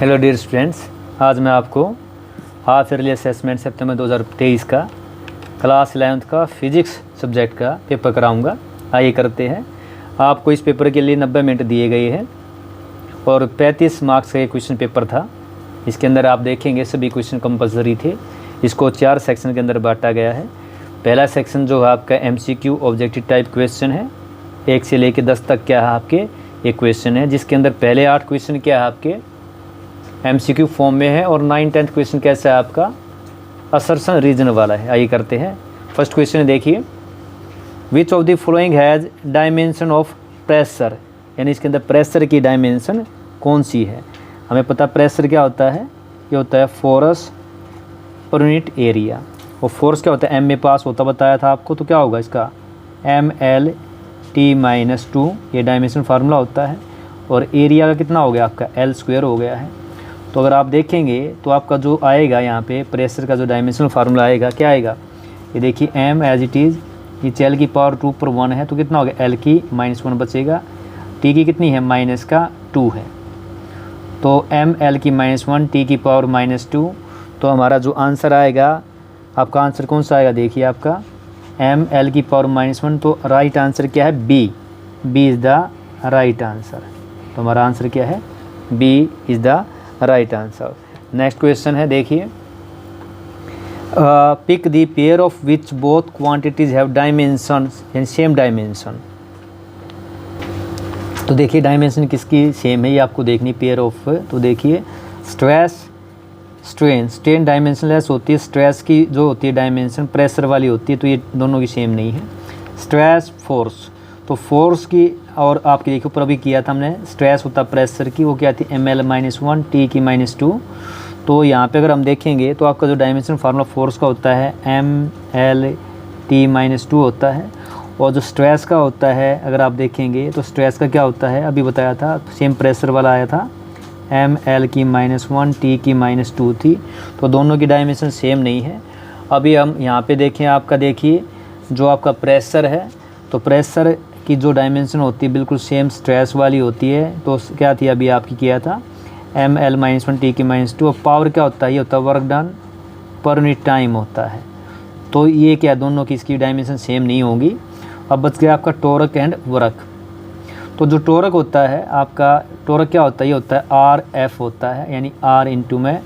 Hello dear students, आज मैं आपको हाफ ईयरली असेसमेंट सितंबर 2023 का क्लास 11th का फिजिक्स सब्जेक्ट का पेपर कराऊंगा। आइए करते हैं। आपको इस पेपर के लिए 90 मिनट दिए गए हैं और 35 मार्क्स का ये क्वेश्चन पेपर था। इसके अंदर आप देखेंगे सभी क्वेश्चन कंपलसरी थे। इसको 4 सेक्शन के अंदर बांटा गया है। पहला सेक्शन जो है आपका MCQ ऑब्जेक्टिव टाइप क्वेश्चन है, 1 से लेकर 10 तक क्या है आपके एक क्वेश्चन है, जिसके अंदर पहले 8 क्वेश्चन क्या है आपके MCQ फॉर्म में है और 9-10 क्वेश्चन कैसा है आपका असर्शन रीजन वाला है। आइए करते हैं। फर्स्ट क्वेश्चन देखिए, which of the following has dimension of pressure, यानी इसके अंदर प्रेशर की डायमेंशन कौन सी है। हमें पता प्रेशर क्या होता है, ये होता है फोर्स पर यूनिट एरिया, और फोर्स क्या होता है M में पास होता बताया था आपको, तो क्या होगा इसका MLT-2, ये डायमेंशन फार्मूला होता है, और एरिया का कितना हो गया आपका L² हो गया है। तो अगर आप देखेंगे तो आपका जो आएगा यहाँ पे प्रेशर का जो डायमेंशनल फार्मूला आएगा क्या आएगा, ये देखिए M एज इट इज़, ये L की पावर 2 पर 1 है, तो कितना हो गया L की -1 बचेगा, T की कितनी है -2 है, तो ML की -1 T की पावर -2। तो हमारा जो आंसर आएगा, आपका आंसर कौन सा आएगा, देखिए आपका ML की पावर -1, तो राइट आंसर क्या है B is the right answer. तो हमारा आंसर क्या है B is the right answer. Next question है, देखिए pick the pair of which both quantities have dimension and same dimension. तो देखिए डायमेंशन किसकी सेम है, ये आपको देखनी पेयर ऑफ। तो देखिए स्ट्रेस स्ट्रेन डायमेंशनलेस होती है, स्ट्रेस की जो होती है डायमेंशन प्रेशर वाली होती है, तो ये दोनों की सेम नहीं है। स्ट्रेस फोर्स, तो फोर्स की और आपकी देखिए ऊपर अभी किया था हमने, स्ट्रेस होता प्रेशर की, वो क्या थी ML-1 T की -2। तो यहाँ पे अगर हम देखेंगे तो आपका जो डायमेंशन फार्मूला फोर्स का होता है MLT-2 होता है, और जो स्ट्रेस का होता है अगर आप देखेंगे तो स्ट्रेस का क्या होता है, अभी बताया था सेम प्रेशर वाला आया था, ML की -1 T की -2 थी। तो दोनों की डायमेंशन सेम नहीं है। अभी हम यहाँ पे देखें, आपका देखिए जो आपका प्रेशर है, तो प्रेशर की जो डायमेंशन होती है बिल्कुल सेम स्ट्रेस वाली होती है। तो क्या थी अभी आपकी किया था ML-1 T की -2, और पावर क्या होता है, ये होता है work done per unit time होता है। तो ये क्या दोनों की इसकी डायमेंशन सेम नहीं होगी। अब बच गया आपका टॉर्क एंड वर्क। तो जो टॉर्क होता है आपका, टॉर्क क्या होता है, ये होता है RF होता है, यानी R इंटू में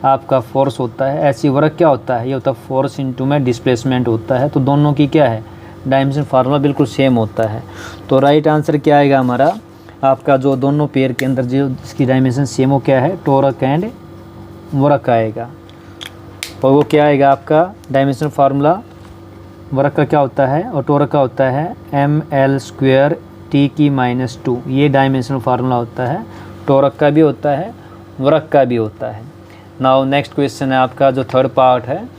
आपका फोर्स होता है। ऐसी वर्क क्या होता है, ये होता है फोर्स इंटू में डिस्प्लेसमेंट होता है। तो दोनों की क्या है डायमेंशन फार्मूला बिल्कुल सेम होता है। तो राइट आंसर क्या आएगा हमारा, आपका जो दोनों पेयर के अंदर जो इसकी डायमेंशन सेम हो क्या है, टॉर्क एंड वर्क आएगा। और वो क्या आएगा आपका डायमेंशन फार्मूला वर्क का क्या होता है और टॉर्क का होता है ML² T की -2, ये डायमेंशनल फार्मूला होता है, टॉर्क का भी होता है वर्क का भी होता है। नाउ नेक्स्ट क्वेश्चन है आपका जो थर्ड पार्ट है।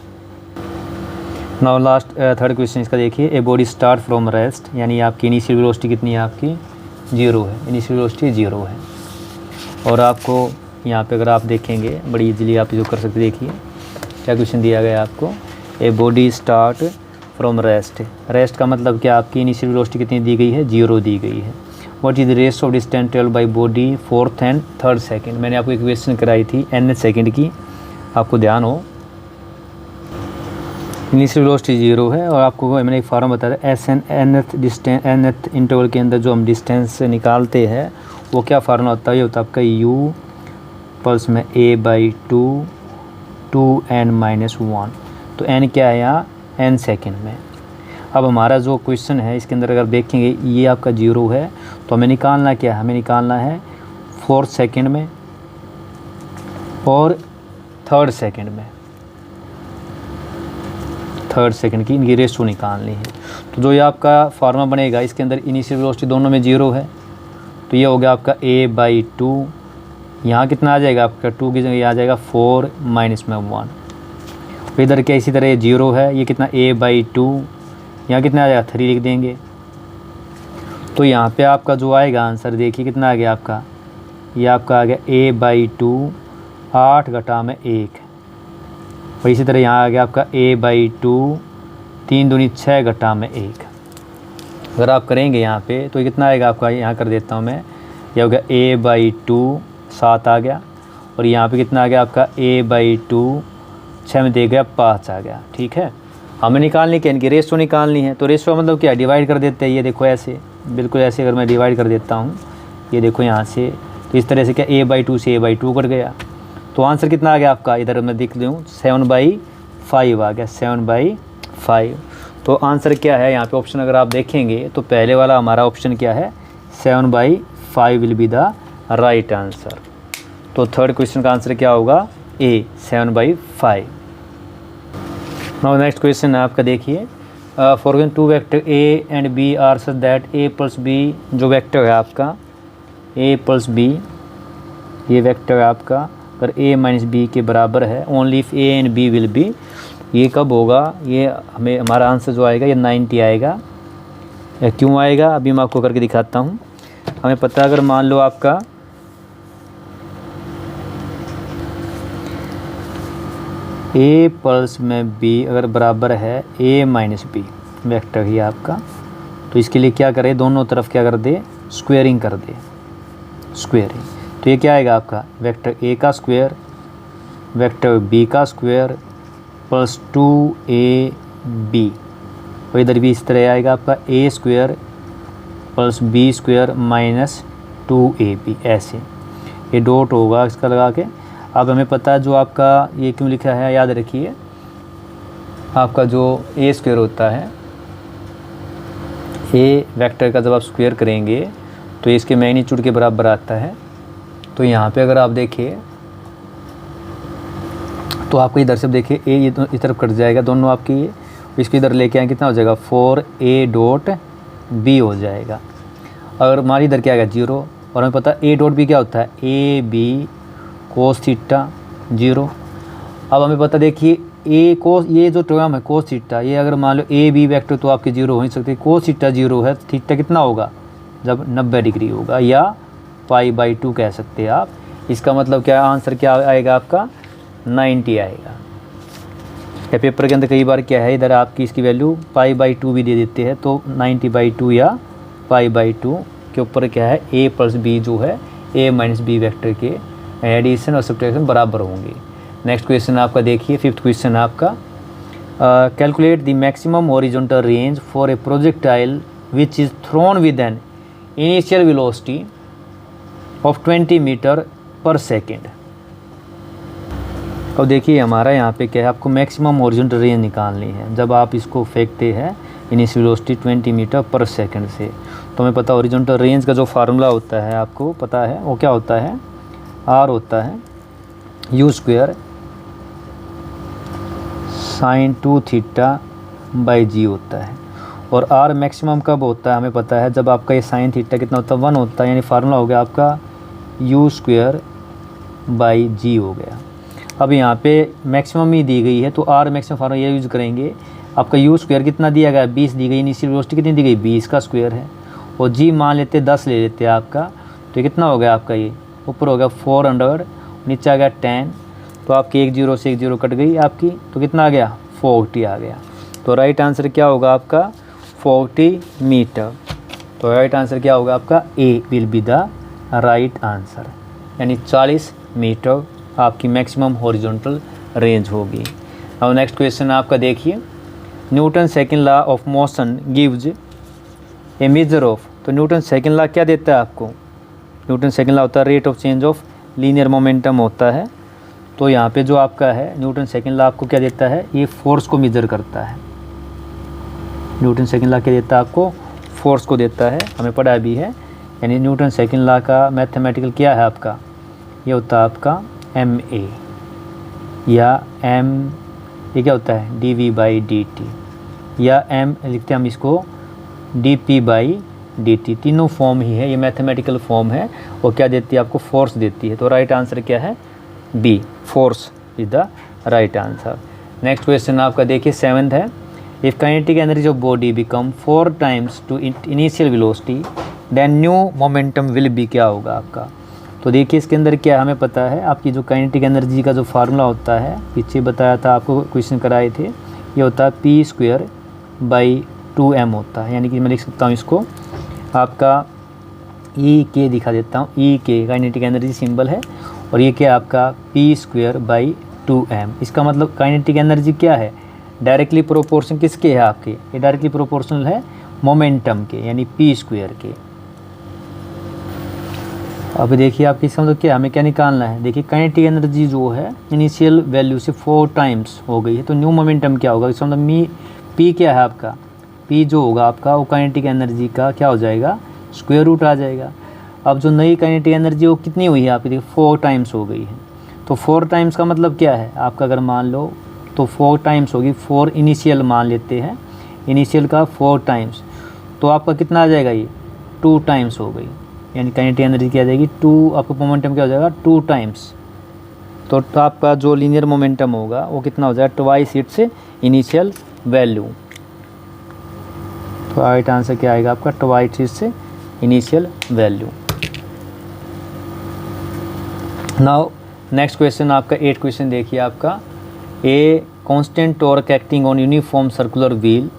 नाउ लास्ट थर्ड क्वेश्चन इसका देखिए, a body start from rest, यानी आपकी इनिशियल वेलोसिटी कितनी है आपकी 0 है, इनिशियल वेलोसिटी 0 है। और आपको यहाँ पे अगर आप देखेंगे बड़ी इजीली आप जो कर सकते, देखिए क्या क्वेश्चन दिया गया है आपको, a body start from rest. Rest का मतलब क्या, आपकी इनिशियल वेलोसिटी कितनी दी गई है 0 दी गई है। What is the rate of distance travelled by body 4th and 3rd second. मैंने आपको एक क्वेश्चन कराई थी nth सेकेंड की, आपको ध्यान हो। इनिशियल वेलोसिटी 0 है, और आपको मैंने एक फार्मूला बताया था nth डिस्टेंस, nth इंटरवल के अंदर जो हम डिस्टेंस निकालते हैं वो क्या फार्मूला होता है, ये होता है आपका U प्लस में A/2 2n-1। तो n क्या है यहाँ n सेकेंड में। अब हमारा जो क्वेश्चन है इसके अंदर अगर देखेंगे ये आपका 0 है, तो हमें निकालना क्या है, हमें निकालना है 4th सेकेंड में और 3rd सेकेंड में, 3rd सेकेंड की इनकी रेशो निकालनी है। तो जो ये आपका फार्मूला बनेगा इसके अंदर इनिशियल वेलोसिटी दोनों में 0 है, तो ये हो गया आपका A/2, यहाँ कितना आ जाएगा आपका 2 की जगह आ जाएगा 4 -1। इधर क्या इसी तरह ये 0 है, ये कितना A/2, यहाँ कितना आ जाएगा 3 लिख देंगे। तो यहाँ पे आपका जो आएगा आंसर देखिए कितना आ गया आपका, ये आपका आ गया A/2 8 घटा में 1। और इसी तरह यहाँ आ गया आपका A/2 3 दूनी 6 घटा में 1। अगर आप करेंगे यहाँ पे तो कितना आएगा आपका, यहाँ कर देता हूँ मैं, ये हो गया A/2 7 आ गया, और यहाँ पे कितना आ गया आपका a/2, 6 में दे गया 5 आ गया। ठीक है, हमें निकालनी क्या, इनकी रेशो निकालनी है। तो रेशो मतलब क्या, डिवाइड कर देते हैं। ये देखो ऐसे, बिल्कुल ऐसे अगर मैं डिवाइड कर देता हूँ, ये देखो यहाँ से, तो इस तरह से क्या a/2 से a/2 कट गया। तो आंसर कितना आ गया आपका, इधर मैं देख लूँ 7/5 आ गया, 7/5। तो आंसर क्या है यहाँ पे ऑप्शन अगर आप देखेंगे तो पहले वाला हमारा ऑप्शन क्या है, 7/5 will be the right answer. तो थर्ड क्वेश्चन का आंसर क्या होगा, ए 7/5। नाउ नेक्स्ट क्वेश्चन है आपका, देखिए for 2 vector A and B are such that a + b जो वेक्टर है आपका a + b, ये वेक्टर है आपका अगर a - b के बराबर है, only if a and b will be, ये कब होगा, ये हमें हमारा आंसर जो आएगा ये 90 आएगा। या क्यों आएगा, अभी मैं आपको करके दिखाता हूँ। हमें पता है अगर मान लो आपका a + b अगर बराबर है a - b वेक्टर ही आपका, तो इसके लिए क्या करें, दोनों तरफ क्या कर दे, स्क्वेयरिंग कर दे, स्क्वेयरिंग। तो ये क्या आएगा आपका, वेक्टर a का स्क्वायर वेक्टर b का स्क्वायर प्लस 2ab, और इधर भी इस तरह आएगा आपका a square plus b square minus 2ab, ऐसे ये डॉट होगा इसका लगा के। अब हमें पता है जो आपका ये क्यों लिखा है, याद रखिए आपका जो a स्क्वायर होता है, a वेक्टर का जब आप स्क्वायर करेंगे तो इसके मैग्नीट्यूड के बराबर आता है। तो यहाँ पे अगर आप देखिए तो आपको इधर से देखिए a ये इस तरफ कट जाएगा दोनों आपकी, ये इसको इधर लेके आए कितना हो जाएगा 4a.b हो जाएगा। अगर हमारी इधर क्या आएगा 0, और हमें पता है a.b क्या होता है ab cos थीटा 0। अब हमें पता देखिए a cos, ये जो टर्म है cos थीटा, ये अगर मान लो a b वेक्टर तो आपके 0 हो नहीं सकते, cos थीटा 0 है, थीटा कितना होगा जब 90 डिग्री होगा, या π/2 कह सकते हैं आप। इसका मतलब क्या आंसर क्या आएगा आपका 90 आएगा। या पेपर के अंदर कई बार क्या है, इधर आपकी इसकी वैल्यू π/2 भी दे देते हैं, तो 90/2 या π/2 के ऊपर क्या है a + b जो है a - b वेक्टर के एडिशन और सब्ट्रैक्शन बराबर होंगे। नेक्स्ट क्वेश्चन आपका देखिए, 5th क्वेश्चन आपका, calculate the maximum horizontal range for a projectile which is thrown with an initial velocity of 20 metre per second. अब देखिए हमारा यहाँ पे क्या है, आपको मैक्सिमम हॉरिजॉन्टल रेंज निकालनी है जब आप इसको फेंकते हैं initial velocity 20 metre per second से। तो हमें पता हॉरिजॉन्टल रेंज का जो फार्मूला होता है आपको पता है, वो क्या होता है, r होता है u स्क्वायर sin 2 θ/g होता है। और r मैक्सिमम कब होता है हमें पता है, जब आपका ये sin थीटा कितना होता है 1 होता है, यानी फार्मूला हो गया आपका u²/g हो गया। अब यहाँ पे मैक्सिमम ही दी गई है तो r मैक्सिमम फार्मूला ये यूज़ करेंगे। आपका u² कितना दिया गया 20 दी गई, इनिशियल वेलोसिटी कितनी दी गई 20 का स्क्वायर है, और g मान लेते 10 ले लेते आपका, तो कितना हो गया आपका, ये ऊपर हो गया 400, नीचे आ गया 10, तो आपकी 1 0 से 1 0 कट गई आपकी, तो कितना आ गया 40 आ गया। तो राइट आंसर क्या होगा आपका 40 मीटर। तो राइट आंसर क्या होगा आपका A will be the right answer, यानी 40 मीटर आपकी मैक्सिमम हॉरिजॉन्टल रेंज होगी। अब नेक्स्ट क्वेश्चन आपका देखिए, Newton second law of motion gives A measure of. तो न्यूटन सेकंड लॉ क्या देता है आपको, न्यूटन सेकंड लॉ होता है rate of change of linear momentum होता है। तो यहाँ पे जो आपका है न्यूटन सेकंड लॉ आपको क्या देता है, ये फोर्स को मेजर करता है। न्यूटन सेकंड लॉ क्या देता है आपको, फोर्स को देता है, हमें पढ़ा भी है। यानी न्यूटन सेकंड लॉ का मैथमेटिकल क्या है आपका, ये होता है आपका ma, या m ये क्या होता है dv/dt, या m लिखते हैं हम इसको dp/dt। तीनों फॉर्म ही है, ये मैथमेटिकल फॉर्म है, और क्या देती है आपको फोर्स देती है। तो राइट आंसर क्या है B, force is the right answer. Next question आपका देखिए 7th है, if kinetic energy of body become 4 times to initial velocity then new momentum will be, क्या होगा आपका। तो देखिए इसके अंदर क्या हमें पता है, आपकी जो काइनेटिक एनर्जी का जो फार्मूला होता है पीछे बताया था आपको, क्वेश्चन कराए थे, ये होता है p²/2m होता है। यानी कि मैं लिख सकता हूँ इसको आपका ई के दिखा देता हूँ, ई के काइनेटिक एनर्जी सिंबल है, और ये क्या है आपका p²/2m। इसका मतलब काइनेटिक एनर्जी क्या है, डायरेक्टली प्रोपोर्शन किसके है आपके, ये डायरेक्टली प्रोपोर्शनल है मोमेंटम के, यानी p² के। अब देखिए आप इसका मतलब क्या, हमें क्या निकालना है, देखिए काइनेटिक एनर्जी जो है इनिशियल वैल्यू से 4 टाइम्स हो गई है, तो न्यू मोमेंटम क्या होगा, इसका मतलब p क्या है आपका, p जो होगा आपका वो काइनेटिक एनर्जी का क्या हो जाएगा, स्क्वायर रूट आ जाएगा। अब जो नई काइनेटिक एनर्जी वो कितनी हुई है आपकी, देखिए 4 टाइम्स हो गई है। तो 4 टाइम्स का मतलब क्या है आपका, अगर मान लो तो 4 टाइम्स होगी, 4 इनिशियल मान लेते हैं, इनिशियल का 4 टाइम्स, तो आपका कितना आ जाएगा, ये 2 टाइम्स हो गई, यानी काइनेटिक एनर्जी क्या आ जाएगी 2, आपका मोमेंटम क्या हो जाएगा 2 टाइम्स। तो आपका जो लीनियर मोमेंटम होगा वो कितना हो जाएगा, ट्वाइस इट्स इनिशियल वैल्यू। तो राइट आंसर क्या आएगा आपका, twice its initial value. Now next question आपका 8 क्वेश्चन देखिए आपका, a constant torque acting on uniform circular wheel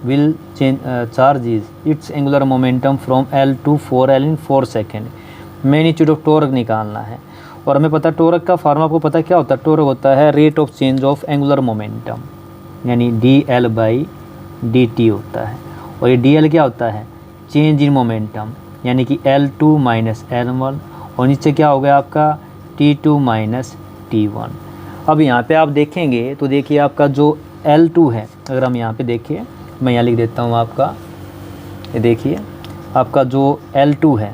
will charges its angular momentum from L to 4L in 4 second. Magnitude of torque निकालना है, और हमें पता है टॉर्क का फार्मूला आपको पता है क्या होता है, टॉर्क होता है rate of change of angular momentum, यानी dL/dt होता है, और ये dL क्या होता है, चेंज इन मोमेंटम, यानी कि L2 - L1, और नीचे क्या हो गया आपका T2 - T1। अब यहाँ पे आप देखेंगे तो देखिए आपका जो L2 है, अगर हम यहाँ पे देखिए, मैं यहाँ लिख देता हूँ आपका, ये देखिए आपका जो L2 है,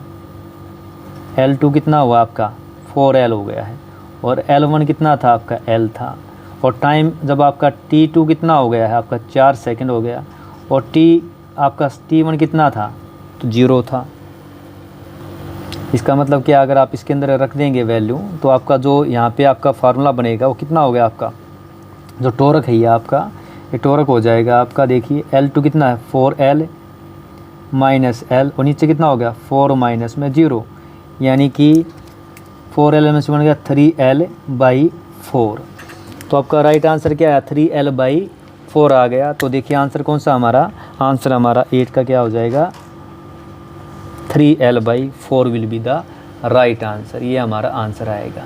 L2 कितना हुआ आपका 4L हो गया है, और L1 कितना था आपका L था, और टाइम जब आपका T2 कितना हो गया है आपका 4 सेकंड हो गया, और आपका T1 कितना था, तो 0 था। इसका मतलब क्या, अगर आप इसके अंदर रख देंगे वैल्यू, तो आपका जो यहाँ पे आपका फार्मूला बनेगा वो कितना हो गया आपका, जो टॉर्क है ये आपका, ये टॉर्क हो जाएगा आपका, देखिए L2 कितना है 4L - L, और नीचे कितना हो गया 4 माइनस में 0, यानी कि 4L में से बन गया 3L/4। तो आपका राइट आंसर क्या है, 3L/4 आ गया। तो देखिए आंसर कौन सा हमारा, आंसर हमारा 8 का क्या हो जाएगा, 3L/4 will be the right answer, ये हमारा आंसर आएगा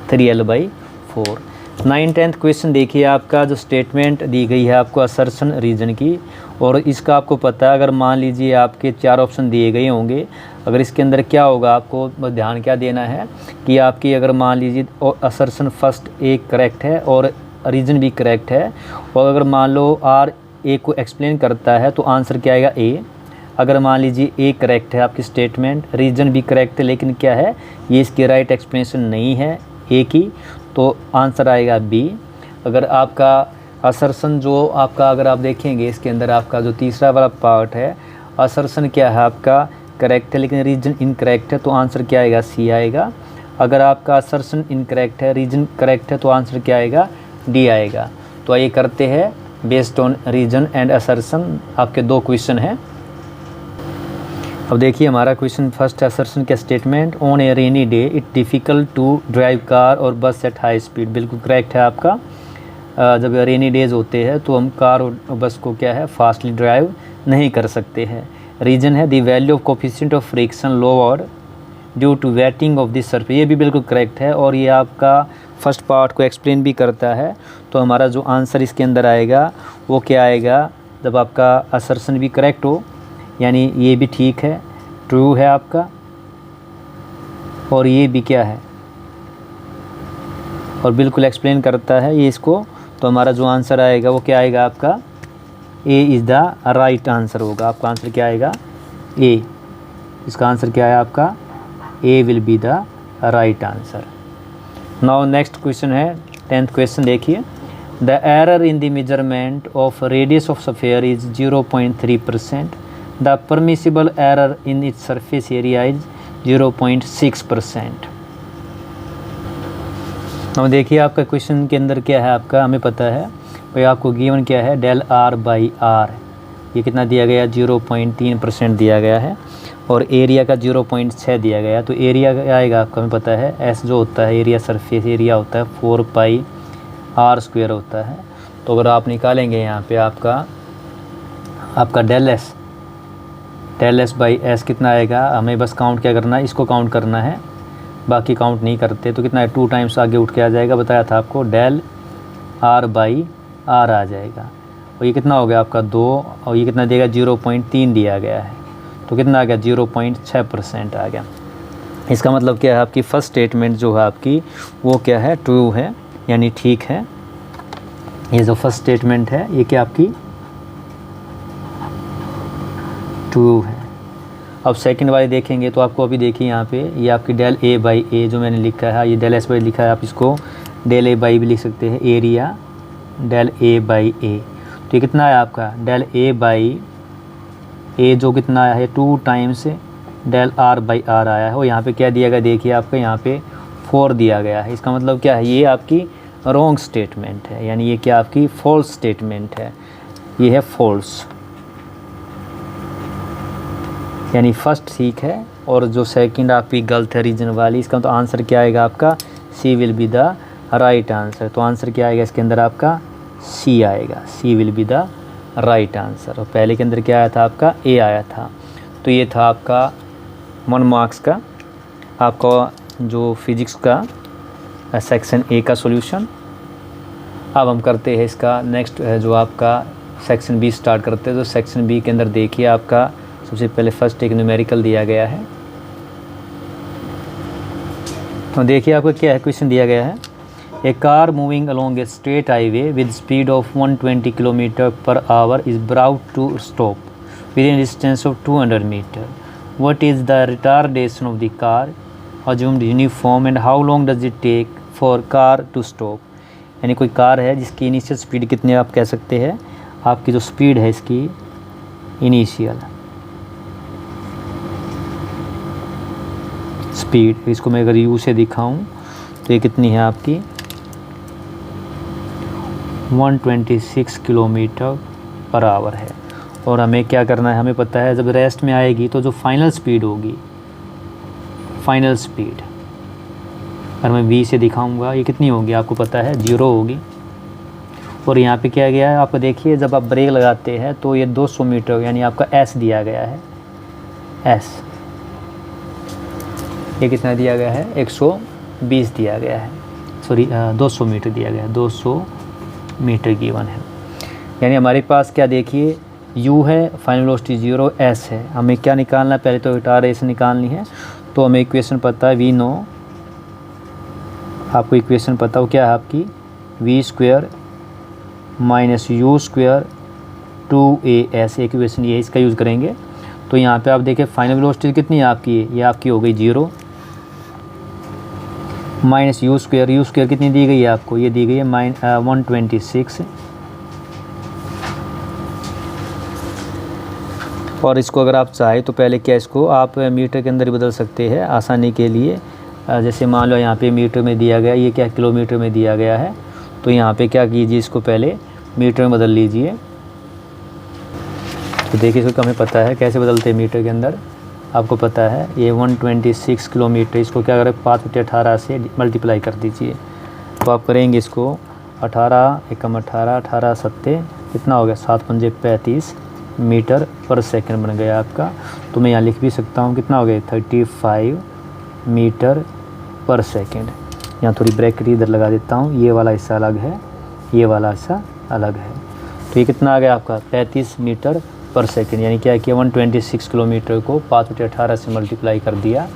3L/4। 9th क्वेश्चन देखिए आपका, जो स्टेटमेंट दी गई है आपको असर्शन रीजन की, और इसका आपको पता है, अगर मान लीजिए आपके 4 ऑप्शन दिए गए होंगे, अगर इसके अंदर क्या होगा आपको ध्यान क्या देना है कि आपकी अगर मान लीजिए असर्शन फर्स्ट एक करेक्ट है और रीजन भी करेक्ट है, और अगर मान लो आर ए को एक्सप्लेन करता है तो आंसर क्या आएगा ए। अगर मान लीजिए ए करेक्ट है आपकी स्टेटमेंट, रीजन भी करेक्ट है, लेकिन क्या है ये इसकी राइट एक्सप्लेनेशन नहीं है ए की, तो आंसर आएगा बी। अगर आपका असर्शन जो आपका अगर आप देखेंगे इसके अंदर आपका जो तीसरा वाला पार्ट है, असर्शन क्या है आपका करेक्ट है लेकिन रीजन इनकरेक्ट है, तो आंसर क्या आएगा सी आएगा। अगर आपका असर्शन इनकरेक्ट है रीजन करेक्ट है, तो आंसर क्या आएगा डी आएगा। तो आइए करते हैं based on reason and assertion, आपके 2 क्वेश्चन हैं। अब देखिए हमारा क्वेश्चन फर्स्ट असर्शन का statement, on a rainy day it difficult to drive car और बस एट हाई स्पीड, बिल्कुल करेक्ट है आपका। जब रेनी डेज होते हैं तो हम कार और बस को क्या है फास्टली ड्राइव नहीं कर सकते हैं। रीजन है the value of coefficient of friction lower due to wetting of this surface, ये भी बिल्कुल करेक्ट है, और ये आपका फर्स्ट पार्ट को एक्सप्लेन भी करता है। तो हमारा जो आंसर इसके अंदर आएगा वो क्या आएगा, जब आपका असर्शन भी करेक्ट हो, यानी ये भी ठीक है ट्रू है आपका, और ये भी क्या है और बिल्कुल एक्सप्लेन करता है ये इसको, तो हमारा जो आंसर आएगा वो क्या आएगा आपका A is the right answer होगा। आपका आंसर क्या आएगा ए, इसका आंसर क्या है आपका A will be the right answer. Now next question है 10th क्वेश्चन देखिए, the error in the measurement of radius of sphere is 0.3%, the permissible error in its surface area is 0.6%। अब देखिए आपका क्वेश्चन के अंदर क्या है आपका, हमें पता है भाई आपको गिवन क्या है डेल आर बाई आर, ये कितना दिया गया 0.3% दिया गया है, और एरिया का 0.6 दिया गया। तो एरिया क्या आएगा आपका, हमें पता है एस जो होता है एरिया सरफेस एरिया होता है 4πr² होता है। तो अगर आप निकालेंगे यहाँ पे आपका डेल एस बाई एस कितना आएगा, हमें बस काउंट क्या करना है, इसको काउंट करना है, बाकी काउंट नहीं करते तो कितना है 2 टाइम्स आगे उठ के आ जाएगा, बताया था आपको, डेल आर बाई आर आ जाएगा। और ये कितना हो गया आपका 2, और ये कितना देगा 0.3 दिया गया है, तो कितना आ गया 0.6% आ गया। इसका मतलब क्या है, आपकी फर्स्ट स्टेटमेंट जो है आपकी वो क्या है, ट्रू है, यानी ठीक है। ये जो फर्स्ट स्टेटमेंट है ये क्या आपकी ट्रू है। अब सेकंड वाली देखेंगे तो आपको अभी देखिए यहाँ पे ये आपकी डेल ए बाई ए जो मैंने लिखा है, ये डेल एस बाई लिखा है, आप इसको डेल ए बाई भी लिख सकते हैं, एरिया डेल ए बाई ए। तो ये कितना है आपका डेल ए बाई ए जो कितना आया है 2 times del R by R आया है। और यहाँ पे क्या दिया गया देखिए आपका यहाँ पे 4 दिया गया है। इसका मतलब क्या है, ये आपकी रॉन्ग स्टेटमेंट है, यानी ये क्या आपकी फॉल्स स्टेटमेंट है, ये है फॉल्स, यानी फर्स्ट ठीक है और जो सेकंड आपकी गलत है रीजन वाली। इसका तो आंसर क्या आएगा आपका, C will be the right answer. तो आंसर क्या आएगा इसके अंदर आपका सी आएगा, C will be the right answer. और पहले के अंदर क्या आया था आपका ए आया था। तो ये था आपका 1 मार्क्स का आपका जो फिजिक्स का सेक्शन ए का सॉल्यूशन। अब हम करते हैं इसका नेक्स्ट जो आपका सेक्शन बी स्टार्ट करते हैं। तो सेक्शन बी के अंदर देखिए आपका सबसे पहले फर्स्ट एक न्यूमेरिकल दिया गया है। तो देखिए आपको क्या है, क्वेश्चन दिया गया है, a car moving along a straight highway with speed of 120 kilometre per hour is brought to stop within distance of 200 metre. What is the retardation of the car assumed uniform and how long does it take for car to stop. यानी कोई car है जिसकी initial speed कितनी आप कह सकते हैं, आपकी जो स्पीड है इसकी इनिशियल स्पीड, इसको मैं अगर यू से दिखाऊं तो ये कितनी है आपकी 126 किलोमीटर पर आवर है। और हमें क्या करना है, हमें पता है जब रेस्ट में आएगी तो जो फाइनल स्पीड होगी, फाइनल स्पीड अगर मैं v से दिखाऊंगा ये कितनी होगी आपको पता है 0 होगी। और यहाँ पे क्या गया है आपको देखिए, जब आप ब्रेक लगाते हैं तो ये 200 मीटर यानी आपका s दिया गया है, s ये कितना दिया गया है 120 दिया गया है, सॉरी 200 मीटर दिया गया है, 200 मीटर गिवन है। यानी हमारे पास क्या देखिए u है, फाइनल वेलोसिटी 0, s है, हमें क्या निकालना है, पहले तो रिटार्डेशन निकालनी है। तो हमें इक्वेशन पता है v नो, आपको इक्वेशन पता हो क्या है आपकी v square minus you square 2as, equation ये इसका यूज़ करेंगे। तो यहाँ पे आप देखिए फाइनल वेलोसिटी कितनी है आपकी, ये आपकी हो गई 0 माइनस यू स्क्वायर कितनी दी गई है आपको, ये दी गई है 126। और इसको अगर आप चाहें तो पहले क्या इसको आप मीटर के अंदर ही बदल सकते हैं आसानी के लिए। जैसे मान लो यहाँ पे मीटर में दिया गया, ये क्या किलोमीटर में दिया गया है, तो यहाँ पे क्या कीजिए इसको पहले मीटर में बदल लीजिए। तो देखिए इसको हमें पता है कैसे बदलते हैं मीटर के अंदर, आपको पता है ये 126 किलोमीटर, इसको क्या करें 5/18 से मल्टीप्लाई कर दीजिए। तो आप करेंगे इसको 18 एकम 18, 18 सत्ते कितना हो गया 7 पंजे 35 मीटर पर सेकंड बन गया आपका। तो मैं यहाँ लिख भी सकता हूँ कितना हो गया 35 मीटर पर सेकंड। यहाँ थोड़ी ब्रैकेट इधर लगा देता हूँ, ये वाला हिस्सा अलग है, ये वाला हिस्सा अलग है। तो ये कितना आ गया आपका 35 मीटर पर सेकंड, यानी क्या किया 126 किलोमीटर को 5/18 से मल्टीप्लाई कर दिया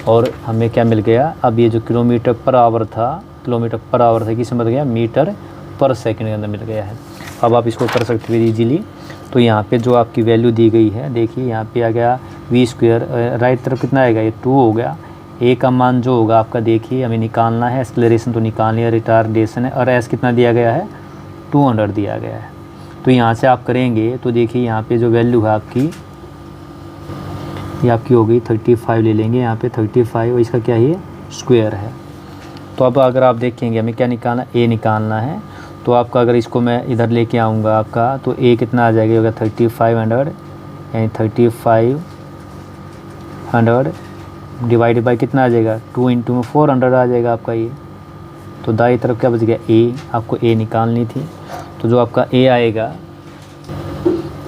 और हमें क्या मिल गया। अब ये जो किलोमीटर पर आवर था, किसमें बदल गया मीटर पर सेकंड के अंदर मिल गया है। अब आप इसको कर सकते हो ईजीली। तो यहाँ पे जो आपकी वैल्यू दी गई है देखिए यहाँ पे आ गया v स्क्वायर, राइट तरफ कितना आएगा ये 2 हो गया। a का मान जो होगा आपका देखिए हमें निकालना है, एक्सेलरेशन तो निकालनी है, रिटार्डेशन है, और s कितना दिया गया है 200 दिया गया है। तो यहाँ से आप करेंगे तो देखिए यहाँ पे जो वैल्यू है आपकी ये आपकी हो गई 35 ले लेंगे यहाँ पे 35 और इसका क्या है स्क्वायर है। तो अब अगर आप देखेंगे हमें क्या निकालना, a निकालना है। तो आपका अगर इसको मैं इधर लेके आऊँगा आपका तो a कितना आ जाएगा होगा 3500, यानी 3500 डिवाइड बाई कितना आ जाएगा 2 × 400 आ जाएगा आपका ये। तो दाई तरफ क्या बच गया a, आपको a निकालनी थी। तो जो आपका a आएगा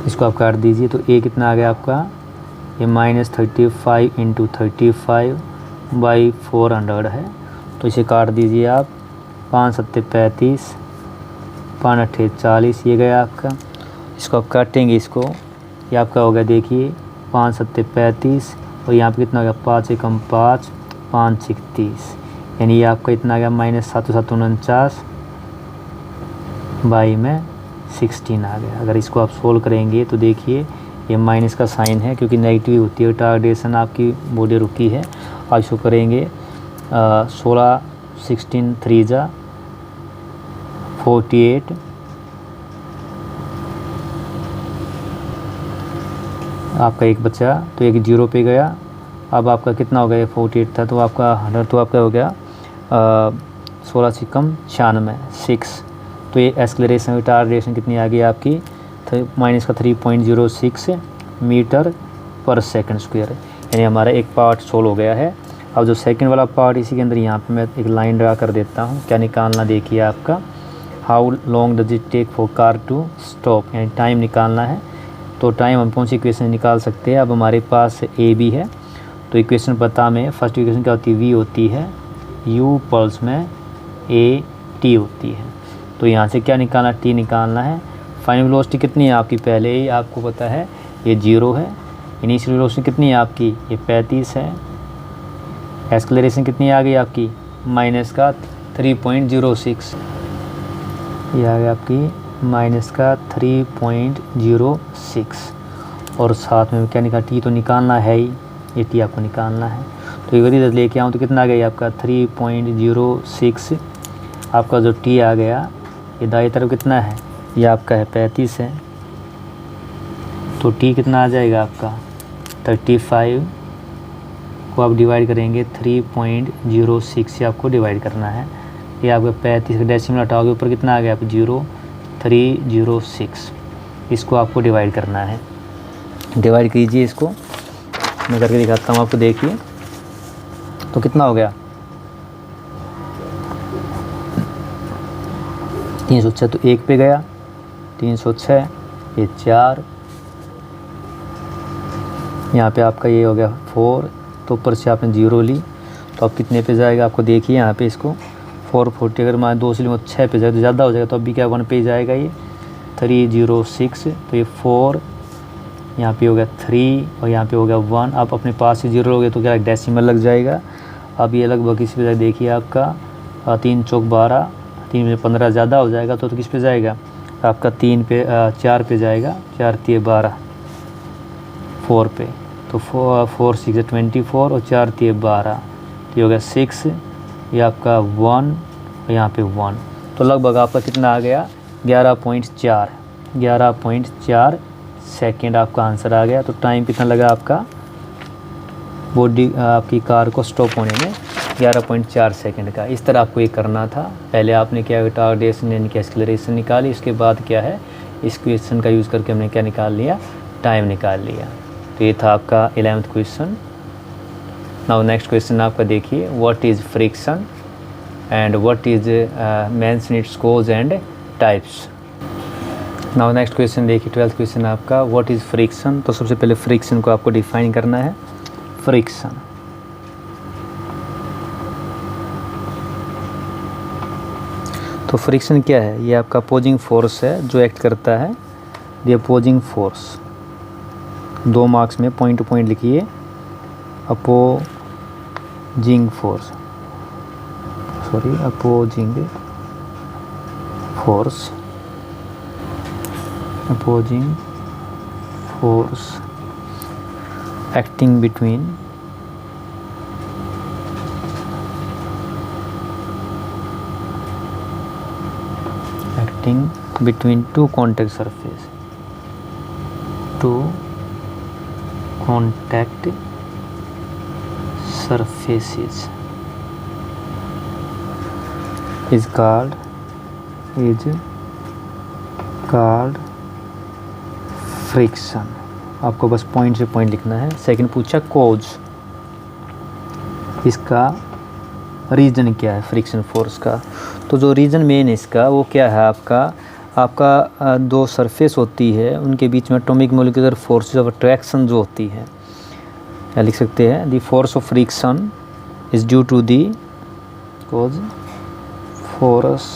इसको आप काट दीजिए। तो a कितना आ गया आपका ये -35 × 35 बाई 400 है, तो इसे काट दीजिए आप। 5 सत्ते 35, 5 अट्ठे 40, ये गया आपका। इसको आप काटेंगे, इसको ये आपका हो गया, देखिए 5 सत्ते 35 और यहाँ पे कितना हो गया, 5 एकम 5, 5 छीक 30, यानी ये आपका इतना आ गया -7 7 49 बाई में 16 आ गया। अगर इसको आप सोल्व करेंगे तो देखिए ये माइनस का साइन है क्योंकि नेगेटिव होती है, रिटार्डेशन आपकी बॉडी रुकी है। अब इसको करेंगे 16 16 3 जा 48, आपका एक बचा तो एक 0 पे गया। अब आपका कितना हो गया, ये 48 था तो आपका 100, तो आपका हो गया 16 से कम 96 6। तो ये एक्सेलरेशन रिटार्डेशन कितनी आ गई आपकी, माइनस का 3.06 मीटर पर सेकंड स्क्वायर, यानी हमारा एक पार्ट सोल्व हो गया है। अब जो सेकंड वाला पार्ट, इसी के अंदर यहाँ पे मैं एक लाइन ड्रा कर देता हूँ। क्या निकालना देखिए आपका, how long does it take for car to stop, यानी टाइम निकालना है। तो टाइम हम कौन सी इक्वेशन निकाल सकते हैं, अब हमारे पास ए बी है तो इक्वेशन पता में फर्स्ट इक्वेशन क्या होती है, वी होती है, यू पल्स में ए टी होती है। तो यहाँ से क्या निकालना, टी निकालना है। फाइनल वेलोसिटी कितनी है आपकी, पहले ही आपको पता है ये 0 है। इनिशियल वेलोसिटी कितनी है आपकी, ये 35 है। एक्सेलरेशन कितनी आ गई आपकी, माइनस का 3.06, ये आ गया आपकी माइनस का 3.06, और साथ में क्या निकाल, टी तो निकालना है ही, ये टी आपको निकालना है। तो ये इधर लेके आऊँ तो कितना आ गया आपका 3.06, आपका जो टी आ गया, ये दाई तरफ कितना है, ये आपका है 35 है, तो टी कितना आ जाएगा आपका 35 को आप डिवाइड करेंगे 3.06 से आपको डिवाइड करना है। ये आपका 35 का डेसिमल हटाओगे, ऊपर कितना आ गया आप 0.306, इसको आपको डिवाइड करना है। डिवाइड कीजिए इसको, मैं करके दिखाता हूँ आपको, देखिए तो कितना हो गया 306, तो 1 पे गया 306, ये 4, यहाँ पे आपका ये हो गया 4, तो ऊपर से आपने 0 ली तो अब कितने पे जाएगा आपको देखिए यहाँ पे, इसको 440 अगर मैं 2 से लूँगा 6 पे जाएगा तो ज़्यादा हो जाएगा, तो अभी क्या 1 पे जाएगा, ये 306, तो ये 4, यहाँ पे हो गया 3 और यहाँ पे हो गया 1। आप अपने पास से 0 लोगे तो क्या डेसिमल लग जाएगा। अब ये लगभग इस पे देखिए आपका 3 चौक 12, 3 में 15 ज़्यादा हो जाएगा तो किस पे जाएगा आपका 3 पे 4 पे जाएगा, 4 3 12, 4 पे, तो 4 6 24 और 4 3 12, ये हो गया 6, ये आपका 1 और यहाँ पे 1, तो लगभग आपका कितना आ गया 11.4 सेकेंड आपका आंसर आ गया। तो टाइम कितना लगा आपका बॉडी आपकी कार को स्टॉप होने में, 11.4 सेकंड का। इस तरह आपको ये करना था। पहले आपने क्या रिटार्डेशन यानी कि एक्सेलरेशन निकाली, इसके बाद क्या है इस क्वेश्चन का यूज़ करके हमने क्या निकाल लिया, टाइम निकाल लिया। तो ये था आपका 11th question. Now next question आपका देखिए, what is friction and what is mention its cause and types. Now next question देखिए 12th क्वेश्चन आपका, व्हाट इज़ फ्रिक्शन। तो सबसे पहले फ्रिक्शन को आपको डिफाइन करना है। फ्रिक्शन तो फ्रिक्शन क्या है, ये आपका अपोजिंग फोर्स है जो एक्ट करता है। ये अपोजिंग फोर्स 2 मार्क्स में पॉइंट टू पॉइंट लिखिए, opposing force, sorry opposing force, opposing force acting between two contact surface, two contact surfaces is called friction. आपको बस पॉइंट से पॉइंट लिखना है। सेकंड पूछा कोज, इसका रीजन क्या है फ्रिक्शन फोर्स का। तो जो रीजन मेन है इसका वो क्या है, आपका 2 सरफेस होती है, उनके बीच में atomic molecular forces of attraction जो होती है, या लिख सकते हैं the force of friction is due to the cause force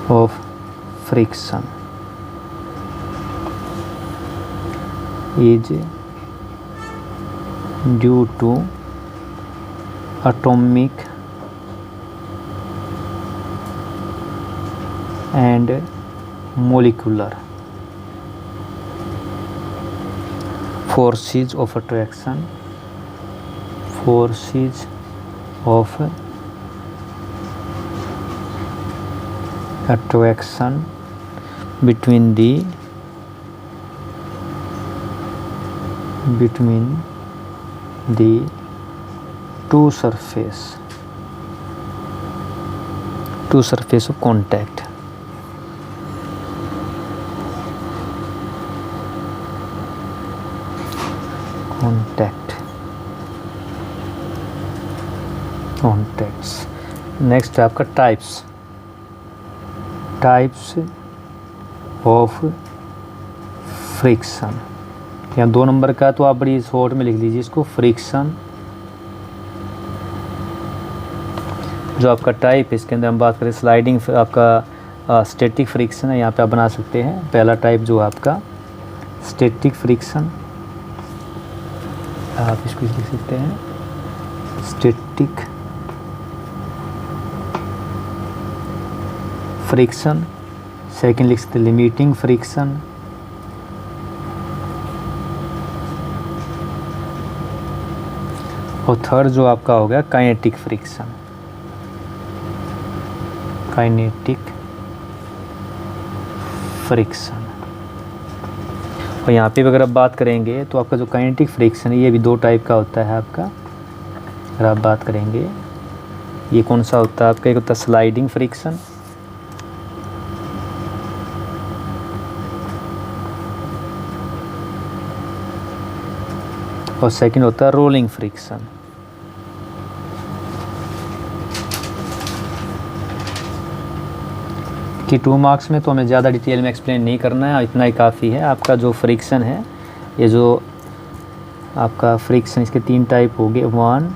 of friction is due to atomic and molecular forces of attraction, forces of attraction between the two surface of contact. Contacts. Next है आपका types of friction. यहाँ 2 number का तो आप बड़ी short में लिख लीजिए इसको, फ्रिक्शन। जो आपका टाइप है इसके अंदर हम बात करें स्लाइडिंग, आपका स्टैटिक फ्रिक्शन है, यहाँ पे आप बना सकते हैं। पहला टाइप जो आपका स्टैटिक फ्रिक्शन, आप इसको लिख सकते हैं स्टैटिक फ्रिक्शन। सेकेंड लिख सकते हैं लिमिटिंग फ्रिक्शन। और थर्ड जो आपका हो गया काइनेटिक फ्रिक्शन। और यहाँ पे अगर आप बात करेंगे तो आपका जो काइनेटिक फ्रिक्शन है ये भी 2 टाइप का होता है आपका। अगर आप बात करेंगे ये कौन सा होता है आपका, एक होता है स्लाइडिंग फ्रिक्शन, और सेकंड होता है रोलिंग फ्रिक्शन। कि 2 मार्क्स में तो हमें ज़्यादा डिटेल में एक्सप्लेन नहीं करना है, इतना ही काफ़ी है। आपका जो फ्रिक्शन है, ये जो आपका फ्रिक्शन, इसके 3 टाइप हो गए, 1,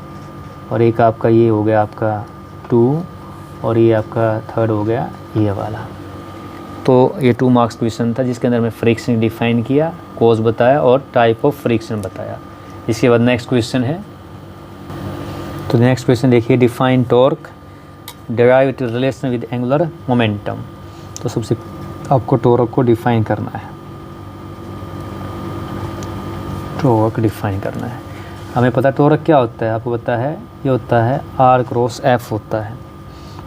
और एक आपका ये हो गया आपका 2, और ये आपका थर्ड हो गया ये वाला। तो ये 2 मार्क्स क्वेश्चन था जिसके अंदर मैं फ्रिक्शन डिफाइन किया, कॉज बताया और टाइप ऑफ फ्रिक्शन बताया। इसके बाद नेक्स्ट क्वेश्चन है, तो नेक्स्ट क्वेश्चन देखिए, define torque, derive it relation with angular momentum. तो सबसे आपको टॉर्क को डिफाइन करना है, टॉर्क डिफाइन करना है। हमें पता है टॉर्क क्या होता है, आपको पता है ये होता है R×F होता है।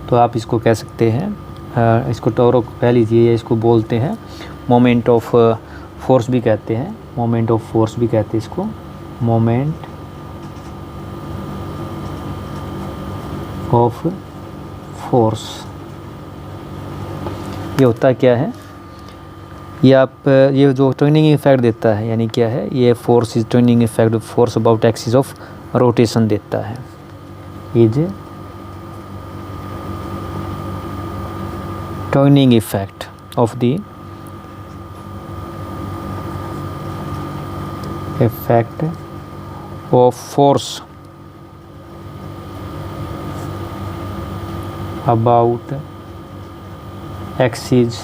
तो आप इसको कह सकते हैं, इसको टॉर्क कह लीजिए, इसको बोलते हैं मोमेंट ऑफ फोर्स भी कहते हैं, मोमेंट ऑफ फोर्स भी कहते हैं इसको, मोमेंट ऑफ फोर्स। ये होता क्या है, ये जो टर्निंग इफेक्ट देता है, यानी क्या है, ये force is turning effect, force about axis of rotation देता है। Is turning effect of the effect of force about axis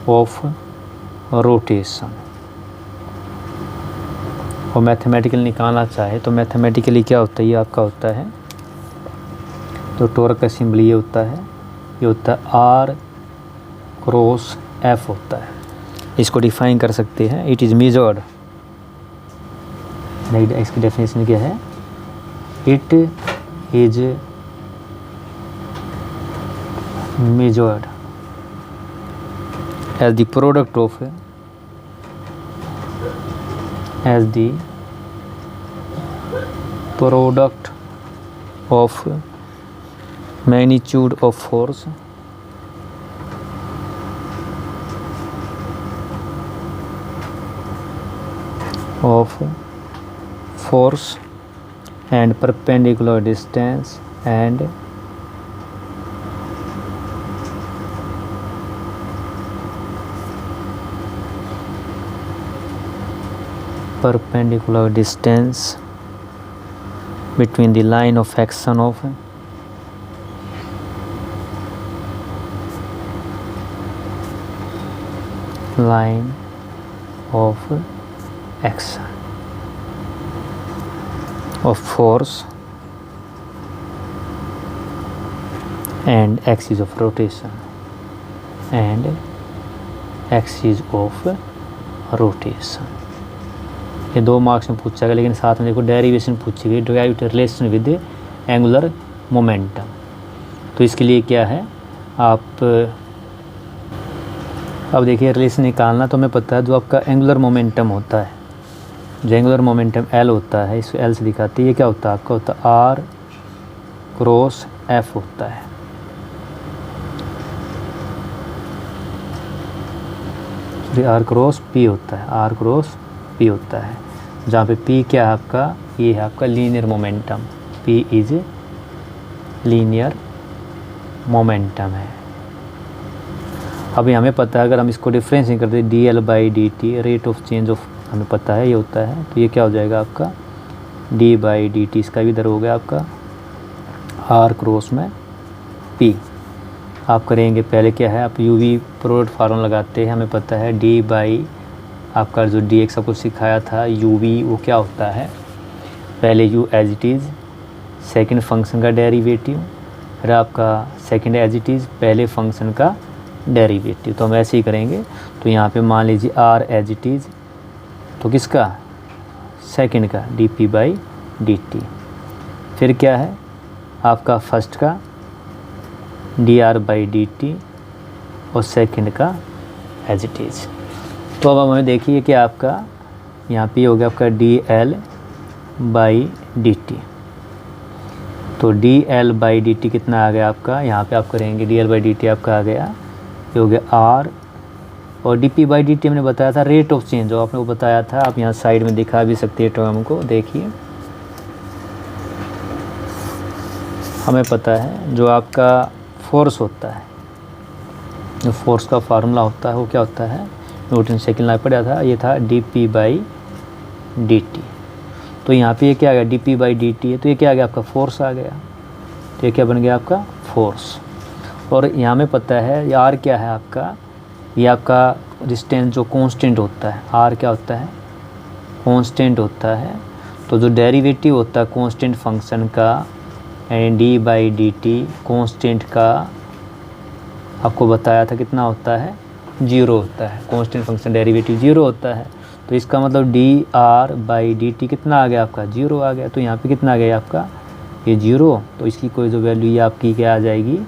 of rotation। और मैथमेटिकल निकालना चाहे तो मैथमेटिकली क्या होता है, ये आपका होता है, तो टॉर्क का सिंबल ये होता है, ये होता है R×F होता है। इसको डिफाइन कर सकते हैं, इट इज़ मेजर्ड, इसकी डेफिनेशन क्या है, it is measured as the product of magnitude of force and perpendicular distance and perpendicular distance between the line of action of action of force and axis of rotation ये 2 marks में पूछा गया, लेकिन साथ में देखो डेरिवेशन पूछी गई, drive relation with angular momentum. तो इसके लिए क्या है, आप अब देखिए रिलेशन निकालना, तो हमें पता है जो आपका एंगुलर मोमेंटम होता है, जो एंगुलर मोमेंटम एल होता है, इसको एल से दिखाते हैं, ये क्या होता है आपका, होता है आर क्रॉस एफ होता है। आर क्रॉस पी होता है, आर क्रॉस पी होता है, जहाँ पे पी क्या है आपका, ये है आपका linear momentum, P is linear momentum है। अभी हमें पता है, अगर हम इसको डिफरेंशिएट करते हैं D L by D T, rate of change of हमें पता है ये होता है, तो ये क्या हो जाएगा आपका डी बाई डी टी, इसका भी इधर हो गया आपका आर क्रॉस में पी। आप करेंगे पहले क्या है, आप यू वी प्रोडक्ट फार्मूला लगाते हैं, हमें पता है डी बाई आपका जो डी एक्स आपको सिखाया था यू वी, वो क्या होता है, पहले u as it is second function का डेरिवेटिव, फिर आपका सेकेंड एज इट इज़ पहले फंक्शन का डेरिवेटिव। तो हम ऐसे ही करेंगे, तो यहाँ पे मान लीजिए आर एज इट इज़, तो किसका, सेकेंड का D P by D T, फिर क्या है आपका फर्स्ट का D R by D T और सेकेंड का एज इट इज़। तो अब हमें देखिए कि आपका यहाँ पे हो गया आपका D L by D T, तो D L by D T कितना आ गया आपका, यहाँ पे आप करेंगे D L by D T आपका आ गया, ये हो गया आर, और D P by D T हमने बताया था रेट ऑफ चेंज, जो आपने वो बताया था, आप यहाँ साइड में दिखा भी सकते हैं टर्म को, देखिए हमें पता है जो आपका फोर्स होता है, जो फोर्स का फार्मूला होता है वो क्या होता है, न्यूटन सेकंड लॉ पढ़ा था, ये था D P by D T. तो यहाँ पे ये क्या आ गया, D P by D T है, तो ये क्या आ गया आपका फोर्स आ गया, तो ये क्या बन गया आपका फोर्स। और यहाँ में पता है आर क्या है आपका, ये आपका डिस्टेंस जो कांस्टेंट होता है, आर क्या होता है कांस्टेंट होता है, तो जो डेरिवेटिव होता है कांस्टेंट फंक्शन का and D by D T constant का आपको बताया था कितना होता है, 0 होता है, कांस्टेंट फंक्शन डेरिवेटिव 0 होता है। तो इसका मतलब D R by D T कितना आ गया आपका 0 आ गया, तो यहाँ पे कितना आ गया आपका ये 0, तो इसकी कोई जो वैल्यू ये आपकी क्या आ जाएगी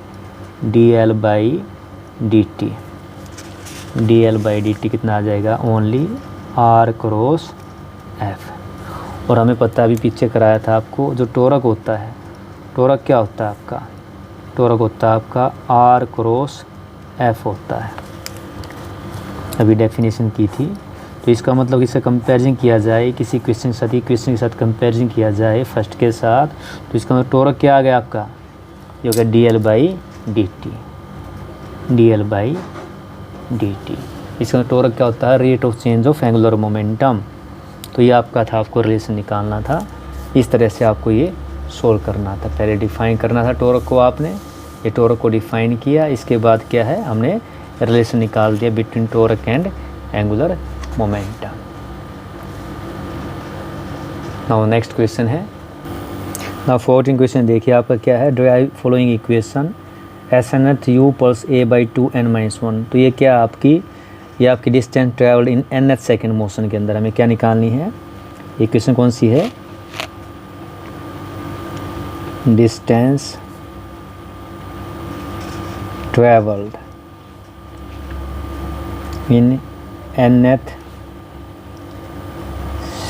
D L by D T, D L by D T कितना आ जाएगा ओनली आर क्रॉस एफ। और हमें पता अभी पीछे कराया था आपको जो टोरक होता है, टोरक क्या होता है आपका, टोरक होता है आपका आर क्रॉस एफ होता है, अभी डेफिनेशन की थी। तो इसका मतलब इससे कंपैरिजन किया जाए किसी क्वेश्चन के साथ, ही क्वेश्चन के साथ कंपैरिजन किया जाए फर्स्ट के साथ, तो इसका मतलब टोरक क्या आ गया आपका, ये हो गया D L by D T, D L by D T. इसका टोरक क्या होता है rate of change of angular momentum. तो ये आपका था, आपको रिलेशन निकालना था, इस तरह से आपको ये सोल्व करना था। पहले डिफ़ाइन करना था टोरक को, आपने ये टोरक को डिफ़ाइन किया, इसके बाद क्या है हमने रिलेशन निकाल दिया between torque and angular momentum. Now next question है, नाउ 14 क्वेश्चन देखिए आपका क्या है, derive following equation S nth U plus A by 2n-1। तो ये क्या आपकी, ये आपकी distance travelled in nth second motion के अंदर हमें क्या निकालनी है, ये क्वेश्चन कौन सी है, distance travelled in nth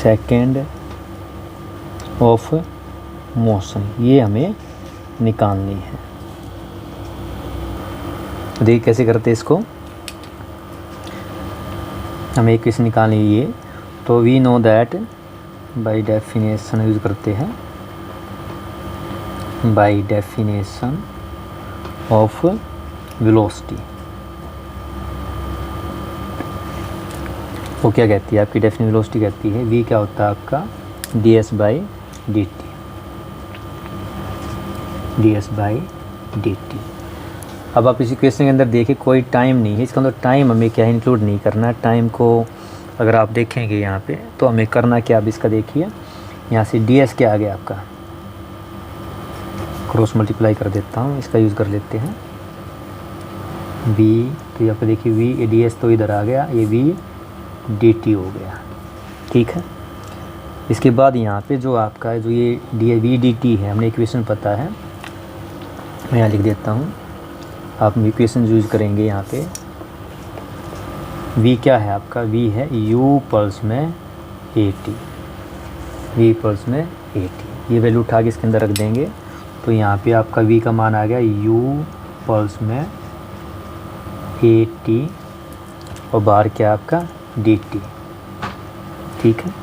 second of motion, ये हमें निकालनी है। देखिए कैसे करते हैं इसको, हमें एक क्वेश्चन निकालनी है ये, तो we know that by definition use करते हैं, बाय डेफिनेशन ऑफ वेलोसिटी, वो क्या कहती है आपकी डेफिनेशन वेलोसिटी कहती है वी क्या होता है आपका D S by D T. ds/dt। अब आप इस इक्वेशन के अंदर देखिए कोई टाइम नहीं है, इसके अंदर टाइम हमें क्या इंक्लूड नहीं करना। टाइम को अगर आप देखेंगे यहाँ पे तो हमें करना क्या, अब इसका देखिए यहाँ से ds क्या आ गया आपका, क्रॉस मल्टीप्लाई कर देता हूँ, इसका यूज़ कर लेते हैं v, तो यहाँ पे देखिए v ds तो इधर आ गया, ये v dt हो गया, ठीक है। इसके बाद यहाँ पे जो आपका जो ये v dt है, हमने इक्वेशन पता है, मैं यहाँ लिख देता हूँ, आप इक्वेशन यूज़ करेंगे यहाँ पे। v क्या है आपका, v है u पल्स में at, v पल्स में at, ये वैल्यू उठा के इसके अंदर रख देंगे तो यहाँ पे आपका v का मान आ गया u पल्स में at और बाहर क्या आपका dt, ठीक है।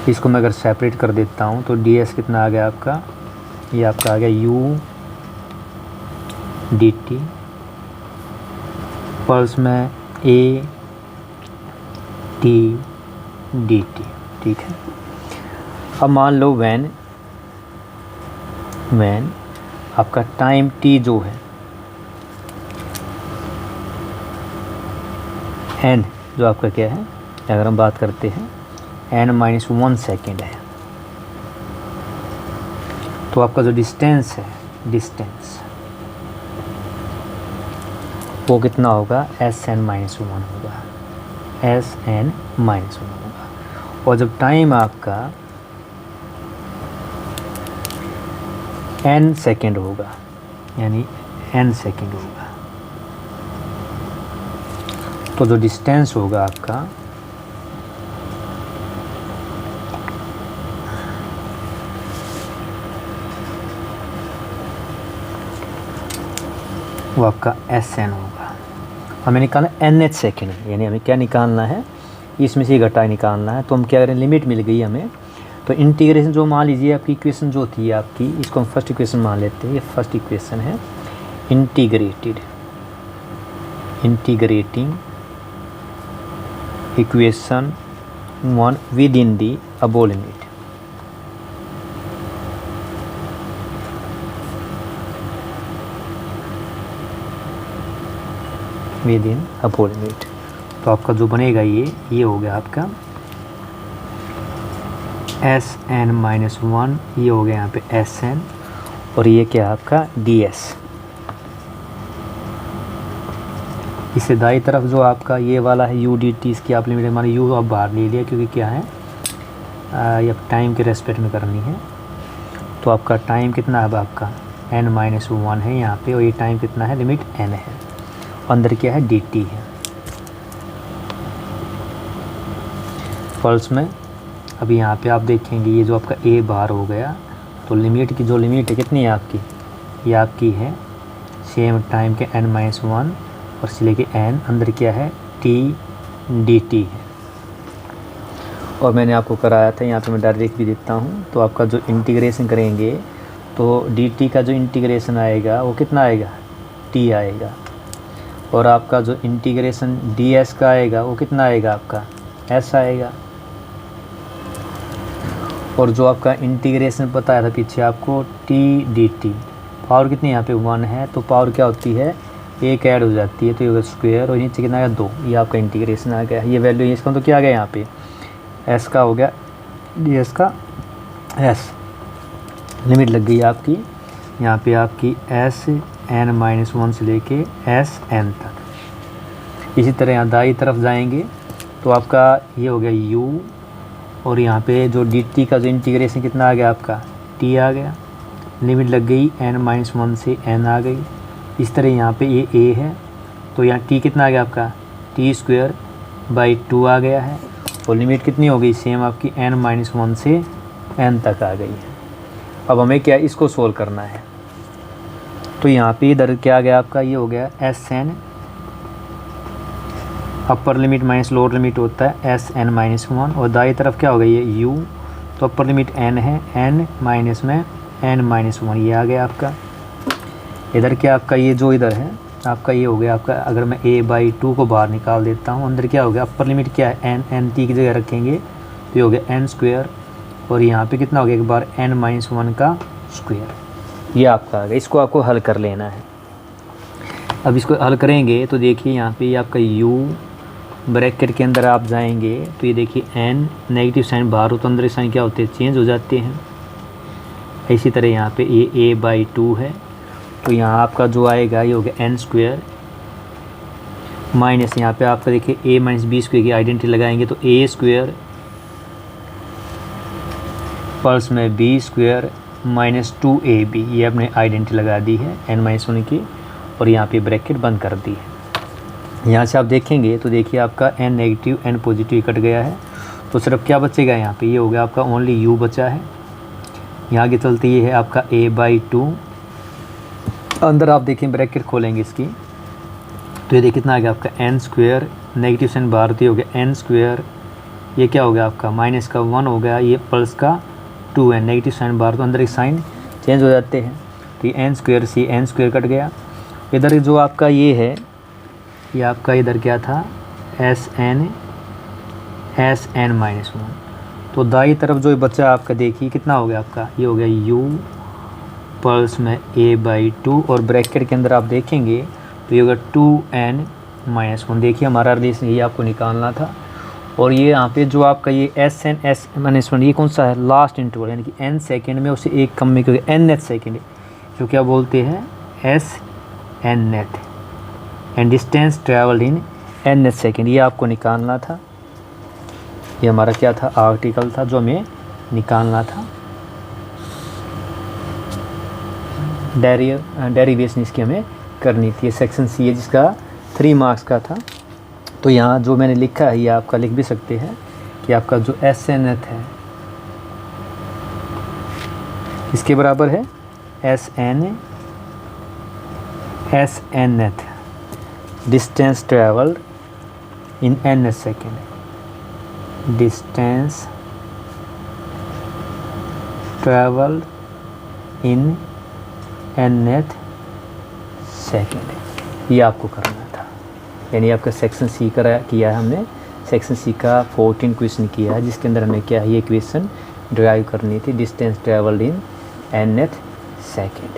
इसको मैं अगर सेपरेट कर देता हूँ तो ds कितना आ गया आपका, ये आपका आ गया u dt पल्स में a t dt, ठीक है। अब मान लो वैन आपका टाइम t जो है n जो आपका क्या है, अगर हम बात करते हैं n-1 सेकेंड है, तो आपका जो डिस्टेंस है, डिस्टेंस वो कितना होगा, Sn-1 होगा, Sn-1 होगा। और जब टाइम आपका n सेकेंड होगा, यानी n सेकेंड होगा, तो जो डिस्टेंस होगा आपका वो आपका Sn होगा। हमें निकालना nh सेकेंड, यानी हमें क्या निकालना है, इसमें से घटा निकालना है। तो हम क्या करें, लिमिट मिल गई हमें, तो इंटीग्रेशन जो मान लीजिए आपकी इक्वेशन जो थी आपकी, इसको हम फर्स्ट इक्वेशन मान लेते हैं, ये फर्स्ट इक्वेशन है, integrating equation 1 with in the above limit, with in above limit. तो आपका जो बनेगा ये हो गया आपका Sn-1, ये हो गया यहाँ पे Sn, और ये क्या आपका ds। इससे दाई तरफ जो आपका ये वाला है u dt, इसकी आप लिमिट हमारे u आप बाहर ले लिया क्योंकि क्या है ये टाइम के रेस्पेक्ट में करनी है। तो आपका टाइम कितना है, अब आपका n-1 है यहाँ पे, और ये टाइम कितना है, लिमिट n है, अंदर क्या है dt है पल्स में। अभी यहाँ पे आप देखेंगे ये जो आपका a बार हो गया, तो लिमिट की जो लिमिट है कितनी है आपकी, ये आपकी है सेम टाइम के n-1 और से लेके n, अंदर क्या है t dt है। और मैंने आपको कराया था, यहाँ पे मैं डायरेक्ट भी देता हूँ, तो आपका जो इंटीग्रेशन करेंगे तो dt का जो इंटीग्रेशन आएगा वो कितना आएगा, t आएगा, और आपका जो इंटीग्रेशन ds का आएगा वो कितना आएगा आपका, s आएगा। और जो आपका इंटीग्रेशन बताया था पीछे आपको t dt, पावर कितनी यहाँ पे 1 है, तो पावर क्या होती है, एक ऐड हो जाती है, तो ये होगा स्क्वायर, और नीचे कितना आएगा 2, ये आपका इंटीग्रेशन आ गया। ये वैल्यू इसका तो क्या आ गया यहाँ पे, s का हो गया ds का s, लिमिट लग गई आपकी यहाँ पे आपकी Sn-1 से लेके Sn तक। इसी तरह यहाँ दाई तरफ जाएंगे तो आपका ये हो गया u, और यहाँ पे जो dt का जो इंटीग्रेशन कितना आ गया आपका, t आ गया, लिमिट लग गई n-1 से n आ गई। इस तरह यहाँ पे ये a है, तो यहाँ t कितना आ गया आपका, t²/2 आ गया है, और लिमिट कितनी हो गई, सेम आपकी n-1 से n तक आ गई है। अब हमें क्या इसको सोल्व करना है, तो यहाँ पे इधर क्या आ गया आपका, ये हो गया Sn, अपर लिमिट माइनस लोअर लिमिट होता है Sn-1, और दाई तरफ क्या हो गई ये u, तो अपर लिमिट n है, n माइनस में n-1, ये आ गया आपका। इधर क्या आपका ये जो इधर है आपका ये हो गया आपका, अगर मैं a/2 को बाहर निकाल देता हूँ, अंदर क्या हो गया, अपर लिमिट क्या है n t की जगह रखेंगे तो ये हो गया n², और यहाँ पे कितना हो गया एक बार n-1 का स्क्वायर। ये आपका आ गया, इसको आपको हल कर लेना है। अब इसको हल करेंगे तो देखिए यहाँ पे ये आपका u ब्रैकेट के अंदर आप जाएंगे तो ये देखिए n नेगेटिव साइन बाहर हो तो अंदर साइन क्या होते हैं, चेंज हो जाते हैं। इसी तरह यहाँ पे ये a/2 है तो यहाँ आपका जो आएगा ये हो गया n² माइनस यहाँ पे आपका देखिए a - b² की आइडेंटिटी लगाएंगे तो a² प्लस में b² माइनस 2ab, ये आपने आइडेंटिटी लगा दी है n-1 की और यहाँ पे ब्रैकेट बंद कर दी है। यहाँ से आप देखेंगे तो देखिए आपका n negative n positive cut गया है तो सिर्फ क्या बचेगा यहाँ पे, ये हो गया आपका ओनली u बचा है। यहाँ के चलते ये है आपका a/2, अंदर आप देखें ब्रैकेट खोलेंगे इसकी तो ये देखिए कितना आ गया आपका n², नेगेटिव साइन बाहर हो गया n², ये क्या हो गया आपका माइनस का 1 हो गया, ये प्लस का 2 है, नेगेटिव साइन बाहर तो अंदर एक साइन चेंज हो जाते हैं तो ये n² से n² कट गया। इधर जो आपका ये है ये आपका इधर क्या था Sn-1 तो दाई तरफ जो बचा आपका देखिए कितना हो गया आपका, ये हो गया u प्लस में a/2 और ब्रैकेट के अंदर आप देखेंगे तो ये होगा 2n-1। देखिए हमारा रिलेशन ये आपको निकालना था। और ये यहाँ पे जो आपका ये Sn-1 ये कौन सा है, लास्ट इंटरवल यानी कि n सेकेंड में उससे एक कम में क्योंकि nth सेकेंड है जो क्या बोलते हैं Sn-nth and distance travelled in nth second, ये आपको निकालना था। ये हमारा क्या था, आर्टिकल था जो हमें निकालना था, डेरिवेशन इसकी हमें करनी थी। सेक्शन सी है जिसका 3 मार्क्स का था। तो यहाँ जो मैंने लिखा है ये आपका लिख भी सकते हैं कि आपका जो Sn-th है इसके बराबर है Sn-th distance travelled in nth second, distance travelled in nth second, ये आपको करना था। यानी आपका सेक्शन सी किया है हमने, सेक्शन सी का 14 क्वेश्चन किया है जिसके अंदर हमें क्या है ये इक्वेशन ड्राइव करनी थी, distance travelled in nth second.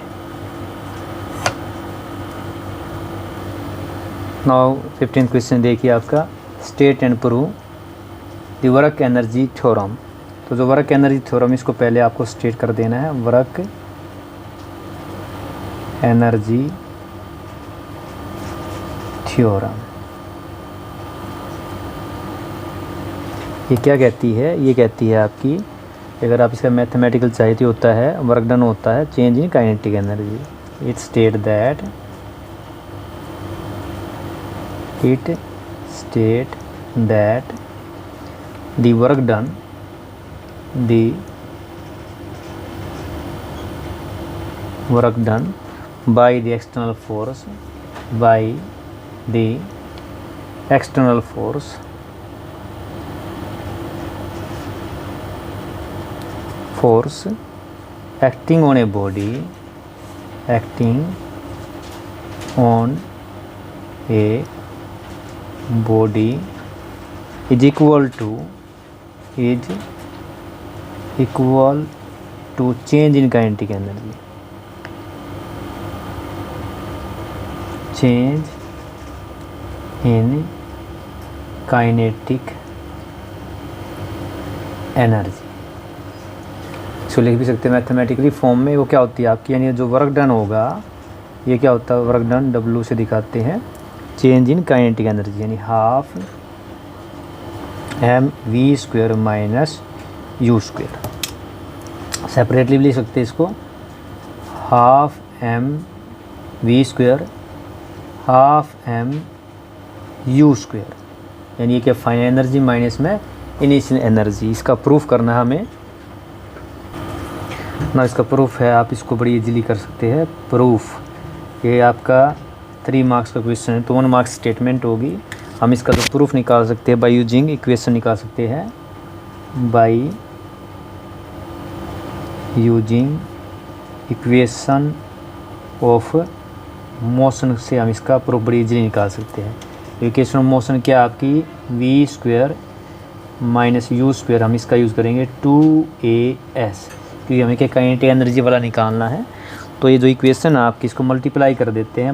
Now 15th question देखिए आपका, state and prove the work energy theorem. तो जो वर्क एनर्जी थ्योरम इसको पहले आपको स्टेट कर देना है, वर्क एनर्जी थ्योरम ये क्या कहती है, ये कहती है आपकी अगर आप इसका मैथमेटिकल चाहिए तो होता है वर्क डन होता है change in kinetic energy. It state that the work done by the external force acting on a body is equal to change in kinetic energy, change in kinetic energy. इसको लिख भी सकते हैं mathematically form में। वो क्या होती है आपकी, यानी जो वर्क डन होगा ये क्या होता है, वर्क डन W से दिखाते हैं चेंज इन काइनेटिक एनर्जी, यानी half mv² minus u²। Separately भी लिख सकते हैं इसको, हाफ mv² हाफ mu², यानी ये क्या फाइनल एनर्जी माइनस में इनिशियल एनर्जी। इसका प्रूफ करना है हमें ना, इसका प्रूफ है आप इसको बड़ी इजीली कर सकते हैं प्रूफ। ये आपका 3 मार्क्स का क्वेश्चन है तो 1 मार्क्स स्टेटमेंट होगी। हम इसका तो प्रूफ निकाल सकते हैं बाय यूजिंग इक्वेशन, निकाल सकते हैं by using equation of motion से हम इसका प्रूफ बड़ी इजीली निकाल सकते हैं। इक्वेशन ऑफ मोशन क्या आपकी v² माइनस u², हम इसका यूज़ करेंगे 2as, क्योंकि हमें क्या काइनेटिक एनर्जी वाला निकालना है। तो ये जो इक्वेशन है आपकी, इसको मल्टीप्लाई कर देते हैं,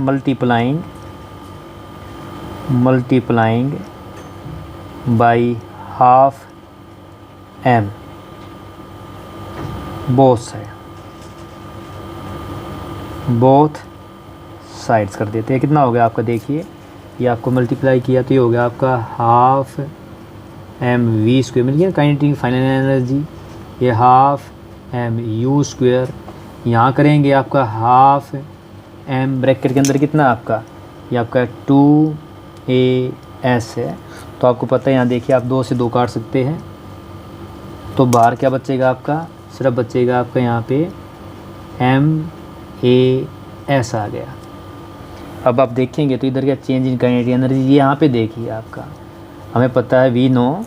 multiplying by half m both sides कर देते हैं। कितना हो गया आपका, देखिए ये आपको मल्टीप्लाई किया तो ये हो गया आपका हाफ mv² मिल गया काइनेटिक फाइनल एनर्जी। ये हाफ mu², यहाँ करेंगे आपका हाफ m ब्रैकेट के अंदर कितना आपका, ये आपका 2as है। तो आपको पता है यहाँ देखिए आप 2 से 2 काट सकते हैं, तो बाहर क्या बचेगा आपका, सिर्फ बचेगा आपका यहाँ पे MAS आ गया। अब आप देखेंगे तो इधर क्या चेंज इन काइनेटिक एनर्जी, ये यहाँ पे देखिए आपका, हमें पता है V know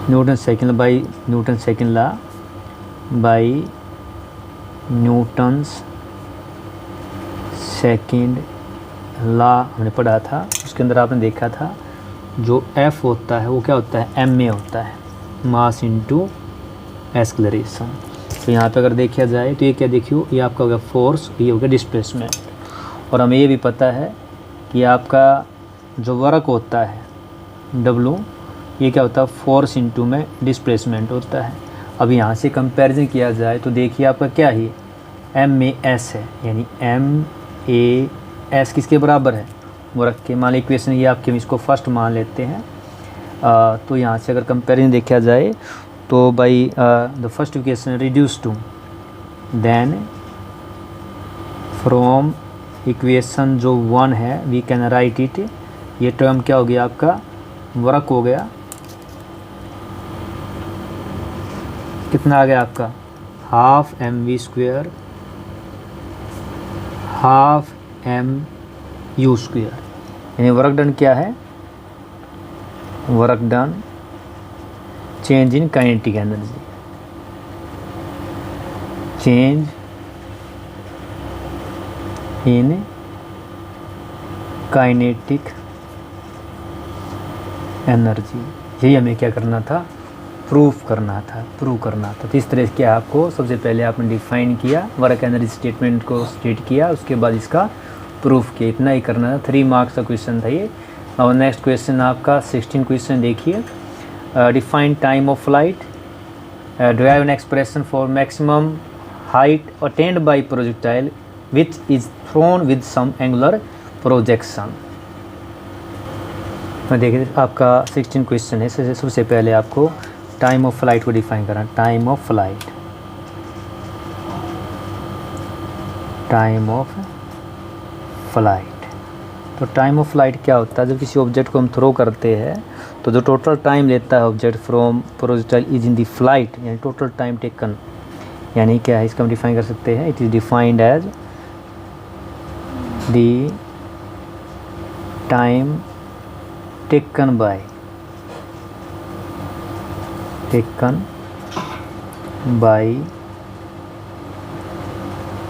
Newton second by Newton second law by Newton's second law हमने पढ़ा था। उसके अंदर आपने देखा था जो F होता है वो क्या होता है, ma होता है, मास इनटू एक्सेलरेशन। तो यहाँ पे अगर देखा जाए तो ये क्या, देखियो ये आपका हो गया फोर्स, ये हो गया डिस्प्लेसमेंट। और हमें ये भी पता है कि आपका जो वर्क होता है W, ये क्या होता है, फोर्स इनटू में डिस्प्लेसमेंट होता है। अब यहाँ से कंपैरिजन किया जाए तो देखिए आपका क्या ही MAS है, यानी MAS किसके बराबर है, वर्क के। मान ली इक्वेशन ये आपके, हम इसको फर्स्ट मान लेते हैं। तो यहाँ से अगर कंपैरिजन देखा जाए तो by the first equation reduce to, then from equation जो 1 है वी कैन राइट इट, ये टर्म क्या हो गया आपका, वर्क हो गया, कितना आ गया आपका, हाफ mv² हाफ mu², यानी वर्क डन क्या है, work done change in kinetic energy, change in kinetic energy. यही हमें क्या करना था, प्रूव करना था। तो इस तरह से क्या आपको सबसे पहले आपने डिफाइन किया, वर्क एनर्जी स्टेटमेंट को स्टेट किया, उसके बाद इसका प्रूफ किया, इतना ही करना था। 3 मार्क्स का क्वेश्चन था ये। और नेक्स्ट क्वेश्चन आपका 16 क्वेश्चन देखिए, define time of flight, derive an expression for maximum height attained by projectile which is thrown with some angular projection. देखिए आपका 16 क्वेश्चन है। सबसे पहले आपको टाइम ऑफ फ्लाइट को डिफाइन करना, टाइम ऑफ फ्लाइट तो टाइम ऑफ फ्लाइट क्या होता है, जब किसी ऑब्जेक्ट को हम थ्रो करते हैं तो जो टोटल टाइम लेता है object from projectile is in the flight, यानी टोटल टाइम टेकन, यानी क्या है, इसका हम डिफाइन कर सकते हैं, it is defined as the time taken by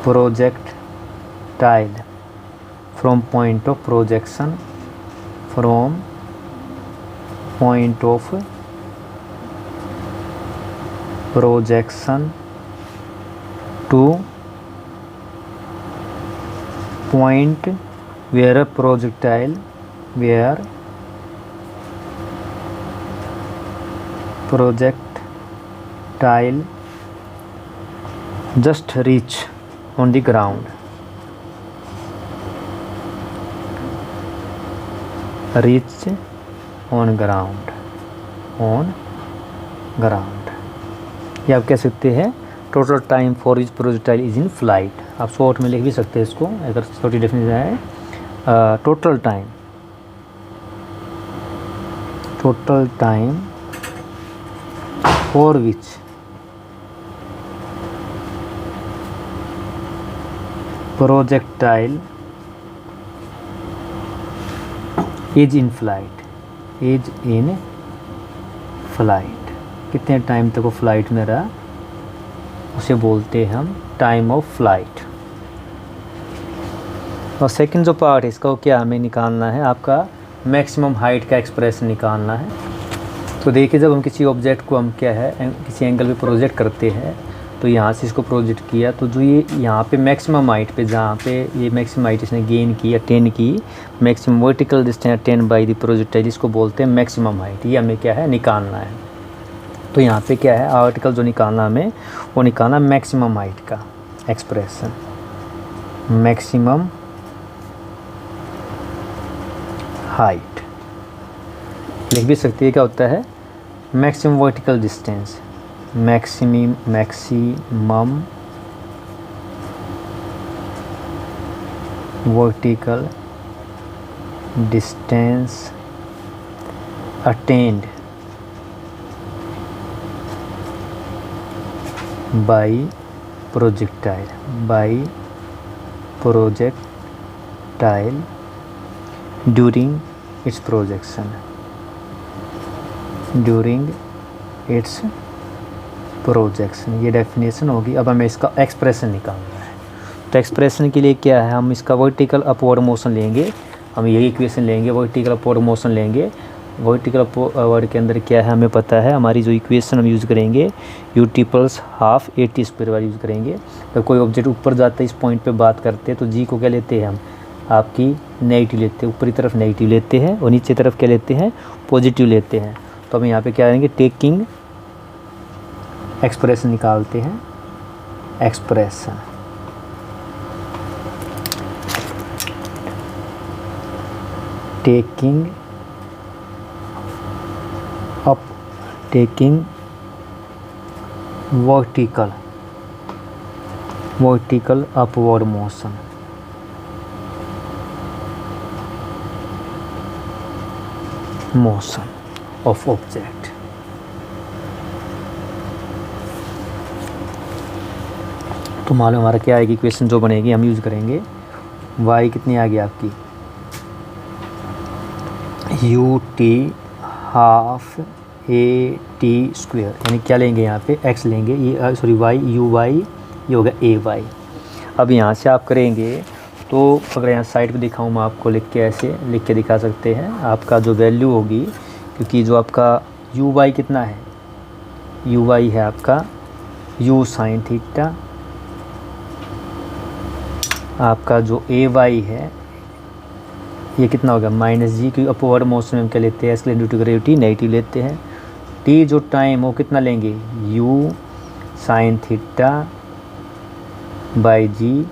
projectile from point of projection to point where a projectile just reach on the ground, on ground। ये आप कह सकते हैं total time for each projectile is in flight. आप short में लिख भी सकते हैं इसको, अगर छोटी डेफिनेशन है, total time for which projectile is in flight, कितने टाइम तक वो फ्लाइट में रहा उसे बोलते हैं हम टाइम ऑफ फ्लाइट। और सेकंड जो पार्ट है इसका वो क्या हमें निकालना है, आपका मैक्सिमम हाइट का एक्सप्रेशन निकालना है। तो देखिए जब हम किसी ऑब्जेक्ट को हम क्या है किसी एंगल पे प्रोजेक्ट करते हैं, तो यहाँ से इसको प्रोजेक्ट किया, तो जो ये यहाँ पे मैक्सिमम हाइट पे जहाँ पे ये मैक्सिमम हाइट इसने गेन की, अटेन की, maximum vertical distance attain by the projectile, इसको बोलते हैं मैक्सिमम हाइट। ये हमें क्या है निकालना है। तो यहाँ पे क्या है आर्टिकल जो निकालना हमें, वो निकालना मैक्सिमम हाइट का एक्सप्रेशन। मैक्सिमम हाइट लिख भी सकती है, क्या होता है maximum vertical distance, maximum vertical distance attend by projectile during its projection. ये डेफिनेशन होगी। अब हमें इसका एक्सप्रेशन निकालना है। तो एक्सप्रेशन के लिए क्या है, हम इसका वर्टिकल अपवर्ड मोशन लेंगे, हम यही इक्वेशन लेंगे, वर्टिकल अपवर्ड मोशन लेंगे। वर्टिकल अपवर्ड के अंदर क्या है हमें पता है, हमारी जो इक्वेशन हम यूज़ करेंगे ut + हाफ at² वाली यूज़ करेंगे। जब कोई ऑब्जेक्ट ऊपर जाता है, इस पॉइंट पे बात करते हैं, तो जी को क्या लेते हैं हम, आपकी नेगेटिव लेते हैं, ऊपरी तरफ नेगेटिव लेते हैं और नीचे तरफ क्या लेते हैं, पॉजिटिव लेते हैं। तो हम यहाँ पे क्या करेंगे, टेकिंग एक्सप्रेशन निकालते हैं। Expression taking vertical upward motion of object. तो मालूम हमारा क्या आएगी इक्वेशन जो बनेगी, हम यूज़ करेंगे y कितनी आ गई आपकी, ut हाफ at², यानी क्या लेंगे यहाँ पे x लेंगे, ये सॉरी y uy, ये होगा ay। अब यहाँ से आप करेंगे तो अगर यहाँ साइड पे दिखाऊँ मैं आपको, लिख के ऐसे लिख के दिखा सकते हैं। आपका जो वैल्यू होगी, क्योंकि जो आपका uy कितना है, uy है आपका u sin थीटा, आपका जो ay है ये कितना होगा -g, क्योंकि अपवर्ड मोशन में हम क्या लेते हैं, इसके ड्यू टू ग्रेविटी नेगेटिव लेते हैं। t जो टाइम वो कितना लेंगे, u sin theta by g,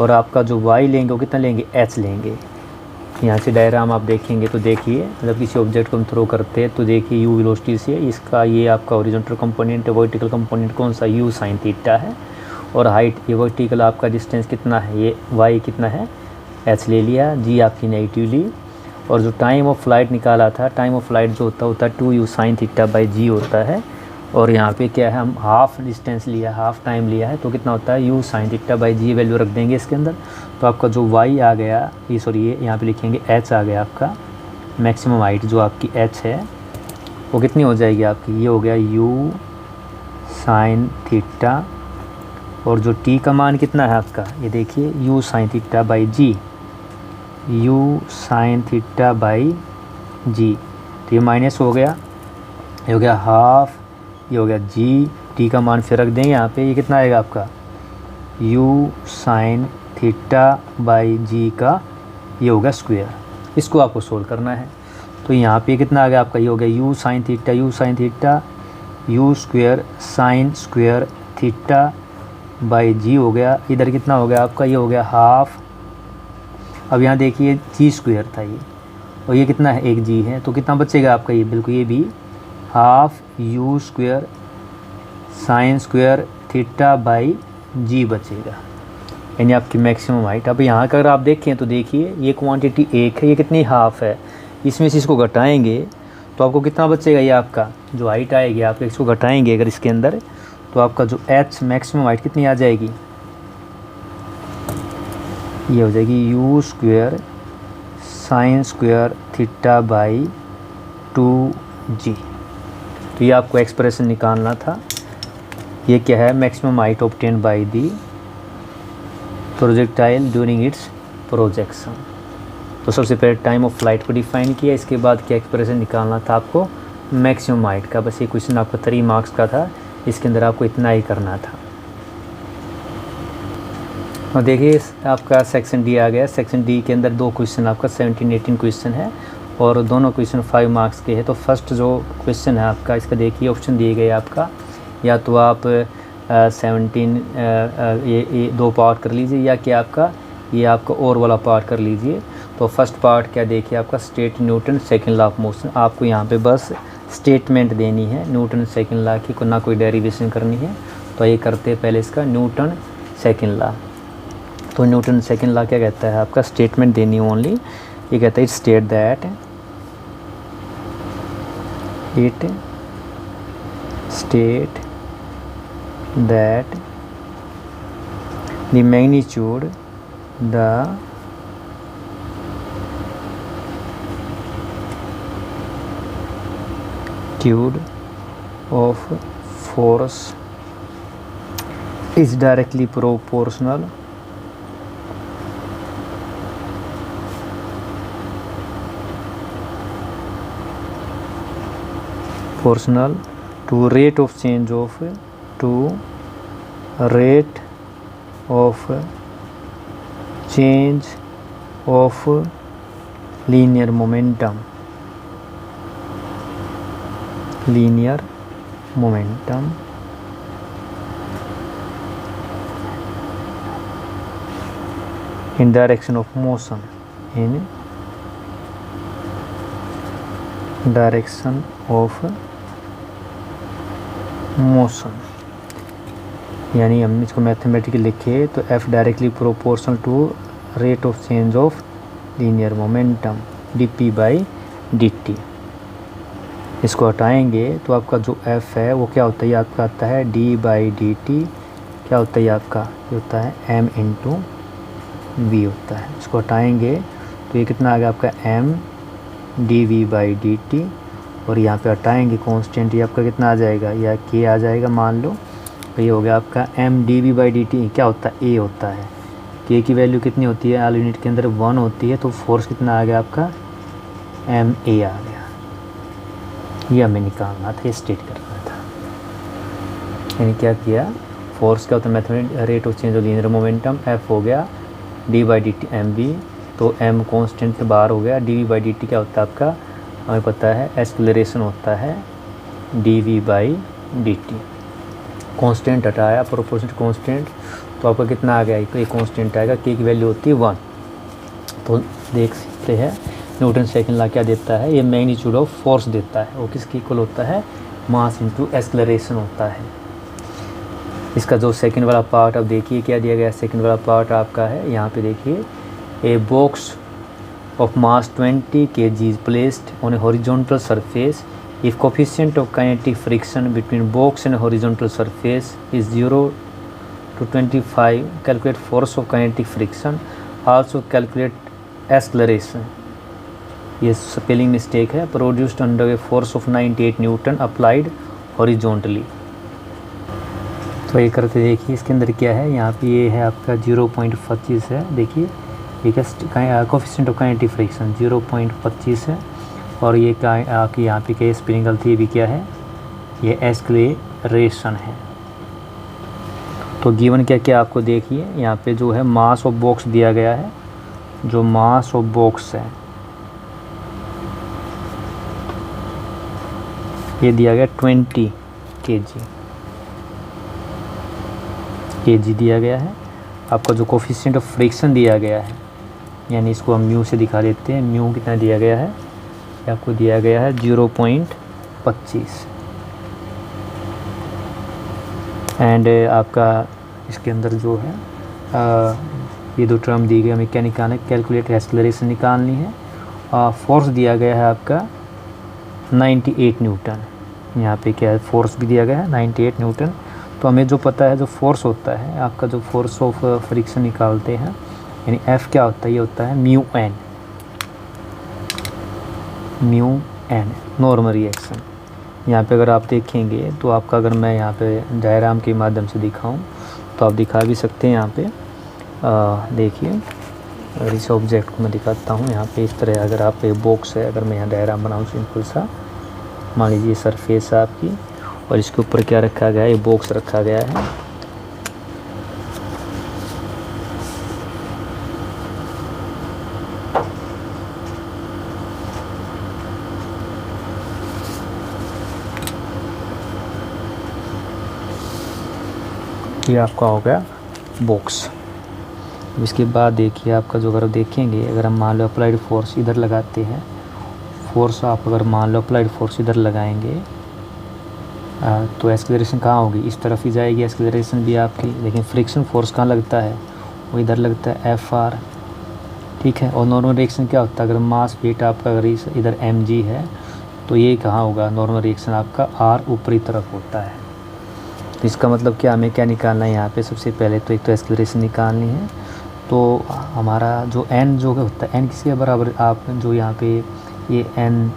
और आपका जो y लेंगे वो कितना लेंगे, h लेंगे। यहाँ से डायग्राम आप देखेंगे तो देखिए, मतलब किसी ऑब्जेक्ट को हम थ्रो करते हैं तो देखिए u वेलोसिटी से, इसका ये आपका हॉरिजॉन्टल कंपोनेंट है, वर्टिकल कंपोनेंट कौन सा, u sin थीटा है, और हाइट ये वर्टिकल आपका डिस्टेंस कितना है, ये y कितना है, h ले लिया, g आपकी नेगेटिव ली, और जो टाइम ऑफ फ्लाइट निकाला था, टाइम ऑफ फ्लाइट जो होता है 2u sin theta by g होता है, और यहाँ पे क्या है हम हाफ डिस्टेंस लिया, हाफ टाइम लिया है, तो कितना होता है u sin theta by g value रख देंगे इसके अंदर। तो आपका जो y आ गया, ये सॉरी ये यहाँ पे लिखेंगे h आ गया आपका, मैक्सिमम हाइट जो आपकी h है वो कितनी हो जाएगी आपकी, ये हो गया u sin थीटा, और जो t का मान कितना है आपका, ये देखिए u sin theta by g, u sin theta by g, तो ये माइनस हो गया, ये हो गया हाफ, ये हो गया g, t का मान फिर रख देंगे यहाँ पे, ये कितना आएगा आपका u sin theta by g का, ये होगा स्क्वायर। इसको आपको सोल्व करना है। तो यहाँ पे कितना आ गया आपका, ये हो गया u sin theta u square sine square theta by g हो गया, इधर कितना हो गया आपका, ये हो गया हाफ। अब यहाँ देखिए g स्क्वायर था ये, और ये कितना है, एक g है, तो कितना बचेगा आपका, ये बिल्कुल ये भी half u square sine square theta by g बचेगा, यानी आपकी मैक्सिमम हाइट। अब यहाँ का अगर आप देखें तो देखिए ये क्वांटिटी एक है, ये कितनी हाफ है, इसमें से इसको घटाएंगे तो आपको कितना बचेगा, ये आपका जो हाइट आएगी, आप इसको घटाएंगे अगर इसके अंदर, तो आपका जो h मैक्सिमम हाइट कितनी आ जाएगी, ये हो जाएगी u square sine square theta by 2g। तो ये आपको एक्सप्रेशन निकालना था। ये क्या है, maximum height obtained by the projectile during its projection. तो सबसे पहले टाइम ऑफ फ्लाइट को डिफाइन किया, इसके बाद क्या एक्सप्रेशन निकालना था आपको मैक्सिमम हाइट का। बस ये क्वेश्चन आपका 3 मार्क्स का था, इसके अंदर आपको इतना ही करना था। और देखिए आपका सेक्शन डी आ गया। सेक्शन डी के अंदर 2 क्वेश्चन आपका 17-18 क्वेश्चन है और दोनों क्वेश्चन 5 मार्क्स के हैं। तो फर्स्ट जो क्वेश्चन है आपका, इसका देखिए ऑप्शन दिए गए आपका, या तो आप 17 ये 2 पार्ट कर लीजिए, या कि आपका ये आपका और वाला पार्ट कर लीजिए। तो फर्स्ट पार्ट क्या देखिए आपका, state Newton second law of motion. आपको यहाँ पे बस स्टेटमेंट देनी है, न्यूटन सेकंड लॉ की, ना कोई डेरिवेशन करनी है। तो ये करते हैं पहले इसका न्यूटन सेकंड लॉ। तो न्यूटन सेकंड लॉ क्या कहता है आपका, स्टेटमेंट देनी ओनली। ये कहता है state that the magnitude of force is directly proportional to rate of change of linear momentum in direction of motion, यानी हम इसको मैथमेटिकली लिखे तो f directly proportional to rate of change of linear momentum dp/dt। इसको हटाएंगे तो आपका जो f है वो क्या होता है, ये आपका आता है d/dt, क्या होता है ये आपका, ये होता है m × v होता है। इसको हटाएंगे तो ये कितना आ गया आपका m dv/dt, और यहाँ पे हटाएंगे कांस्टेंट, ये आपका कितना आ जाएगा, या k आ जाएगा मान लो। तो ये हो गया आपका m dv/dt, क्या होता है a होता है। k की वैल्यू कितनी होती है, ऑल यूनिट के अंदर 1 होती है। तो फोर्स कितना आ गया आपका ma आ गया। ये हमें निकालना था, ये स्टेट करना था। यानी क्या किया, फोर्स क्या होता है mathematic rate of change of linear momentum, f हो गया d/dt mv, तो m कांस्टेंट से बाहर हो गया। dv/dt क्या होता है आपका, हमें पता है एक्सेलरेशन होता है dv/dt। कांस्टेंट हटाया, प्रोपोर्शनल कांस्टेंट, तो आपका कितना आ गया, ये कांस्टेंट आएगा, k की वैल्यू होती है 1। तो देख सकते हैं न्यूटन सेकंड लॉ क्या देता है, ये मैग्नीट्यूड ऑफ फोर्स देता है, वो किसके इक्वल होता है, मास इनटू एक्सेलरेशन होता है। इसका जो सेकंड वाला पार्ट अब देखिए क्या दिया गया, सेकंड वाला पार्ट आपका है, यहाँ पे देखिए, a box of mass 20 kg is placed on a horizontal surface. If coefficient of kinetic friction between box and horizontal surface is 0 to 25, calculate force of kinetic friction. Also calculate acceleration. ये spelling mistake है। Produced under a force of 98 Newton applied horizontally. तो ये करते देखिए इसके अंदर क्या है, यहाँ पे ये है आपका 0.25 है, देखिए ठीक है, कोफिशिएंट ऑफ काइनेटिक फ्रिक्शन 0.25 है। और ये क्या आपकी यहाँ पे क्या स्प्रिंग गलती भी क्या है, ये एक्सेलरेशन है। तो गिवन क्या क्या आपको देखिए यहाँ पे जो है मास ऑफ बॉक्स दिया गया है, जो मास ऑफ बॉक्स है ये दिया गया 20 kg दिया गया है। आपका जो कोफिशिएंट ऑफ फ्रिक्शन दिया गया है, यानी इसको हम म्यू से दिखा देते हैं, म्यू कितना दिया गया है, आपको दिया गया है 0.25। एंड आपका इसके अंदर जो है ये 2 टर्म दी गई, हमें क्या निकालना है, कैलकुलेट एक्सेलरेशन निकालनी है। फोर्स दिया गया है आपका 98 न्यूटन, यहाँ पे क्या है फोर्स भी दिया गया है 98 न्यूटन। तो हमें जो पता है जो फोर्स होता है आपका, जो फोर्स ऑफ फ्रिक्शन निकालते हैं, यानी F क्या होता है, ये होता है म्यू एन नॉर्मल रिएक्शन। यहाँ पे अगर आप देखेंगे तो आपका, अगर मैं यहाँ पे डायग्राम के माध्यम से दिखाऊं तो आप दिखा भी सकते हैं। यहाँ पे देखिए अगर इस ऑब्जेक्ट को मैं दिखाता हूँ यहाँ पे इस तरह, अगर आप एक बॉक्स है, अगर मैं यहाँ डायग्राम बनाऊँ सिंपल सा, मान लीजिए सरफेस है आपकी और इसके ऊपर क्या रखा गया है, ये बॉक्स रखा गया है। ये आपका हो गया बॉक्स। इसके बाद देखिए आपका जो, अगर देखेंगे, अगर हम मान लो अप्लाइड फोर्स इधर लगाते हैं, फोर्स आप अगर मान लो अप्लाइड फोर्स इधर लगाएंगे तो एक्सेलरेशन कहाँ होगी, इस तरफ ही जाएगी एक्सेलरेशन भी आपकी। लेकिन फ्रिक्शन फोर्स कहाँ लगता है, वो इधर लगता है Fr, ठीक है। और नॉर्मल रिएक्शन क्या होता है, अगर मास वेट आपका अगर इधर mg है तो ये कहाँ होगा, नॉर्मल रिएक्शन आपका r ऊपरी तरफ होता है। तो इसका मतलब क्या, हमें क्या निकालना है यहाँ पे, सबसे पहले तो एक तो एक्सेलरेशन निकालनी है। तो हमारा जो n जो होता है, n किसके बराबर, आप जो यहाँ पे ये n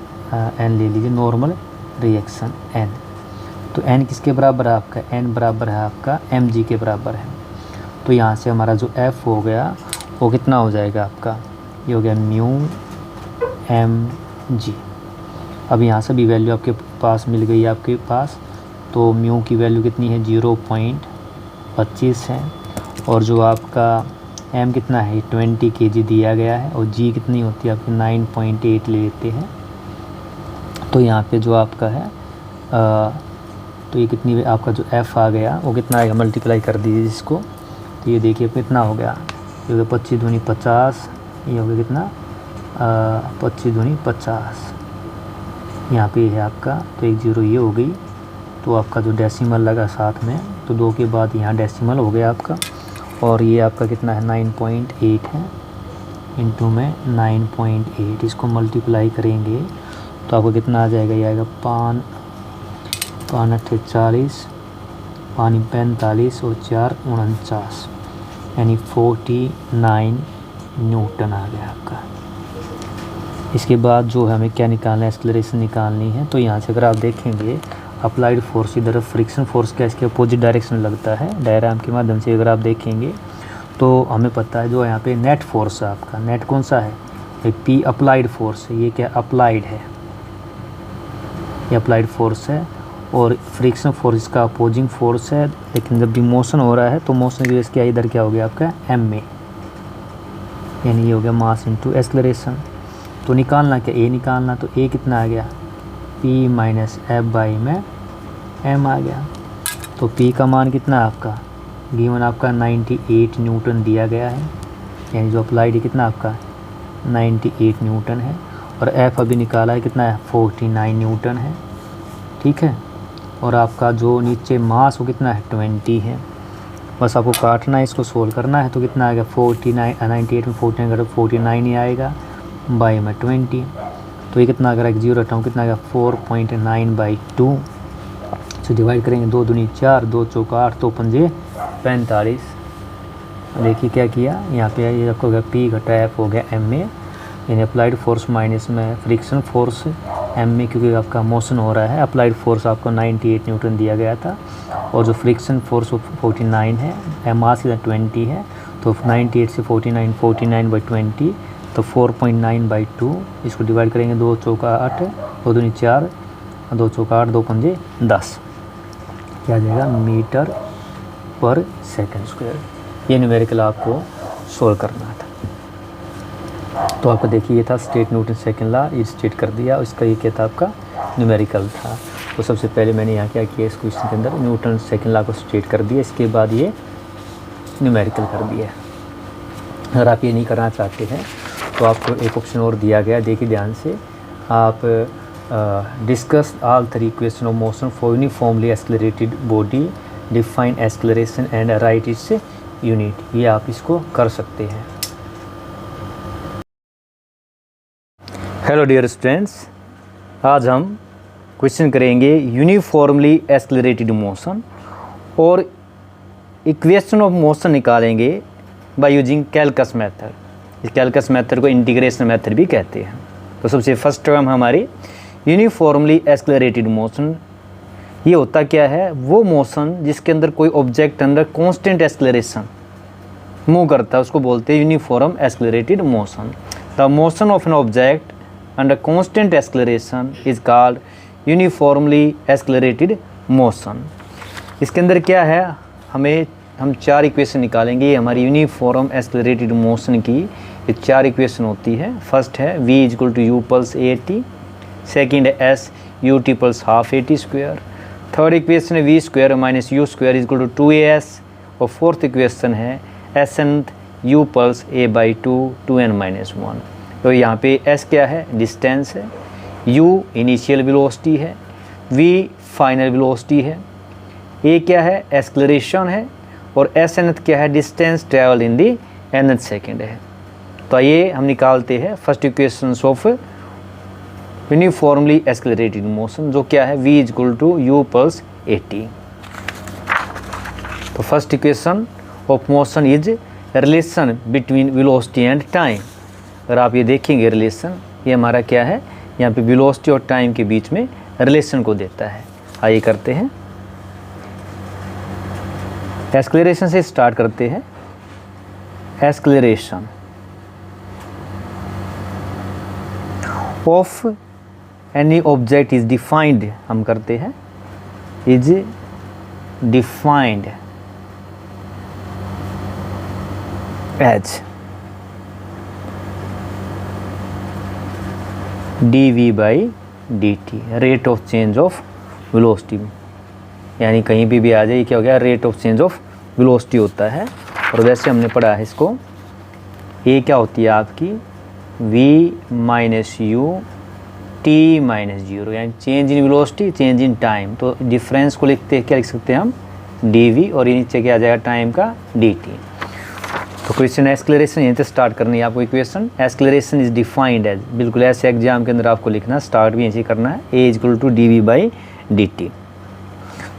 ले लीजिए, नॉर्मल रिएक्शन n, तो n किसके बराबर है आपका, n बराबर है आपका mg के बराबर है। तो यहाँ से हमारा जो f हो गया वो कितना हो जाएगा आपका, ये हो गया म्यू mg। अब यहाँ से भी वैल्यू आपके पास मिल गई आपके पास, तो म्यू की वैल्यू कितनी है, 0.25 है। और जो आपका m कितना है, 20 kg दिया गया है, और g कितनी होती है आपकी 9.8 ले लेते हैं। तो यहाँ पे जो आपका है तो ये कितनी आपका जो f आ गया वो कितना आएगा, मल्टीप्लाई कर दीजिए इसको, तो ये देखिए कितना हो गया, ये हो गया 25 दूनी 50, ये हो गया कितना 25 दूनी 50, यहाँ पे है आपका, तो 1 0 ये हो गई। तो आपका जो डेसिमल लगा साथ में, तो 2 के बाद यहाँ डेसिमल हो गया आपका, और ये आपका कितना है 9.8 है, इंटू में 9.8, इसको मल्टीप्लाई करेंगे तो आपको कितना आ जाएगा, ये आएगा 5 8 40, 5 45 और 4 49, यानी 49 न्यूटन आ गया आपका। इसके बाद जो है हमें क्या निकालना है, एक्सेलरेशन निकालनी है। तो यहाँ से अगर आप देखेंगे अप्लाइड फोर्स इधर, फ्रिक्शन फोर्स का इसके अपोजिट डायरेक्शन लगता है। डायग्राम के माध्यम से अगर आप देखेंगे तो हमें पता है जो यहाँ पे नेट फोर्स है आपका, नेट कौन सा है, एक पी अप्लाइड फोर्स है, ये क्या अप्लाइड है, ये अप्लाइड फोर्स है। और फ्रिक्शन फोर्स इसका अपोजिंग फोर्स है। लेकिन जब भी मोशन हो रहा है तो मोशन की वजह से क्या, इधर क्या हो गया आपका एम ए, यानी ये हो गया मास इंटू एक्सेलरेशन। तो निकालना क्या, ए निकालना, तो ए कितना आ गया, P माइनस एफ बाई में m आ गया। तो P का मान कितना है आपका, गिवन आपका 98 न्यूटन दिया गया है, यानी जो अप्लाइड है कितना आपका 98 न्यूटन है। और F अभी निकाला है कितना है, 49 न्यूटन है, ठीक है। और आपका जो नीचे मास वो कितना है 20 है। बस आपको काटना है, इसको सोल्व करना है, तो कितना आएगा 49, 98 में 49 घटो 49 ही आएगा, बाई में 20, तो ये कितना अगर 0 हटाऊँ कितना आएगा 4.9/2 से डिवाइड करेंगे, 2 दूनी 4, 2 चौका 8, 2 पंजे 45। देखिए क्या किया यहाँ पे, ये आपको हो गया P घटा F हो गया एम ए, यानी अप्लाइड फोर्स माइनस में फ्रिक्शन फोर्स एम ए, क्योंकि आपका मोशन हो रहा है। अप्लाइड फोर्स आपको 98 न्यूटन दिया गया था, और जो फ्रिक्शन फोर्स वो 49 है, एम मास की 20 है, तो 98 से 49/20, तो 4.9/2, इसको डिवाइड करेंगे, 2 चौका 8, 2 दूनी 4, 2 चौका 8, 2 पंजे 10, क्या आ जाएगा मीटर पर सेकंड स्क्वायर। ये न्यूमेरिकल आपको सोल्व करना था। तो आपको देखिए ये था स्टेट न्यूटन सेकंड लॉ, ये स्टेट कर दिया। इसका ये क्या था आपका न्यूमेरिकल था। तो सबसे पहले मैंने यहाँ क्या किया, इस क्वेश्चन के अंदर न्यूटन सेकंड लॉ को स्टेट कर दिया, इसके बाद ये न्यूमेरिकल कर दिया। अगर आप ये नहीं करना चाहते हैं तो आपको एक ऑप्शन और दिया गया, देखिए ध्यान से, आप discuss all 3 equation of motion for uniformly accelerated body, define acceleration and right its unit, ये आप इसको कर सकते हैं। हेलो डियर स्टूडेंट्स, आज हम क्वेश्चन करेंगे यूनिफॉर्मली एक्सेलरेटेड मोशन और इक्वेशन ऑफ मोशन निकालेंगे बाय यूजिंग कैलकस मेथड। इस कैलकस मेथड को इंटीग्रेशन मेथड भी कहते हैं। तो सबसे फर्स्ट टर्म हमारी यूनिफॉर्मली एक्सेलरेटेड मोशन, ये होता क्या है, वो मोशन जिसके अंदर कोई ऑब्जेक्ट अंदर कांस्टेंट एक्सेलरेशन मूव करता है उसको बोलते हैं uniform accelerated motion. The motion of an object under constant acceleration is called uniformly accelerated motion. इसके अंदर क्या है, हम 4 इक्वेशन निकालेंगे। ये हमारी यूनिफॉर्म एक्सेलरेटेड मोशन की ये 4 इक्वेशन होती है। फर्स्ट है v equal to you plus A T, second है S U T plus half A T square, third equation है we square minus you square equal to 2as, और fourth equation है S N U plus A by two N minus 1। तो यहाँ पे s क्या है, distance है, u initial velocity है, v फाइनल वेलोसिटी है, a क्या है, एक्सेलरेशन है, और एस nth क्या है, distance travel in the nth second है। तो ये हम निकालते हैं first equation of uniformly accelerated motion, जो क्या है v equal to you plus A T. तो first equation of motion is relation between velocity and time. अगर आप ये देखेंगे रिलेशन, ये हमारा क्या है, यहाँ पे वेलोसिटी और टाइम के बीच में रिलेशन को देता है। आइए करते हैं, एक्सेलरेशन से स्टार्ट करते हैं। Acceleration of any object is defined, हम करते हैं, is defined as dv by dt, rate of change of velocity. यानी कहीं भी आ जाए, क्या हो गया, rate of change of velocity होता है। और वैसे हमने पढ़ा है इसको, ये क्या होती है आपकी v minus U T minus 0, यानी change in velocity change in time. तो डिफरेंस को लिखते हैं, क्या लिख सकते हैं हम, dv, और ये नीचे क्या आ जाएगा, टाइम का dt। तो क्वेश्चन एक्सेलरेशन यहीं से स्टार्ट करनी है आपको। Equation acceleration is defined as, बिल्कुल ऐसे एग्जाम के अंदर आपको लिखना, स्टार्ट भी यहीं से करना है, a equal to d we by D T.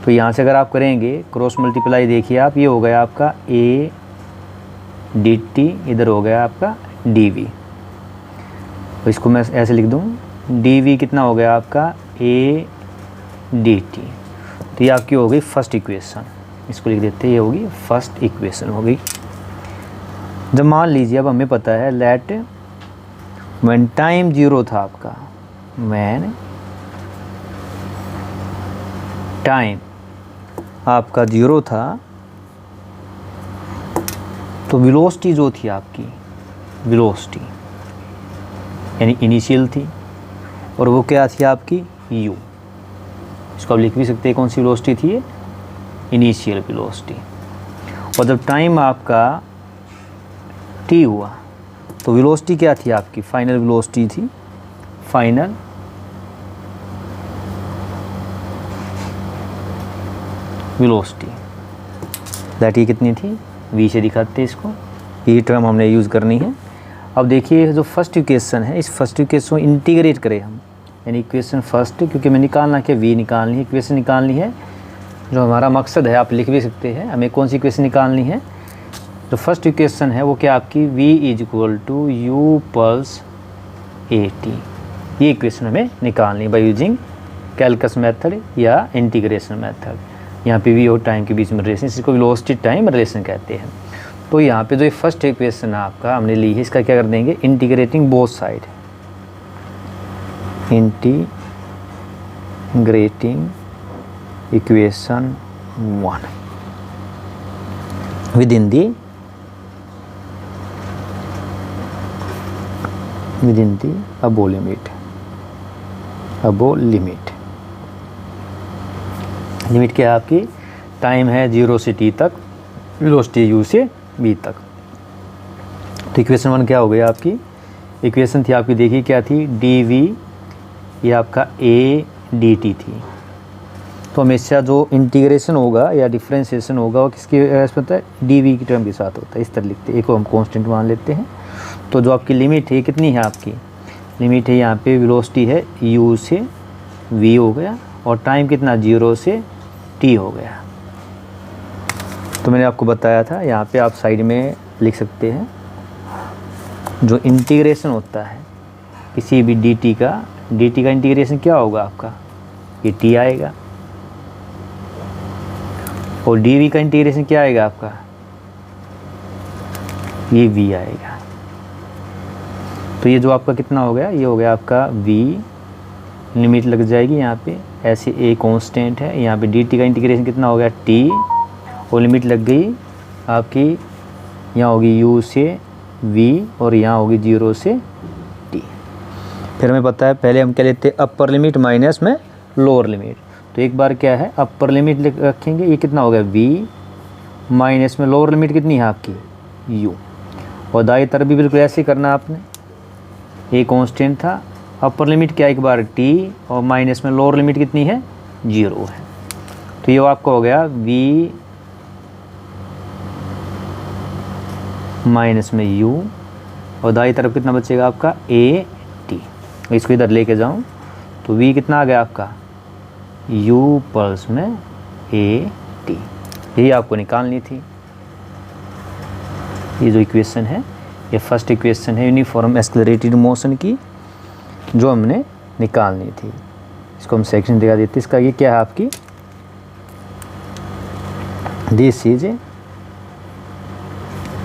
तो यहाँ से अगर आप करेंगे क्रॉस मल्टीप्लाई, देखिए आप, ये हो गया आपका a डी टी, इधर हो गया आपका डी वी। तो इसको मैं ऐसे लिख दूँ, डी वी कितना हो गया आपका a डी टी। तो ये आपकी हो गई फर्स्ट इक्वेशन, इसको लिख देते हैं, ये होगी फर्स्ट इक्वेशन हो गई। जब मान लीजिए, अब हमें पता है लेट व्हेन टाइम 0 था आपका, व्हेन टाइम आपका 0 था, तो वेलोसिटी जो थी आपकी, वेलोसिटी यानी इनिशियल थी, और वो क्या थी आपकी u। इसको आप लिख भी सकते हैं, कौन सी वेलोसिटी थी ये, इनिशियल वेलोसिटी। और जब टाइम आपका t हुआ, तो वेलोसिटी क्या थी आपकी, फाइनल वेलोसिटी थी, फाइनल वेलोसिटी। दैट ये कितनी थी, v से दिखाते हैं इसको, ये टर्म हमने यूज़ करनी है। अब देखिए जो फर्स्ट इक्वेशन है, इस फर्स्ट इक्वेशन को इंटीग्रेट करें हम, यानी इक्वेशन फर्स्ट, क्योंकि हमें निकालना क्या, v निकालनी है, इक्वेशन निकालनी है, जो हमारा मकसद है, आप लिख भी सकते हैं। हमें कौन सी इक्वेशन निकालनी है, जो फर्स्ट इक्वेशन है वो क्या आपकी v is equal to you plus A t. ये इक्वेशन हमें निकालनी है बाई यूजिंग कैलकुलस मेथड या इंटीग्रेशन मेथड। यहाँ पे v और टाइम के बीच में रिलेशन, इसको वेलोसिटी टाइम रिलेशन कहते हैं। तो यहाँ पे जो ये फर्स्ट इक्वेशन है आपका हमने ली है, इसका क्या कर देंगे, integrating both side, integrating equation 1 within the above limit, above limit। Limit क्या है आपकी, टाइम है 0 से t तक, वेलोसिटी u से v तक। तो इक्वेशन 1 क्या हो गया आपकी, इक्वेशन थी आपकी, देखिए क्या थी, dv, ये आपका a dt थी। तो हमेशा जो इंटीग्रेशन होगा या डिफरेंशिएशन होगा वो किसके होता है, dv की टर्म के साथ होता है। इस तरह लिखते हैं, एक को हम कांस्टेंट मान लेते हैं। तो जो आपकी लिमिट है कितनी है, आपकी लिमिट है यहाँ पे वेलोसिटी है u से v हो गया, और टाइम कितना 0 से t हो गया। तो मैंने आपको बताया था, यहाँ पे आप साइड में लिख सकते हैं, जो इंटीग्रेशन होता है किसी भी dt का इंटीग्रेशन क्या होगा आपका, ये t आएगा, और dv का इंटीग्रेशन क्या आएगा आपका, ये v आएगा। तो ये जो आपका कितना हो गया, ये हो गया आपका v, लिमिट लग जाएगी यहाँ पे, ऐसे a कांस्टेंट है, यहाँ पे dt का इंटीग्रेशन कितना हो गया t, और लिमिट लग गई आपकी, यहाँ होगी u से v और यहाँ होगी 0 से t। फिर हमें पता है पहले हम क्या लेते हैं, अपर लिमिट माइनस में लोअर लिमिट। तो एक बार क्या है, अपर लिमिट रखेंगे, ये कितना हो गया v, माइनस में लोअर लिमिट कितनी है आपकी u, और दाई तरफ भी बिल्कुल ऐसे ही करना आपने, ये कांस्टेंट था, अपर लिमिट क्या एक बार t और माइनस में लोअर लिमिट कितनी है 0 है। तो ये आपका हो गया v माइनस में u, और दाई तरफ कितना बचेगा आपका a t। इसको इधर लेके जाऊं तो v कितना आ गया आपका u प्लस में a t, यही आपको निकालनी थी। ये जो इक्वेशन है, ये फर्स्ट इक्वेशन है यूनिफॉर्म एक्सेलरेटेड मोशन की, जो हमने निकालनी थी। इसको हम सेक्शन दिखा देते, इसका ये क्या है आपकी, दिस इज,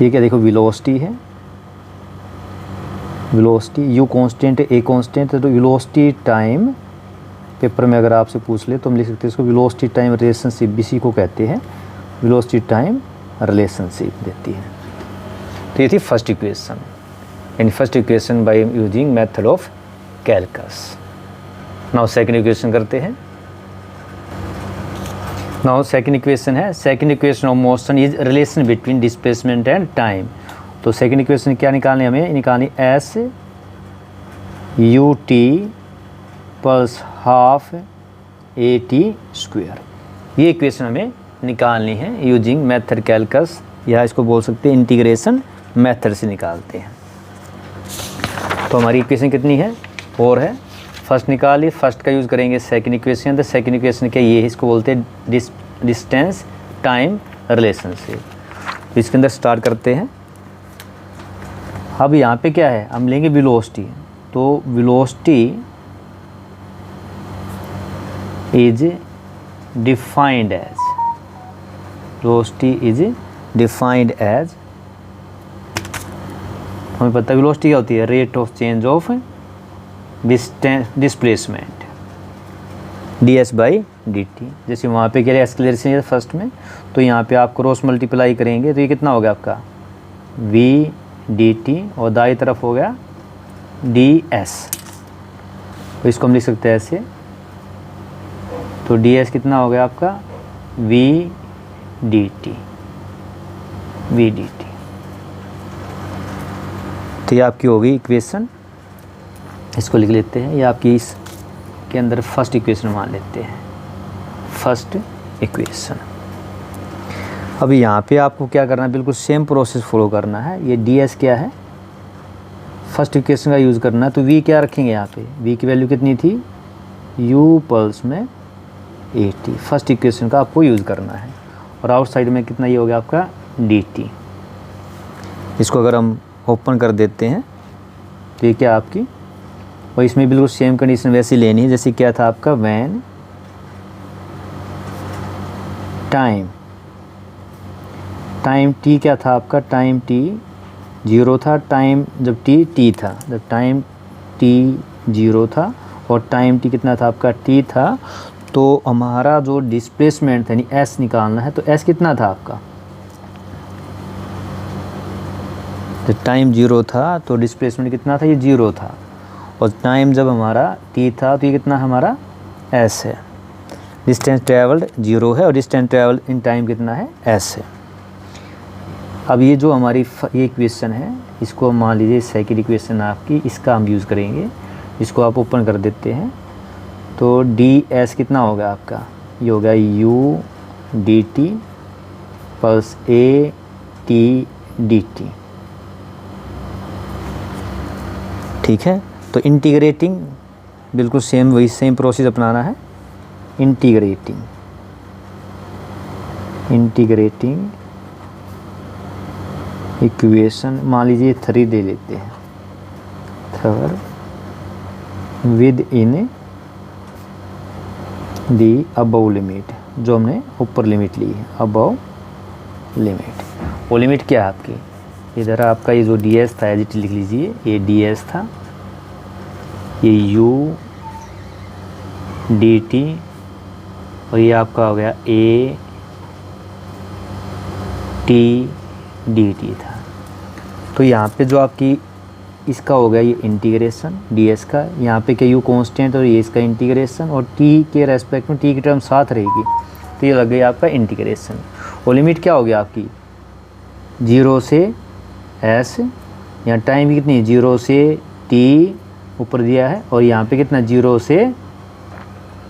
ये क्या देखो वेलोसिटी है, वेलोसिटी u कांस्टेंट है, a कांस्टेंट है, तो वेलोसिटी टाइम, पेपर में अगर आपसे पूछ ले तो हम लिख सकते हैं इसको वेलोसिटी टाइम रिलेशनशिप, बीसी को कहते हैं वेलोसिटी टाइम रिलेशनशिप देती है। तो ये थी फर्स्ट इक्वेशन, यानी first equation by using method of calculus. Now second equation करते हैं। नाउ सेकंड इक्वेशन है, second equation of motion is relation between displacement and time. तो सेकंड इक्वेशन क्या निकालनी, हमें निकालनी S U T plus half A T square, ये equation हमें निकालनी है यूजिंग मेथड कैलकस, या इसको बोल सकते हैं इंटीग्रेशन मेथड से निकालते हैं। तो हमारी इक्वेशन कितनी है, 4 है। फर्स्ट निकालिए, फर्स्ट का यूज़ करेंगे सेकंड इक्वेशन। तो सेकंड इक्वेशन क्या, ये इसको बोलते हैं डिस्टेंस टाइम रिलेशनशिप। तो इसके अंदर स्टार्ट करते हैं। अब यहाँ पे क्या है, हम लेंगे वेलोसिटी। तो velocity is defined as, velocity is defined as, हमें पता है वेलोसिटी क्या होती है, rate of change of displacement ds by D t. जैसे वहाँ पे क्या है एक्सेलरेशन है फर्स्ट में, तो यहाँ पे आप क्रॉस मल्टीप्लाई करेंगे तो ये कितना हो गया आपका v dt, और दाई तरफ हो गया ds। तो इसको हम लिख सकते हैं ऐसे, तो ds कितना हो गया आपका v dt, v dt। तो ये आपकी हो गई इक्वेशन, इसको लिख लेते हैं। ये आपकी इस के अंदर फर्स्ट इक्वेशन मान लेते हैं, फर्स्ट इक्वेशन। अभी यहाँ पे आपको क्या करना है, बिल्कुल सेम प्रोसेस फॉलो करना है। ये ds क्या है, फर्स्ट इक्वेशन का यूज़ करना है। तो v क्या रखेंगे यहाँ पे, v की वैल्यू कितनी थी u पल्स में at, फर्स्ट इक्वेशन का आपको यूज़ करना है। और आउटसाइड में कितना ये हो गया आपका dt। इसको अगर हम ओपन कर देते हैं तो ये क्या आपकी, और इसमें बिल्कुल सेम कंडीशन वैसी लेनी है जैसे क्या था आपका व्हेन टाइम t क्या था आपका, टाइम t 0 था, टाइम जब t था, जब टाइम t 0 था और टाइम t कितना था आपका t था, तो हमारा जो डिस्प्लेसमेंट था यानी s निकालना है। तो s कितना था आपका, जब टाइम 0 था तो डिस्प्लेसमेंट कितना था, ये 0 था, और टाइम जब हमारा t था तो ये कितना हमारा s है। डिस्टेंस ट्रेवल्ड 0 है और डिस्टेंस ट्रेवल्ड इन टाइम कितना है s है। अब ये जो हमारी ये इक्वेशन है, इसको मान लीजिए सेकंड इक्वेशन आपकी, इसका हम यूज़ करेंगे। इसको आप ओपन कर देते हैं तो ds कितना होगा आपका, ये होगा u dt plus a t dt, ठीक है। तो इंटीग्रेटिंग बिल्कुल सेम, वही सेम प्रोसेस अपनाना है। इंटीग्रेटिंग इक्वेशन मान लीजिए 3 दे लेते हैं, third with in the above limit, जो हमने ऊपर लिमिट ली है अबव लिमिट। वो लिमिट क्या है आपकी इधर आपका ये जो डी एस था एज इट लिख लीजिए, ये डी एस था, ये यू डी टी, और ये आपका हो गया ए टी डी टी था। तो यहाँ पे जो आपकी इसका हो गया ये इंटीग्रेशन डी एस का, यहाँ पे क्या यू कांस्टेंट और ये इसका इंटीग्रेशन, और टी के रेस्पेक्ट में टी की टर्म साथ रहेगी, तो ये लग गई आपका इंटीग्रेशन। और लिमिट क्या हो गया आपकी 0 से एस, यहाँ टाइम की कितनी 0 से टी ऊपर दिया है, और यहाँ पे कितना 0 से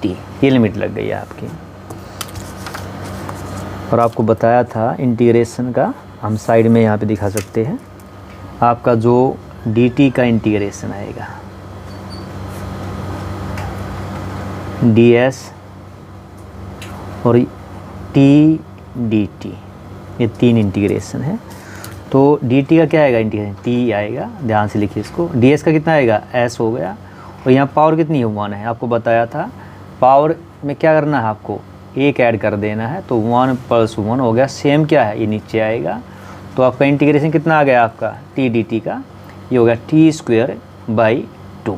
टी, ये लिमिट लग गई है आपकी। और आपको बताया था इंटीग्रेशन का, हम साइड में यहाँ पे दिखा सकते हैं, आपका जो dt का इंटीग्रेशन आएगा ds और t dt, ये 3 इंटीग्रेशन है। तो dt का क्या आएगा इंटीग्रेशन t आएगा, ध्यान से लिखिए इसको। ds का कितना आएगा s हो गया, और यहाँ पावर कितनी है 1 है, आपको बताया था पावर में क्या करना है, आपको 1 ऐड कर देना है, तो 1 + 1 हो गया, सेम क्या है ये नीचे आएगा। तो आपका इंटीग्रेशन कितना आ गया आपका टी डी टी का, ये हो गया t²/2।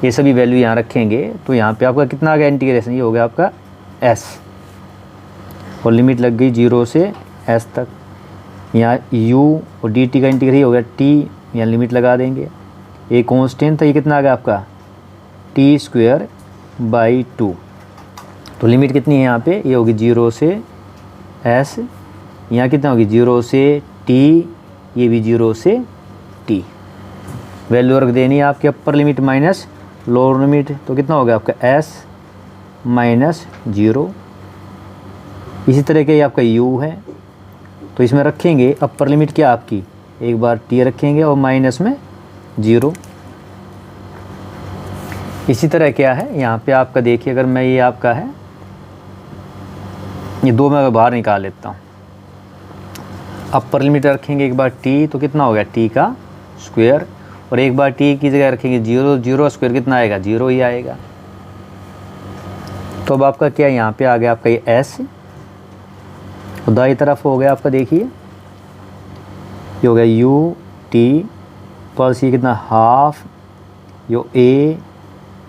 ये सभी वैल्यू यहाँ रखेंगे, तो यहाँ पे आपका कितना आ गया इंटीग्रेशन, ये हो गया आपका s, और लिमिट लग गई 0 से s तक। यहाँ u और dt का इंटीग्रेशन हो गया t, यहाँ लिमिट लगा देंगे। ये कांस्टेंट था, ये कितना आ गया आपका t²/2, तो लिमिट कितनी है यहाँ पे, ये होगी 0 से s, यहाँ कितना होगी 0 से t, ये भी 0 से t। वैल्यू रख देनी है आपके अपर लिमिट माइनस लोअर लिमिट, तो कितना हो गया आपका s - 0। इसी तरह के आपका u है, तो इसमें रखेंगे अपर लिमिट क्या आपकी, एक बार t रखेंगे और माइनस में 0। इसी तरह क्या है यहाँ पे आपका देखिए, अगर मैं ये आपका है ये 2 मैं बाहर निकाल लेता हूँ, अपर लिमिट रखेंगे एक बार t, तो कितना हो गया t का स्क्वायर, और एक बार t की जगह रखेंगे 0, 0 स्क्वायर कितना आएगा 0 ही आएगा। तो अब आपका क्या यहाँ पे आ गया आपका ये s, और दाई तरफ हो गया आपका देखिए ये हो गया u t प्लस ये कितना half yo a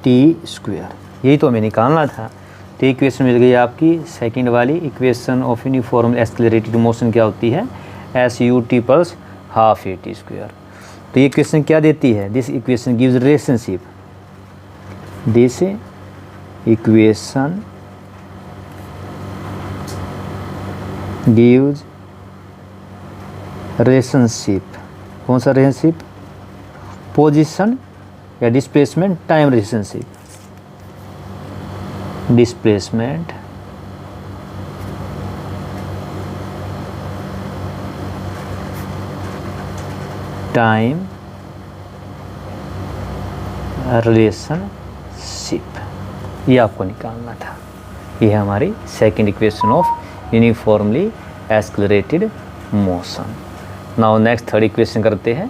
t square, यही तो हमें निकालना था। तो इक्वेशन मिल गई आपकी सेकंड वाली, equation of uniformly accelerated motion क्या होती है S U T plus half A T square. तो ये क्वेश्चन क्या देती है, this equation gives relationship, this equation gives relationship, कौन सा रिलेशनशिप, पोजीशन या displacement time relationship, displacement time relationship, ये आपको निकालना था। ये है हमारी second equation of uniformly accelerated motion. Now next third equation करते हैं।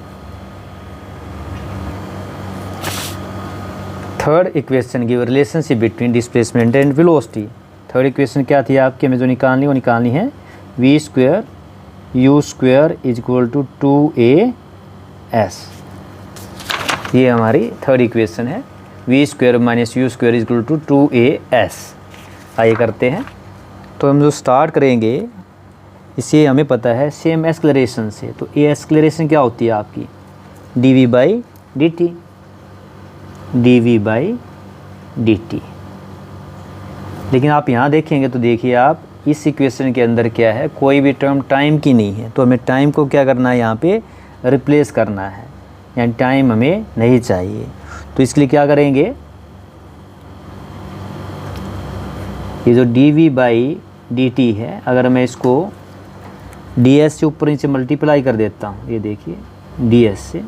Third equation give relationship between displacement and velocity. Third equation क्या थी आपके में जो निकालनी, वो निकालनी है v² u² = 2as। ये हमारी थर्ड इक्वेशन है, v² - u² = 2as। आइए करते हैं। तो हम जो स्टार्ट करेंगे इसे हमें पता है सेम एक्सेलरेशन से, तो ये एक्सेलरेशन क्या होती है आपकी dv/dt, dv/dt। लेकिन आप यहाँ देखेंगे तो देखिए आप इस इक्वेशन के अंदर क्या है, कोई भी टर्म टाइम की नहीं है, तो हमें टाइम को क्या करना है यहाँ पे रिप्लेस करना है, यानी टाइम हमें नहीं चाहिए। तो इसके लिए क्या करेंगे, ये जो dv/dt है, अगर मैं इसको ds से ऊपर नीचे मल्टीप्लाई कर देता हूँ, ये देखिए ds से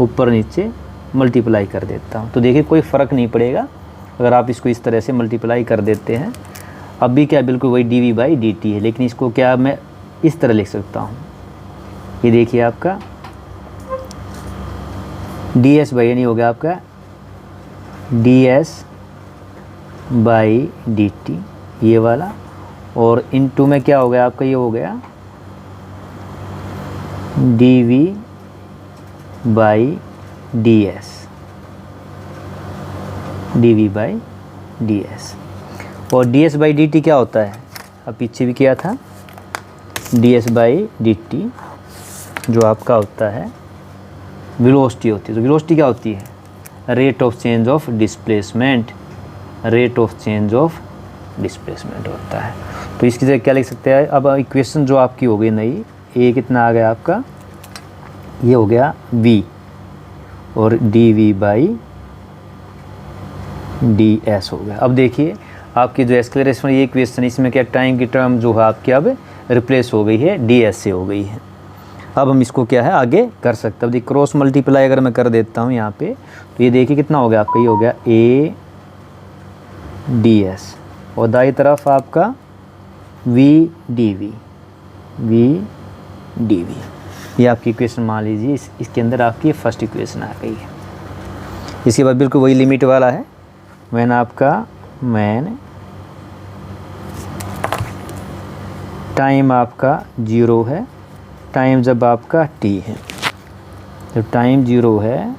ऊपर नीचे मल्टीप्लाई कर देता हूँ, तो देखिए कोई फ़र्क नहीं पड़ेगा अगर आप इसको इस तरह से मल्टीप्लाई कर देते हैं। अब भी क्या बिल्कुल वही dv/dt है, लेकिन इसको क्या मैं इस तरह लिख सकता हूँ, ये देखिए आपका ds/, हो गया आपका ds/dt ये वाला, और इनटू में क्या हो गया आपका, ये हो गया D we by D S, D we by D S. और D S by D T क्या होता है, अब पीछे भी किया था, D S by D T जो आपका होता है वेलोसिटी होती है। तो वेलोसिटी क्या होती है, rate of change of displacement, rate of change of displacement होता है। तो इसकी जगह क्या लिख सकते हैं, अब इक्वेशन जो आपकी हो गई नई, ए कितना आ गया आपका, ये हो गया v और d we by D s हो गया। अब देखिए आपकी जो एक्सेलरेशन ये इक्वेशन, इसमें क्या टाइम की टर्म जो है आपकी अब रिप्लेस हो गई है, डी एस से हो गई है। अब हम इसको क्या है आगे कर सकते हैं। अब देखिए क्रॉस मल्टीप्लाई अगर मैं कर देता हूँ यहाँ पे, तो ये देखिए कितना हो गया आपका, ये हो गया ए डी एस और दाई तरफ आपका v d v, v d v. ये आपकी इक्वेशन मान लीजिए, इसके अंदर आपकी फर्स्ट इक्वेशन आ गई है। इसके बाद बिल्कुल वही लिमिट वाला है, मैन टाइम आपका 0 है, टाइम जब आपका t है, जब टाइम 0 है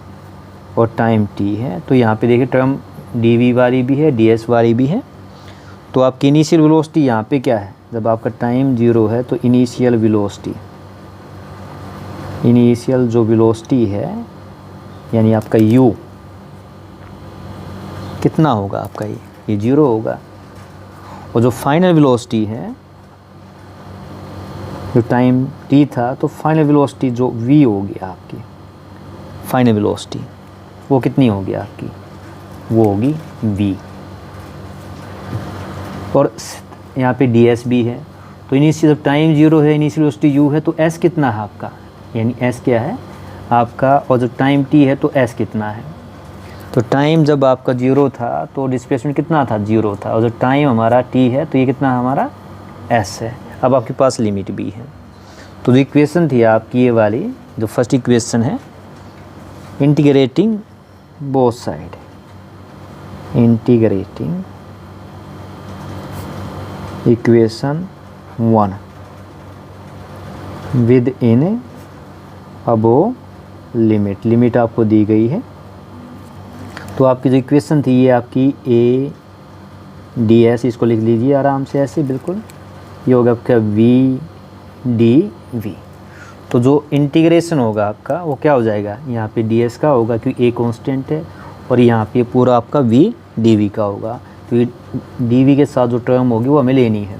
और टाइम t है, तो यहाँ पे देखिए टर्म dv वाली भी है, ds वाली भी है। तो आपकी इनिशियल वेलोसिटी यहाँ पे क्या है, जब आपका टाइम 0 है तो इनिशियल वेलोसिटी, इनिशियल जो वेलोसिटी है यानी आपका u कितना होगा आपका, ये 0 होगा। और जो फाइनल वेलोसिटी है, जो टाइम t था, तो फाइनल वेलोसिटी जो v होगी आपकी, फाइनल वेलोसिटी वो कितनी होगी आपकी, वो होगी v। और यहाँ पे ds भी है, तो इनिशियल जब टाइम 0 है, इनिशियल वेलोसिटी u है, तो s कितना है आपका, यानी s क्या है आपका, और जब टाइम t है तो s कितना है। तो टाइम जब आपका 0 था तो डिस्प्लेसमेंट कितना था, 0 था, और जब टाइम हमारा t है तो ये कितना हमारा s है। अब आपके पास लिमिट भी है। तो जो इक्वेशन थी आपकी ये वाली, जो फर्स्ट इक्वेशन है, integrating both side, integrating equation 1 with in above limit, limit आपको दी गई है। तो आपकी जो इक्वेशन थी ये आपकी ए डी एस, इसको लिख लीजिए आराम से ऐसे बिल्कुल, ये होगा आपका वी डी वी। तो जो इंटीग्रेशन होगा आपका वो क्या हो जाएगा, यहाँ पे डी एस का होगा क्योंकि ए कांस्टेंट है, और यहाँ पे पूरा आपका वी डी वी का होगा, क्योंकि डी वी के साथ जो टर्म होगी वो हमें लेनी है।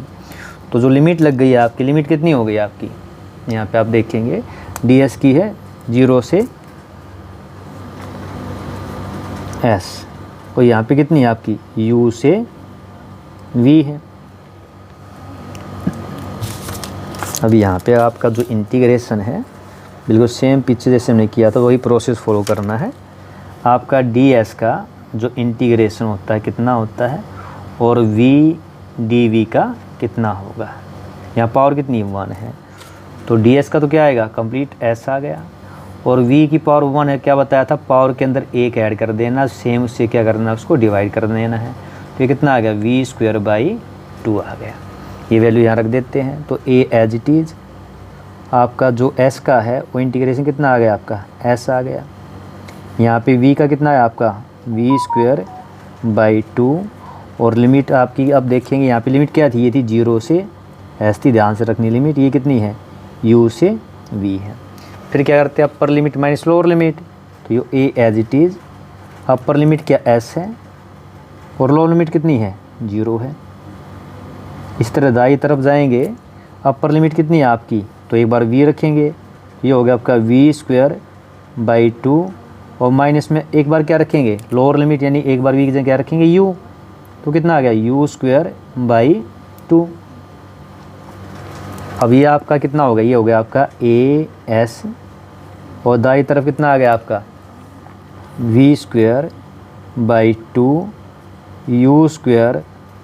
तो जो लिमिट लग गई है आपकी, लिमिट कितनी हो गई आपकी, यहाँ पे आप देखेंगे डी एस की है 0 से s, और यहाँ पे कितनी है आपकी, u से v है। अब यहाँ पे आपका जो इंटीग्रेशन है बिल्कुल सेम पीछे जैसे हमने किया था वही प्रोसेस फॉलो करना है। आपका ds का जो इंटीग्रेशन होता है कितना होता है, और v dv का कितना होगा, यहाँ पावर कितनी 1 है, तो ds का तो क्या आएगा कंप्लीट s आ गया, और v की पावर 1 है, क्या बताया था, पावर के अंदर 1 ऐड कर देना, सेम उससे क्या करना, उसको डिवाइड कर देना है। तो ये कितना आ गया, v स्क्वायर बाई 2 आ गया। ये वैल्यू यहाँ रख देते हैं। तो a एज इट इज़ आपका जो s का है वो इंटीग्रेशन कितना आ गया आपका, s आ गया। यहाँ पे v का कितना है आपका, v स्क्वायर बाई 2, और लिमिट आपकी अब देखेंगे यहाँ पे लिमिट क्या थी, ये थी 0 से s थी, ध्यान से रखनी लिमिट, ये कितनी है u से v है। फिर क्या करते हैं, upper limit minus lower limit, तो ये a as it is, upper limit क्या s है और लोअर लिमिट कितनी है 0 है। इस तरह दाई तरफ जाएंगे, अपर लिमिट कितनी है आपकी, तो एक बार v रखेंगे, ये हो गया आपका v स्क्वायर बाई 2, और माइनस में एक बार क्या रखेंगे लोअर लिमिट, यानी एक बार v की जगह क्या रखेंगे u, तो कितना आ गया u स्क्वायर बाई 2। अब ये आपका कितना हो गया, ये हो गया आपका a s, और दाई तरफ कितना आ गया आपका v square by 2 u square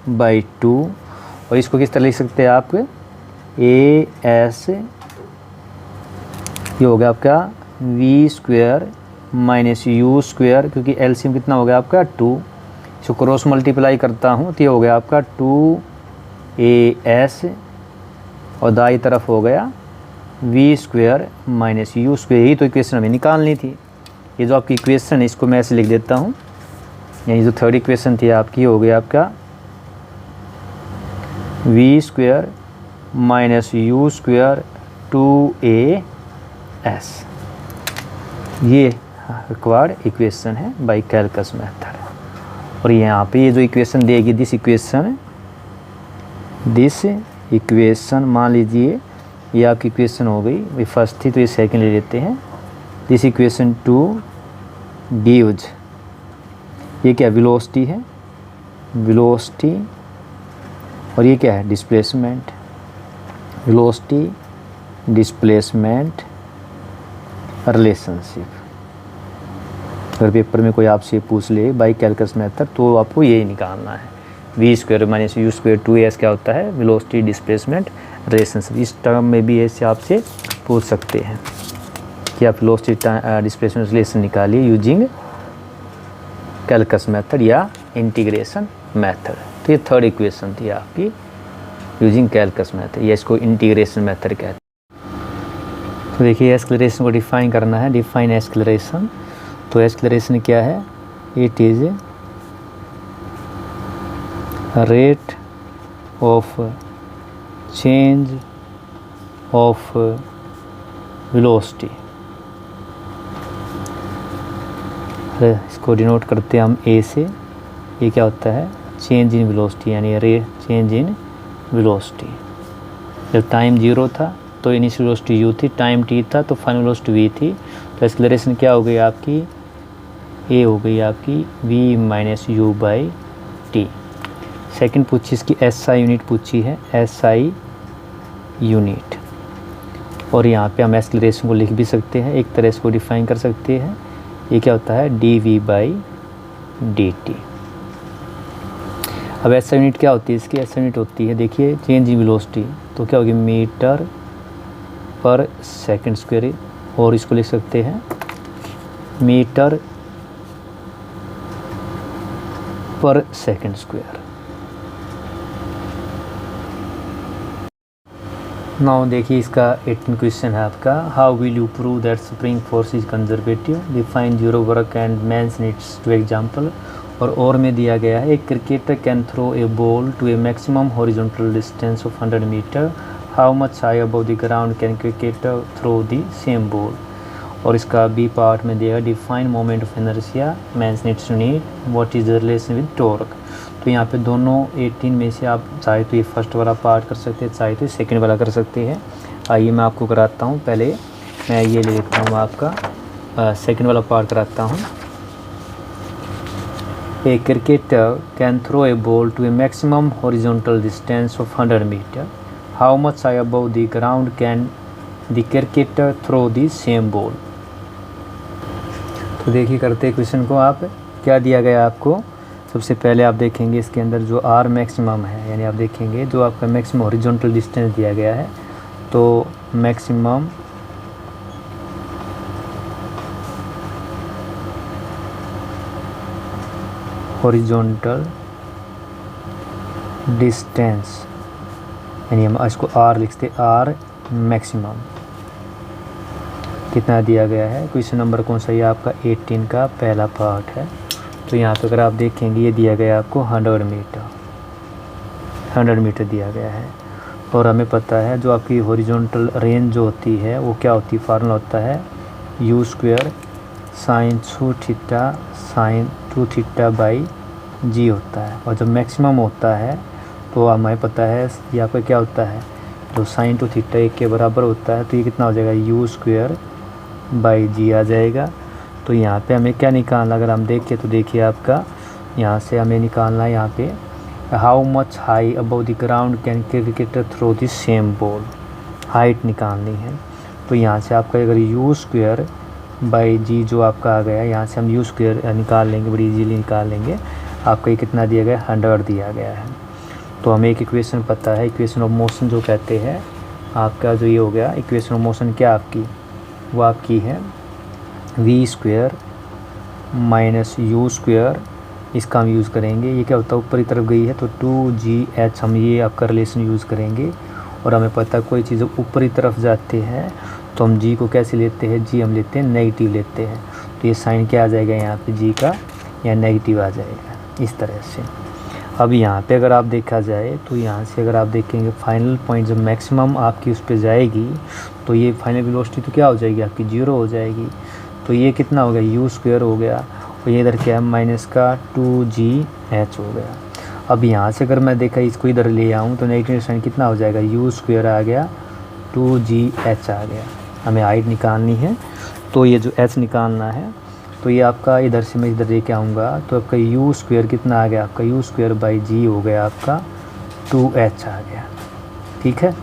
by 2, और इसको किस तरह लिख सकते हैं आप, a s, ये हो गया आपका v square minus u square, क्योंकि एलसीएम कितना हो गया आपका 2, इसको क्रॉस मल्टीप्लाई करता हूँ तो ये हो गया आपका 2as, और दाई तरफ हो गया v square minus you square, यही तो इक्वेशन हमें निकालनी थी। ये जो आपकी इक्वेशन है इसको मैं ऐसे लिख देता हूँ, यानी जो थर्ड इक्वेशन थी आपकी हो गई आपका v square minus you square 2as, ये रिक्वायर्ड इक्वेशन है बाय कैलकुलस मेथड। और यहाँ पे ये जो इक्वेशन देगी दिस इक्वेशन मान लीजिए ये आपकी इक्वेशन हो गई, ये फर्स्ट थी तो ये सेकंड ले लेते हैं। दिस इक्वेशन 2 गिव्स, ये क्या वेलोसिटी है, वेलोसिटी, और ये क्या है डिस्प्लेसमेंट, वेलोसिटी डिस्प्लेसमेंट रिलेशनशिप। अगर पेपर में कोई आपसे पूछ ले बाय कैलकुलस मेथड तो आपको यही निकालना है, we square minus you square 2as क्या होता है, वेलोसिटी डिस्प्लेसमेंट रिलेशनशिप। इस टर्म में भी ऐसे आपसे पूछ सकते हैं कि आप वेलोसिटी डिस्प्लेसमेंट रिलेशन निकालिए यूजिंग कैलकुलस मेथड या इंटीग्रेशन मेथड। तो ये थर्ड इक्वेशन थी आपकी यूजिंग कैलकुलस मेथड, या इसको इंटीग्रेशन मेथड कहते हैं। तो देखिए एक्सेलरेशन को डिफाइन करना है, डिफाइन एक्सेलरेशन। तो एक्सेलरेशन क्या है, it is rate of change of velocity, इसको डिनोट करते हैं हम ए से। ये क्या होता है, चेंज इन वेलोसिटी, यानी रेट चेंज इन वेलोसिटी। जब टाइम 0 था तो इनिशियल वेलोसिटी u थी, टाइम t था तो फाइनल वेलोसिटी v थी। तो एक्सेलरेशन क्या हो गई आपकी, a हो गई आपकी v minus you by T. Second पूछी इसकी SI यूनिट पूछी है, SI यूनिट। और यहाँ पे हम एक्सेलरेशन को लिख भी सकते हैं, एक तरह इसको डिफाइन कर सकते हैं। ये क्या होता है dv बाई dt। अब SI यूनिट क्या होती है इसकी, SI यूनिट होती है देखिए चेंज इन वेलोसिटी, तो क्या होगी मीटर पर सेकंड स्क्वायर, और इसको लिख सकते हैं मीटर पर सेकंड स्क्वायर। नाउ देखिए इसका 18 क्वेश्चन है आपका, how will you prove that spring force is conservative, define zero work and means needs to example. और में दिया गया है, एक cricketer can throw a ball to a maximum horizontal distance of 100 metre, how much high above the ground can cricketer throw the same ball. और इसका b part में दिया define moment of inertia, means needs to need, what is the relation with torque. तो यहाँ पे दोनों 18 में से आप चाहे तो ये फर्स्ट वाला पार्ट कर सकते हैं, चाहे तो सेकंड वाला कर सकते हैं। आइए मैं आपको कराता हूँ, पहले मैं ये ले लेता हूँ आपका सेकंड वाला पार्ट कराता हूँ। A cricketer can throw a ball to a maximum horizontal distance of 100 metre, how much high above the ground can the cricketer throw the same ball. तो देखिए करते क्वेश्चन को आप, क्या दिया गया आपको। सबसे पहले आप देखेंगे इसके अंदर जो आर मैक्सिमम है, यानी आप देखेंगे जो आपका मैक्सिमम हॉरिजॉन्टल डिस्टेंस दिया गया है, तो मैक्सिमम हॉरिजॉन्टल डिस्टेंस, यानी हम इसको आर लिखते, आर मैक्सिमम कितना दिया गया है। क्वेश्चन नंबर कौन सा, ये आपका 18 का पहला पार्ट है। तो यहाँ पे अगर आप देखेंगे ये दिया गया आपको 100 मीटर दिया गया है। और हमें पता है जो आपकी हॉरिजॉन्टल रेंज जो होती है वो क्या होती है, फार्मूला होता है u square sine 2 theta by G होता है। और जब मैक्सिमम होता है तो हमें पता है ये आपका क्या होता है, जो साइन 2 थीटा 1 के बराबर होता है, तो ये कितना हो जाएगा u स्क्वायर बाई जी आ जाएगा। तो यहाँ पे हमें क्या निकालना, अगर हम देखें तो देखिए आपका यहाँ से हमें निकालना है, यहाँ पे how much high above the ground can cricketer throw the same ball, height निकालनी है। तो यहाँ से आपका अगर u स्क्वायर बाई जी जो आपका आ गया, यहाँ से हम u स्क्वायर निकाल लेंगे, बड़ी इजीली निकाल लेंगे। आपका ये कितना दिया गया, 100 दिया गया है। तो हमें एक इक्वेशन पता है, इक्वेशन ऑफ मोशन जो कहते हैं आपका, जो ये हो गया इक्वेशन ऑफ मोशन क्या आपकी, वो आपकी है we square minus you square, इसका हम यूज़ करेंगे। ये क्या होता है, ऊपर की तरफ गई है तो 2gh हम ये आपका रिलेशन यूज़ करेंगे। और हमें पता है कोई चीज़ ऊपरी तरफ जाती है तो हम जी को कैसे लेते हैं, जी हम लेते हैं नेगेटिव लेते हैं। तो ये साइन क्या आ जाएगा यहाँ पे, जी का या नेगेटिव आ जाएगा इस तरह से। अब यहाँ पे अगर आप देखा जाए तो यहाँ से अगर आप देखेंगे फाइनल पॉइंट जब मैक्सिमम आपकी उस पर जाएगी तो ये फाइनल वेलोसिटी तो क्या हो जाएगी आपकी, 0 हो जाएगी। तो ये कितना हो गया, यू स्क्वायर हो गया, और ये इधर क्या है माइनस का 2gh हो गया। अब यहाँ से अगर मैं देखा इसको इधर ले आऊँ तो नेगेटिव साइन कितना हो जाएगा, यू स्क्वायर आ गया, 2gh आ गया। हमें हाइट निकालनी है तो ये जो h निकालना है तो ये आपका इधर से मैं इधर लेके आऊँगा तो आपका यू स्क्वायर कितना आ गया, आपका यू स्क्वायर बाई जी हो गया आपका 2h आ गया, ठीक है।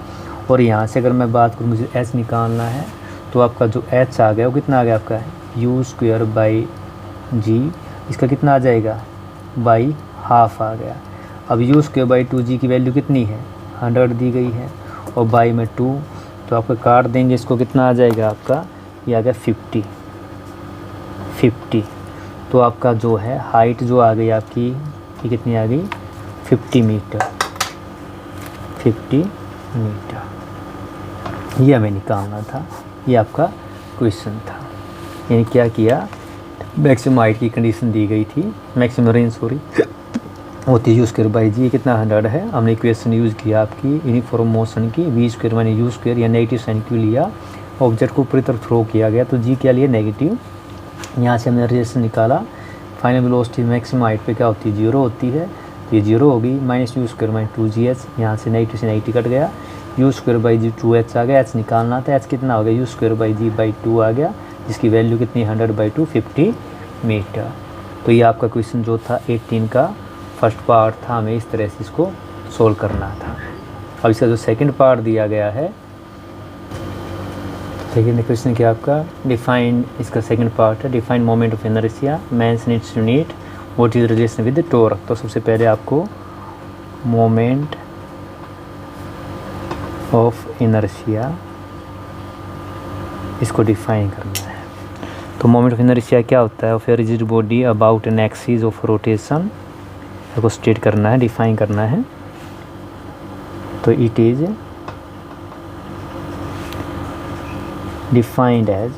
और यहाँ से अगर मैं बात करूँ मुझे h निकालना है तो आपका जो h आ गया वो कितना आ गया आपका यू स्क्वायर बाई जी, इसका कितना आ जाएगा बाई हाफ आ गया। अब यू स्क्वायर बाई 2g की वैल्यू कितनी है 100 दी गई है और बाई में 2, तो आपको काट देंगे इसको कितना आ जाएगा आपका, ये आ गया 50। तो आपका जो है हाइट जो आ गई आपकी ये कितनी आ गई 50 मीटर, 50 मीटर ये हमें निकालना था। ये आपका क्वेश्चन था, यानी क्या किया, मैक्सिमम हाइट की कंडीशन दी गई थी, मैक्सिमम रेंज सॉरी होती है यू स्क्वायर बाई जी, कितना 100 है। हमने इक्वेशन यूज़ किया आपकी यूनिफॉर्म मोशन की, वी स्क्वायर मैंने यू स्क्वायर या नेगेटिव साइन क्यों लिया, ऑब्जेक्ट को ऊपरी तरफ थ्रो किया गया तो जी क्या लिया नेगेटिव। यहाँ से हमने रिलेशन निकाला, फाइनल वेलोसिटी मैक्सिमम हाइट पे क्या होती है 0 होती है, तो ये 0 होगी, minus you square minus 2gh, यहाँ से नेगेटिव कट गया, u square by g 2h आ गया, h निकालना था, h कितना हो गया u square by g by 2 आ गया, जिसकी वैल्यू कितनी 100/2 50 मीटर। तो ये आपका क्वेश्चन जो था 18 का फर्स्ट पार्ट था, हमें इस तरह से इसको सोल्व करना था। अब इसका जो सेकंड पार्ट दिया गया है, सेकंड क्वेश्चन क्या आपका डिफाइन, इसका सेकंड पार्ट है define moment of inertia means its unit what is relation with torque. तो सबसे पहले आपको मोमेंट ऑफ इनर्शिया इसको डिफाइन करना है। तो मोमेंट ऑफ इनर्शिया क्या होता है, of a rigid body about an axis of rotation को स्टेट करना है, डिफाइन करना है। तो it is defined as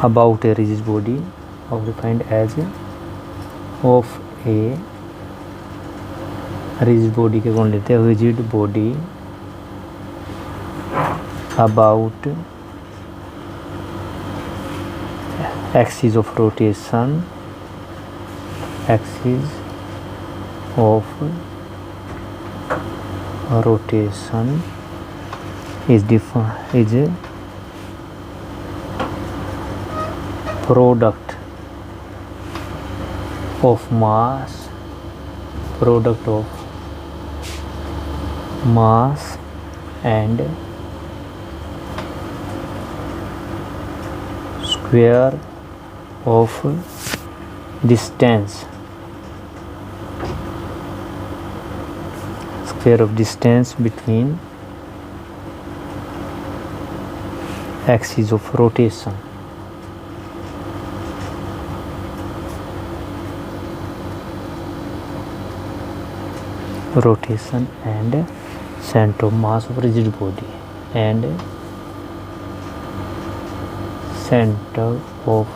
about a rigid body or defined as of a rigid body के कौन लेते हैं, rigid body about axis of rotation, axis of rotation is defined is a product of mass and square of distance between axes of rotation. And center of mass of rigid body and center of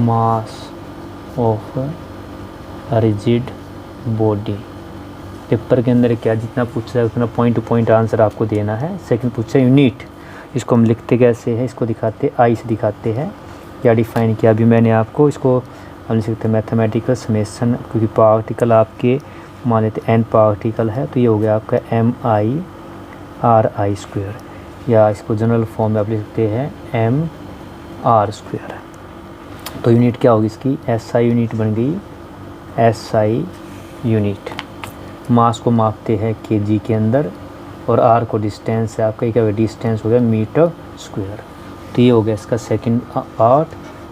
mass of rigid body। Paper के अंदर क्या जितना पूछा है उतना point two point answer आपको देना है। सेकंड पूछा यूनिट, इसको हम लिखते कैसे हैं, इसको दिखाते आई से दिखाते हैं, क्या डिफाइन किया अभी मैंने आपको। इसको हम लिख सकते हैं मैथमेटिकल समेसन, क्योंकि पार्टिकल आपके मान लेते एन पार्टिकल है तो ये हो गया आपका MI/RI स्क्वायर, या इसको जनरल फॉर्म में आप लिख सकते हैं MR स्क्वायर। तो यूनिट क्या होगी इसकी, SI यूनिट बन गई, SI यूनिट। मास को मापते हैं kg के अंदर और R को डिस्टेंस है आपका, क्या डिस्टेंस हो गया मीटर स्क्वायर। तो ये हो गया इसका सेकंड पार्ट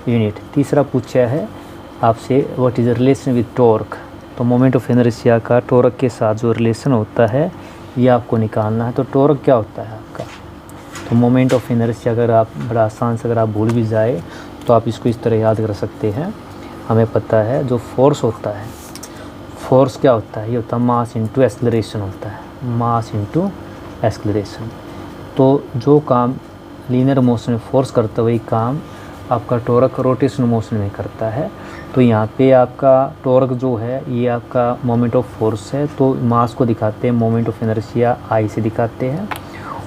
यूनिट। तीसरा पूछा है आपसे what is relation with torque. तो मोमेंट ऑफ इनर्शिया का टॉर्क के साथ जो रिलेशन होता है ये आपको निकालना है। तो टॉर्क क्या होता है आपका, तो तो मोमेंट ऑफ इनर्शिया अगर आप बड़ा आसान से अगर आप भूल भी जाए तो आप इसको इस तरह याद कर सकते हैं। हमें पता है जो फोर्स होता है, फोर्स क्या होता है, ये होता है मास इनटू एक्सेलरेशन होता है, मास इनटू एक्सेलरेशन। तो जो काम लीनियर मोशन में फोर्स करता है वही काम आपका टॉर्क रोटेशनल मोशन में करता है। तो यहाँ पे आपका टॉर्क जो है ये आपका मोमेंट ऑफ फोर्स है, तो मास को दिखाते हैं मोमेंट ऑफ इनर्शिया आई से दिखाते हैं।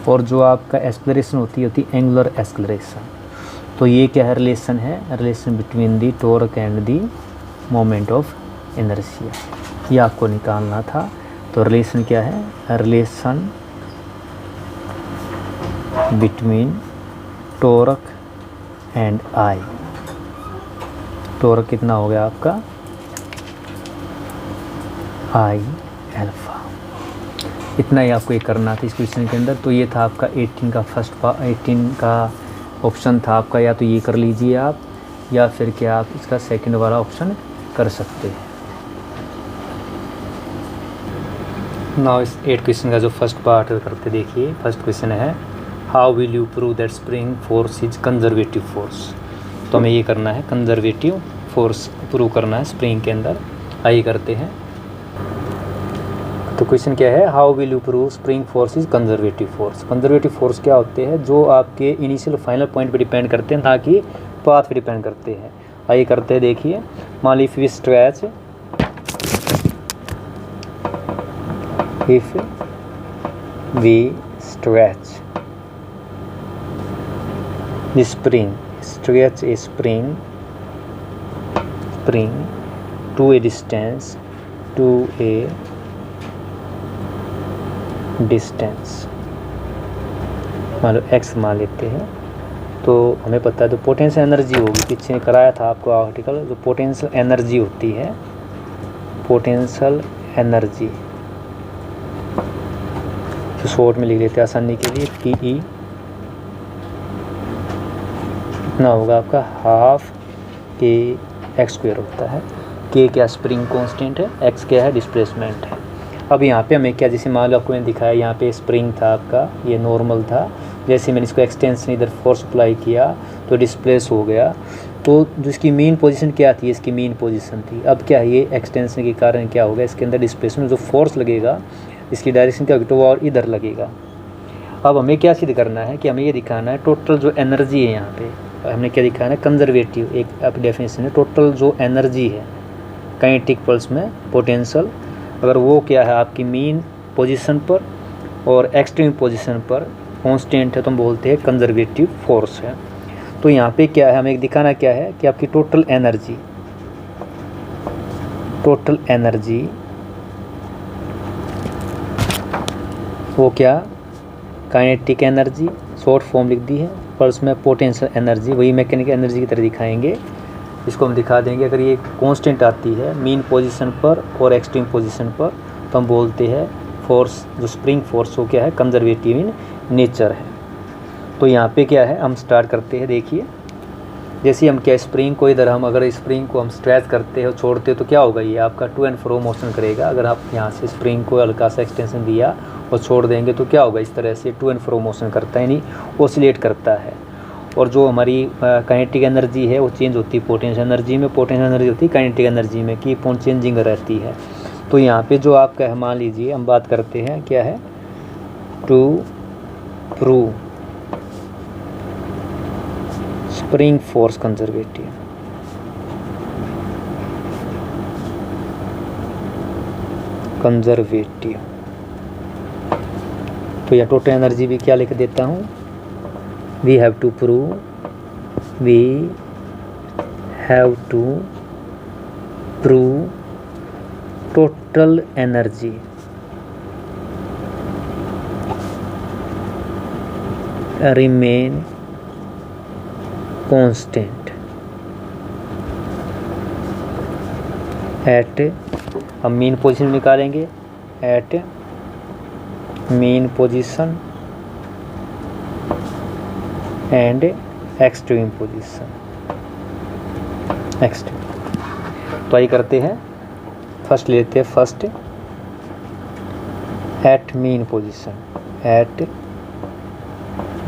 और जो आपका एक्सेलरेशन होती है एंगुलर एक्सेलरेशन। तो ये क्या है, रिलेशन है, relation between the torque and the moment of inertia, ये आपको निकालना था। तो रिलेशन क्या है, relation between torque and I. Torque कितना हो गया आपका, आई अल्फा। इतना ही आपको ये करना था इस क्वेश्चन के अंदर। तो ये था आपका 18 का फर्स्ट 18 का ऑप्शन था आपका, या तो ये कर लीजिए आप, या फिर क्या आप इसका सेकंड वाला ऑप्शन कर सकते हैं। नाउ इस 8 क्वेश्चन का जो फर्स्ट पार्ट करते देखिए। फर्स्ट क्वेश्चन है how will you prove that spring force is conservative force. तो हमें ये करना है कंजर्वेटिव फोर्स प्रूव करना है स्प्रिंग के अंदर। आइए करते हैं। तो क्वेश्चन क्या है, how will you prove spring force is conservative force. Conservative force क्या होते हैं, जो आपके इनिशियल फाइनल पॉइंट पे डिपेंड करते हैं, ना कि पाथ पे डिपेंड करते हैं। आइए करते हैं, देखिए। मान ली if we stretch, if we stretch the spring, stretch a spring to a distance, मान लो x मान लेते हैं। तो हमें पता है तो पोटेंशियल एनर्जी होगी, पीछे कराया था आपको आर्टिकल, जो पोटेंशियल एनर्जी होती है, पोटेंशियल एनर्जी तो शॉर्ट में लिख लेते हैं आसानी के लिए, PE कितना होगा आपका, हाफ kx² होता है। k क्या स्प्रिंग कांस्टेंट है, x क्या है डिस्प्लेसमेंट है। अब यहाँ पे हमें क्या, जैसे मान लो आपको मैंने दिखाया यहाँ पे स्प्रिंग था आपका, ये नॉर्मल था, जैसे मैंने इसको एक्सटेंशन इधर फोर्स अप्लाई किया तो डिस्प्लेस हो गया। तो जो इसकी मेन पोजीशन क्या थी, इसकी मेन पोजीशन थी। अब क्या है, ये एक्सटेंशन के कारण क्या होगा, इसके अंदर डिस्प्लेसमेंट जो फोर्स लगेगा इसकी डायरेक्शन क्या होगी, तो और इधर लगेगा। अब हमें क्या सिद्ध करना है कि हमें ये दिखाना है टोटल जो एनर्जी है यहाँ पे, हमने क्या दिखाना है, कंजर्वेटिव एक आपकी डेफिनेशन है, टोटल जो एनर्जी है काइनेटिक पल्स में पोटेंशियल, अगर वो क्या है आपकी मीन पोजीशन पर और एक्सट्रीम पोजीशन पर कांस्टेंट है तो हम बोलते हैं कंजर्वेटिव फोर्स है। तो यहाँ पे क्या है, हमें दिखाना क्या है कि आपकी टोटल एनर्जी वो क्या, काइनेटिक एनर्जी शॉर्ट फॉर्म लिख दी है, पर उसमें पोटेंशियल एनर्जी वही मैकेनिकल एनर्जी की तरह दिखाएंगे। इसको हम दिखा देंगे, अगर ये कांस्टेंट आती है मीन पोजीशन पर और एक्सट्रीम पोजीशन पर तो हम बोलते हैं फोर्स, जो स्प्रिंग फोर्स वो क्या है, कंजर्वेटिव इन नेचर है। तो यहाँ पे क्या है, हम स्टार्ट करते हैं। देखिए जैसे हम क्या, स्प्रिंग को इधर हम अगर स्प्रिंग को हम स्ट्रेच करते हैं और छोड़ते हैं तो क्या होगा, ये आपका टू एंड फ्रो मोशन करेगा। अगर आप यहाँ से स्प्रिंग को हल्का सा एक्सटेंशन दिया और छोड़ देंगे तो क्या होगा, इस तरह से टू एंड फ्रो मोशन करता है, यानी ओसिलेट करता है। और जो हमारी काइनेटिक एनर्जी है वो चेंज होती है पोटेंशियल एनर्जी में, पोटेंशियल एनर्जी होती है काइनेटिक एनर्जी में, कीप ऑन चेंजिंग रहती है। तो यहाँ पे जो आपका है, मान लीजिए हम बात करते हैं क्या है, to prove spring force conservative. तो यह टोटल एनर्जी भी क्या लिख देता हूँ, we have to prove total energy remain constant at, हम मीन पोजीशन निकालेंगे, at mean position and extreme position, extreme. तो आइए करते हैं, फर्स्ट लेते हैं, first at mean position, at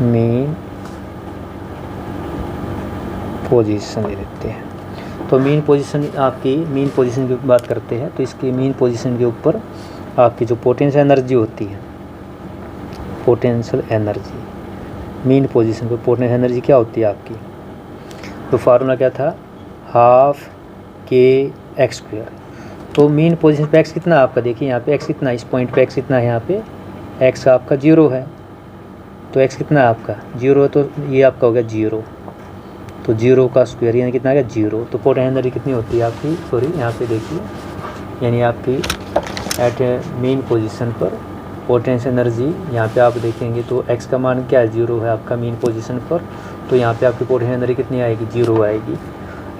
mean position ले लेते हैं। तो मीन पोजीशन, आपकी मीन पोजीशन की बात करते हैं तो इसकी मीन पोजीशन के ऊपर आपकी जो पोटेंशियल एनर्जी होती है, पोटेंशियल एनर्जी मीन पोजीशन पर पोटेंशियल एनर्जी क्या होती है आपकी, तो फार्मूला क्या था, हाफ के एक्स स्क्वायर। तो मीन पोजीशन पे एक्स कितना आपका, देखिए यहाँ पे एक्स कितना, इस पॉइंट पे एक्स कितना है, यहाँ पे एक्स आपका 0 है। तो एक्स कितना है आपका 0 है, तो ये आपका हो गया 0, तो 0 का स्क्वायर यानी कितना आ गया 0। तो पोटेंशियल एनर्जी कितनी होती है आपकी, सॉरी यहाँ पे देखिए, यानी आपकी एट मेन पोजीशन पर पोटेंशियल एनर्जी, यहाँ पे आप देखेंगे तो एक्स का मान क्या है 0 है आपका मेन पोजीशन पर, तो यहाँ पे आपकी पोटेंशियल एनर्जी कितनी आएगी 0 आएगी।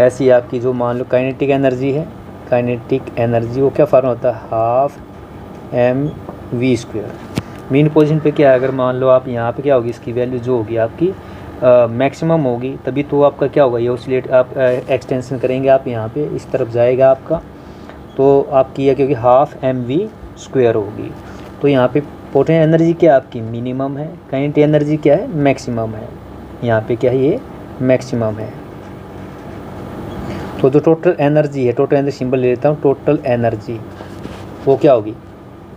ऐसी आपकी जो मान लो काइनेटिक एनर्जी है, काइनेटिक एनर्जी वो क्या फार्मूला होता है, half mv square. Main position पे क्या है, अगर मान लो आप यहाँ पे क्या होगी, इसकी वैल्यू जो होगी आपकी मैक्सिमम होगी, तभी तो आपका क्या होगा, ये ऑसिलेट आप एक्सटेंशन करेंगे आप यहाँ पे इस तरफ जाएगा आपका, तो आपकी यह क्योंकि हाफ mv स्क्वायर होगी। तो यहाँ पे पोटेंशियल एनर्जी क्या आपकी मिनिमम है, काइनेटिक एनर्जी क्या है मैक्सिमम है, यहाँ पे क्या है ये मैक्सिमम है। तो जो टोटल एनर्जी है, टोटल एनर्जी सिंबल ले लेता हूँ, टोटल एनर्जी वो क्या होगी,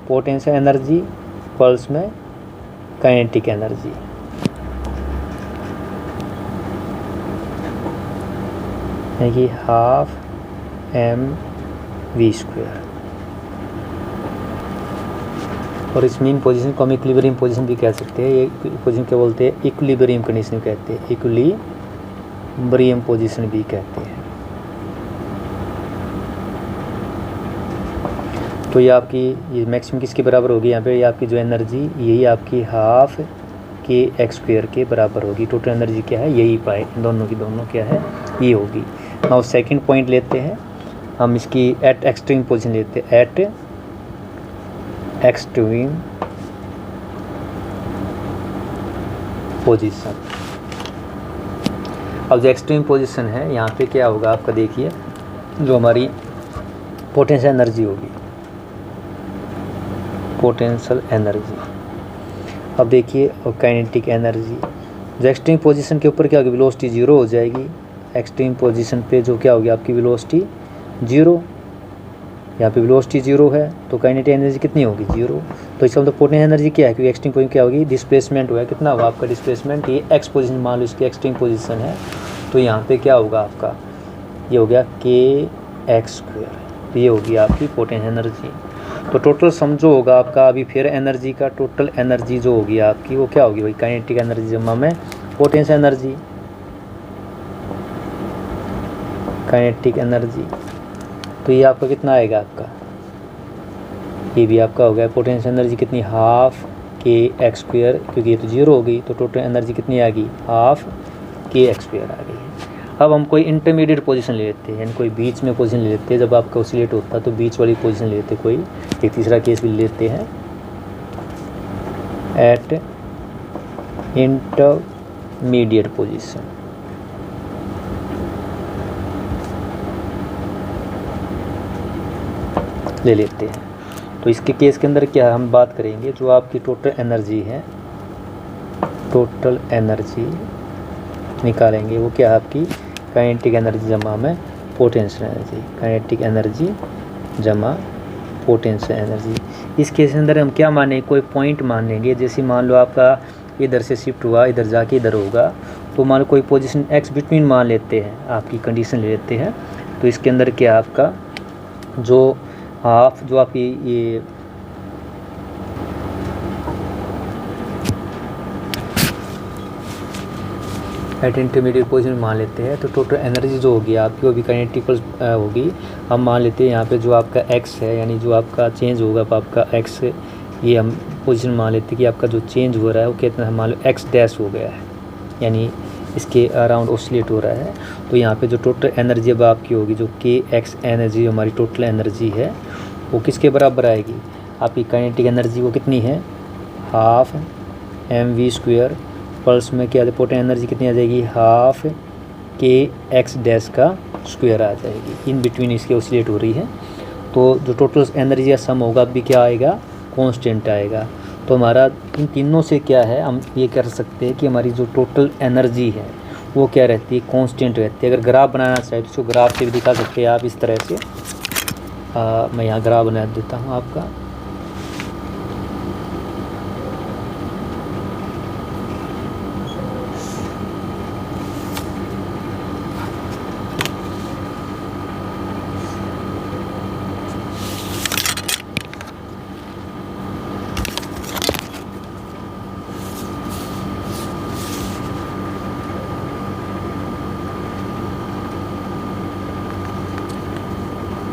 पोटेंशियल एनर्जी पल्स में काइनेटिक एनर्जी, यानी हाफ mv स्क्वायर। और इस मीन पोजीशन को हम इक्विलिब्रियम पोजीशन भी कह सकते हैं, ये पोजीशन क्या बोलते हैं, इक्विलिब्रियम कंडीशन कहते हैं, इक्विलिब्रियम पोजीशन भी कहते हैं। तो ये आपकी ये मैक्सिमम किसके बराबर होगी, यहाँ पे ये आपकी जो एनर्जी यही आपकी हाफ के एक्स स्क्वायर के बराबर होगी। टोटल एनर्जी क्या है, यही पाए दोनों की दोनों क्या है ये होगी। नाउ सेकंड पॉइंट लेते हैं हम, इसकी एट एक्सट्रीम पोजीशन लेते हैं, एट एक्सट्रीम पोजीशन। अब जो एक्सट्रीम पोजीशन है यहाँ पे क्या होगा आपका, देखिए जो हमारी पोटेंशियल एनर्जी होगी, पोटेंशियल एनर्जी। अब देखिए और काइनेटिक एनर्जी, जो एक्सट्रीम पोजीशन के ऊपर क्या होगी, वेलोसिटी 0 हो जाएगी। एक्सट्रीम पोजीशन पे जो क्या होगी आपकी वेलोसिटी 0, यहाँ पे वेलोसिटी 0 है तो काइनेटिक एनर्जी कितनी होगी 0। तो इसका मतलब पोटेंशियल एनर्जी क्या है, क्योंकि एक्सट्रीम पोजीशन क्या होगी, डिस्प्लेसमेंट हुआ है, कितना होगा आपका डिस्प्लेसमेंट, ये एक्स पोजीशन मान लो इसकी एक्सट्रीम पोजीशन है, तो यहाँ पे क्या होगा आपका, ये हो गया के एक्स स्क्वायर, तो ये होगी आपकी पोटेंशियल एनर्जी। तो टोटल समझो होगा आपका अभी फिर एनर्जी का, टोटल एनर्जी जो होगी आपकी वो क्या होगी भाई, काइनेटिक एनर्जी जमा में पोटेंशियल एनर्जी, काइनेटिक एनर्जी। तो ये आपका कितना आएगा आपका, ये भी आपका हो गया पोटेंशियल एनर्जी कितनी, हाफ के एक्स स्क्वायर, क्योंकि ये तो 0 हो गई तो टोटल एनर्जी कितनी आ गई, हाफ के एक्स स्क्वायर आ गई। अब हम कोई इंटरमीडिएट पोजीशन ले लेते हैं, यानी कोई बीच में पोजीशन ले लेते हैं, जब आपका ऑसिलेट होता है तो बीच वाली पोजीशन ले लेते हैं, कोई एक तीसरा केस भी लेते हैं, एट इंटरमीडिएट पोजीशन। ले लेते हैं तो इसके केस के अंदर क्या हम बात करेंगे, जो आपकी टोटल एनर्जी है, टोटल एनर्जी निकालेंगे वो क्या है आपकी काइनेटिक एनर्जी जमा में पोटेंशियल एनर्जी, काइनेटिक एनर्जी जमा पोटेंशियल एनर्जी। इस केस के अंदर हम क्या माने, कोई पॉइंट मान लेंगे, जैसे मान लो आपका इधर से शिफ्ट हुआ, इधर जाके इधर होगा, तो मान लो कोई पोजीशन एक्स बिटवीन मान लेते हैं, आपकी कंडीशन ले लेते हैं। तो इसके अंदर क्या आपका जो हाफ, जो आपकी ये एट इंटरमीडिएट पोजीशन मान लेते हैं, तो टोटल एनर्जी जो होगी आपकी वो भी काइनेटिक होगी। हम मान लेते हैं यहाँ पे जो आपका एक्स है, यानी जो आपका चेंज होगा आपका एक्स, ये हम पोजीशन मान लेते हैं कि आपका जो चेंज हो रहा है वो कितना है, मान लो एक्स डैश हो गया है, यानी इसके अराउंड ऑसिलेट हो रहा है। तो यहाँ पे जो टोटल एनर्जी अब आपकी होगी, जो के एक्स एनर्जी हमारी टोटल एनर्जी है, वो किसके बराबर आएगी, आपकी काइनेटिक एनर्जी वो कितनी है, हाफ mv स्क्वायर, पल्स में क्या पोटेंशियल एनर्जी कितनी आ जाएगी, हाफ के एक्स डैश का स्क्वायर आ जाएगी। इन बिटवीन इसके ऑसिलेट हो रही है, तो जो टोटल एनर्जी का सम होगा अभी क्या आएगा, कांस्टेंट आएगा। तो हमारा इन तीनों से क्या है, हम ये कर सकते हैं कि हमारी जो टोटल एनर्जी है वो क्या रहती है, कांस्टेंट रहती है। अगर ग्राफ बनाना चाहे तो उसको ग्राफ से भी दिखा सकते हैं आप इस तरह से। मैं यहाँ ग्राफ बना देता हूँ आपका।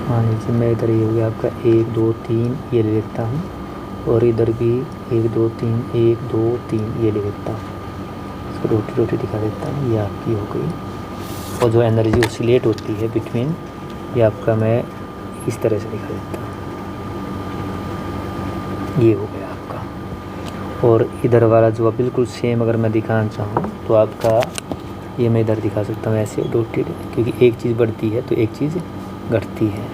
मान लीजिए मैं इधर ये हो गया आपका 1 2 3 ये ले लेता हूँ, और इधर भी 1 2 3 1 2 3 ये ले लेता हूँ। इसको रोटी रोटी दिखा देता हूँ, ये आपकी हो गई। और जो एनर्जी ऑसिलेट होती है बिटवीन, ये आपका मैं इस तरह से दिखा देता हूँ, ये हो गया आपका। और इधर वाला जो बिल्कुल सेम अगर मैं दिखाना चाहूँ तो आपका ये मैं इधर दिखा सकता हूँ ऐसे डॉटेड, क्योंकि एक चीज़ बढ़ती है तो एक चीज़ घटती है,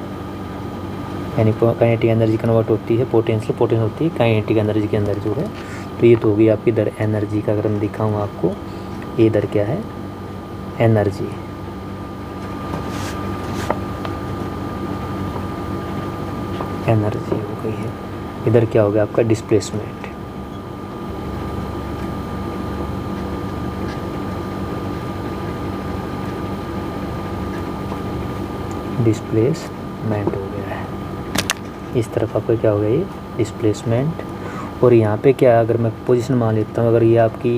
यानी काइनेटिक एनर्जी कन्वर्ट होती है पोटेंशियल, पोटेंशियल होती है काइनेटिक एनर्जी के अंदर जो है। तो ये तो होगी आपकी इधर एनर्जी का। अगर मैं दिखाऊँ आपको, ये इधर क्या है, एनर्जी। एनर्जी हो गई है। इधर क्या हो गया आपका, डिस्प्लेसमेंट। डिस्प्लेसमेंट हो गया है। इस तरफ आपका क्या हो गया, ये डिस्प्लेसमेंट। और यहाँ पे क्या, अगर मैं पोजीशन मान लेता हूँ, अगर ये आपकी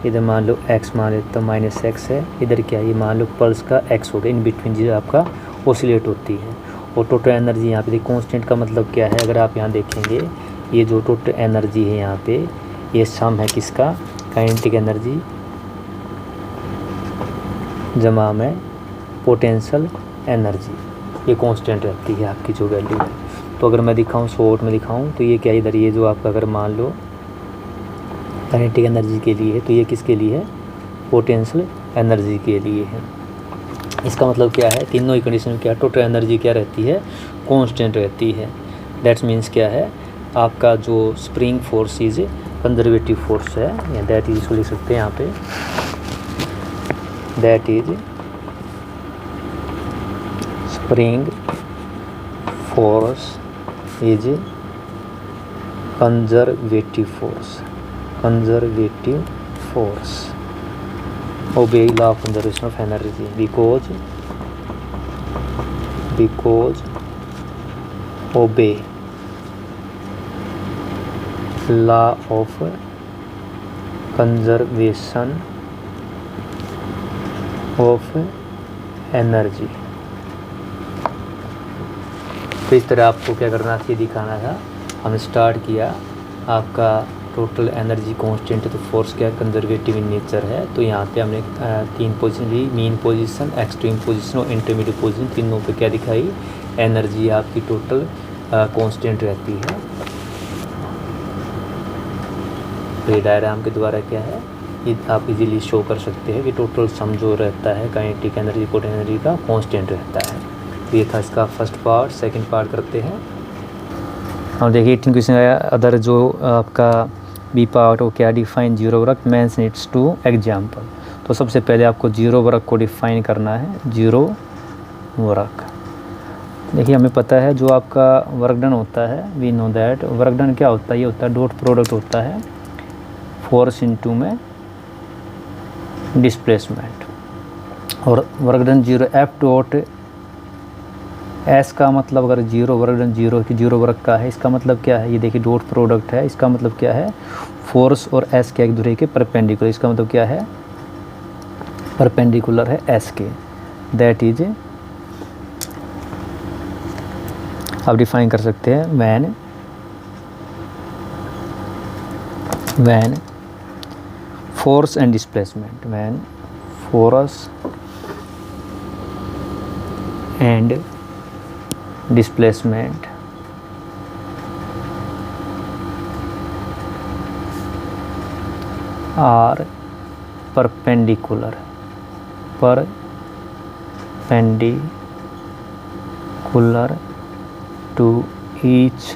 इधर मान लो x मान लेता हूँ, -x है, इधर क्या है, ये मान लो पल्स का x हो गया, इन बिटवीन जो आपका ओसिलेट होती है। और टोटल एनर्जी यहाँ पे देखिए, कांस्टेंट का मतलब क्या है, अगर आप यहाँ देखेंगे, ये जो टोटल एनर्जी है यहाँ पे, ये सम है किसका, काइनेटिक एनर्जी जमा में पोटेंशियल एनर्जी, ये कांस्टेंट रहती है आपकी जो वैल्यू है। तो अगर मैं दिखाऊं, शॉर्ट में दिखाऊं, तो ये क्या है, इधर ये जो आपका अगर मान लो काइनेटिक एनर्जी के लिए है, तो ये किसके लिए है, पोटेंशियल एनर्जी के लिए है। इसका मतलब क्या है, तीनों ही कंडीशन में क्या है, टोटल एनर्जी क्या रहती है, कांस्टेंट रहती है। दैट्स मीन्स क्या है, आपका जो spring force is conservative force है, या दैट इज, इसको लिख सकते हैं यहाँ पे, that is spring force is conservative force, conservative force, obey law of conservation of energy, because obey law of conservation of energy। तो इस तरह आपको क्या करना था, दिखाना था। हमने स्टार्ट किया आपका टोटल एनर्जी कांस्टेंट है, तो फोर्स क्या कंजर्वेटिव इन नेचर है। तो यहाँ पे हमने 3 पोजीशन ली, मीन पोजीशन, एक्सट्रीम पोजीशन और इंटरमीडिएट पोजीशन। तीनों पे क्या दिखाई, एनर्जी आपकी टोटल कांस्टेंट रहती है। तो ये डायग्राम के द्वारा क्या है, ये आप इजीली शो कर सकते हैं कि टोटल सम जो रहता है काइनेटिक एनर्जी पोटेंशियल एनर्जी का कांस्टेंट रहता है। तो ये था इसका फर्स्ट पार्ट। सेकंड पार्ट करते हैं। और देखिए 18 क्वेश्चन आया, अदर जो आपका बी पार्ट वो क्या, define zero work means needs to example. तो सबसे पहले आपको जीरो वर्क को डिफाइन करना है। जीरो वर्क, देखिए हमें पता है जो आपका वर्क डन होता है, we know that work done क्या होता है, ये होता है डॉट प्रोडक्ट होता है फोर्स इनटू में डिस्प्लेसमेंट। और work done zero, F dot S का मतलब अगर जीरो, वर्क डन जीरो की जीरो वर्क का है, इसका मतलब क्या है, ये देखिए डॉट प्रोडक्ट है, इसका मतलब क्या है, फोर्स और एस के एक दूसरे के परपेंडिकुलर, इसका मतलब क्या है, परपेंडिकुलर है एस के। दैट इज, आप डिफाइन कर सकते हैं when force and displacement, when force and displacement are perpendicular to each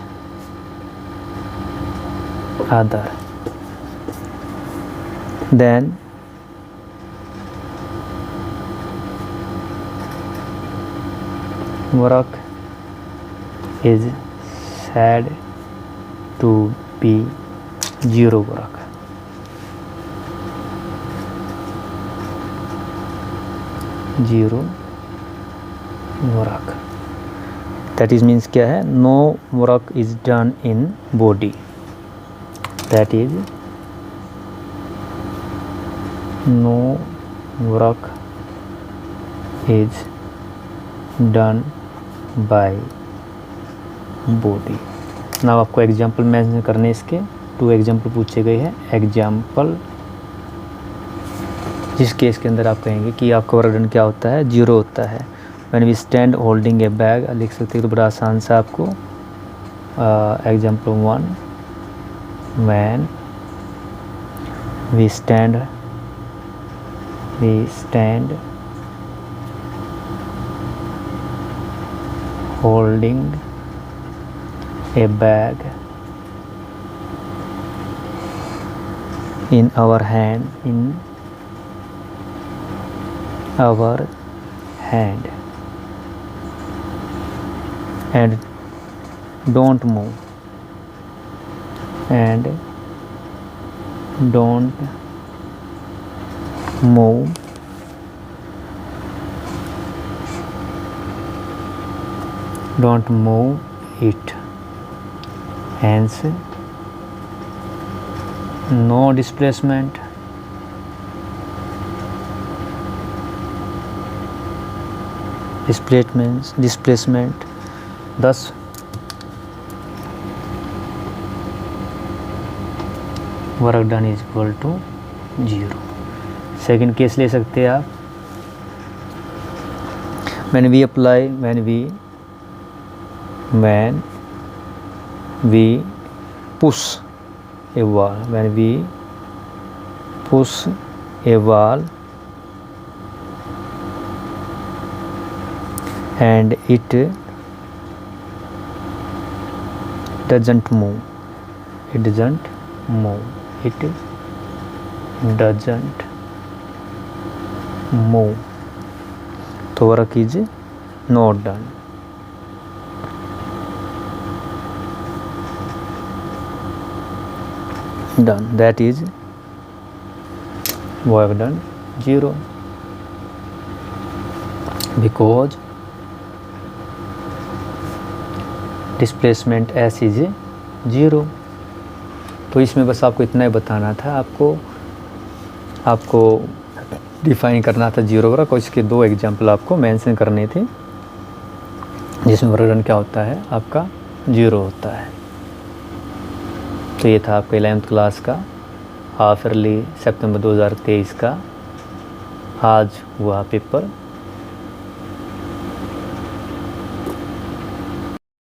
other. Then work is said to be zero work. Zero work. That is means क्या है? No work is done in body. That is no work is done by body. Now आपको example mention करने इसके 2 example पूछे गए हैं. Example जिस case के अंदर आप कहेंगे कि आपका वर्क डन क्या होता है? 0 होता है. When we stand holding a bag लिख सकते हैं, तो बड़ा आसान सा आपको. Example 1, when we stand holding a bag in our hand and don't move it, hence no displacement. Displacement, thus work done is equal to 0. Second case ले सकते हैं आप. when we push a wall and it doesn't move, तो work is not done. That is work done 0, because displacement s is 0. तो इसमें बस आपको इतना ही बताना था. आपको डिफाइन करना था 0 वर्क, और इसके 2 एग्जाम्पल आपको मेंशन करने थे जिसमें वर्क डन क्या होता है? आपका 0 होता है. तो ये था आपका 11th क्लास का हाफ ईयरली सितंबर 2023 का आज हुआ पेपर.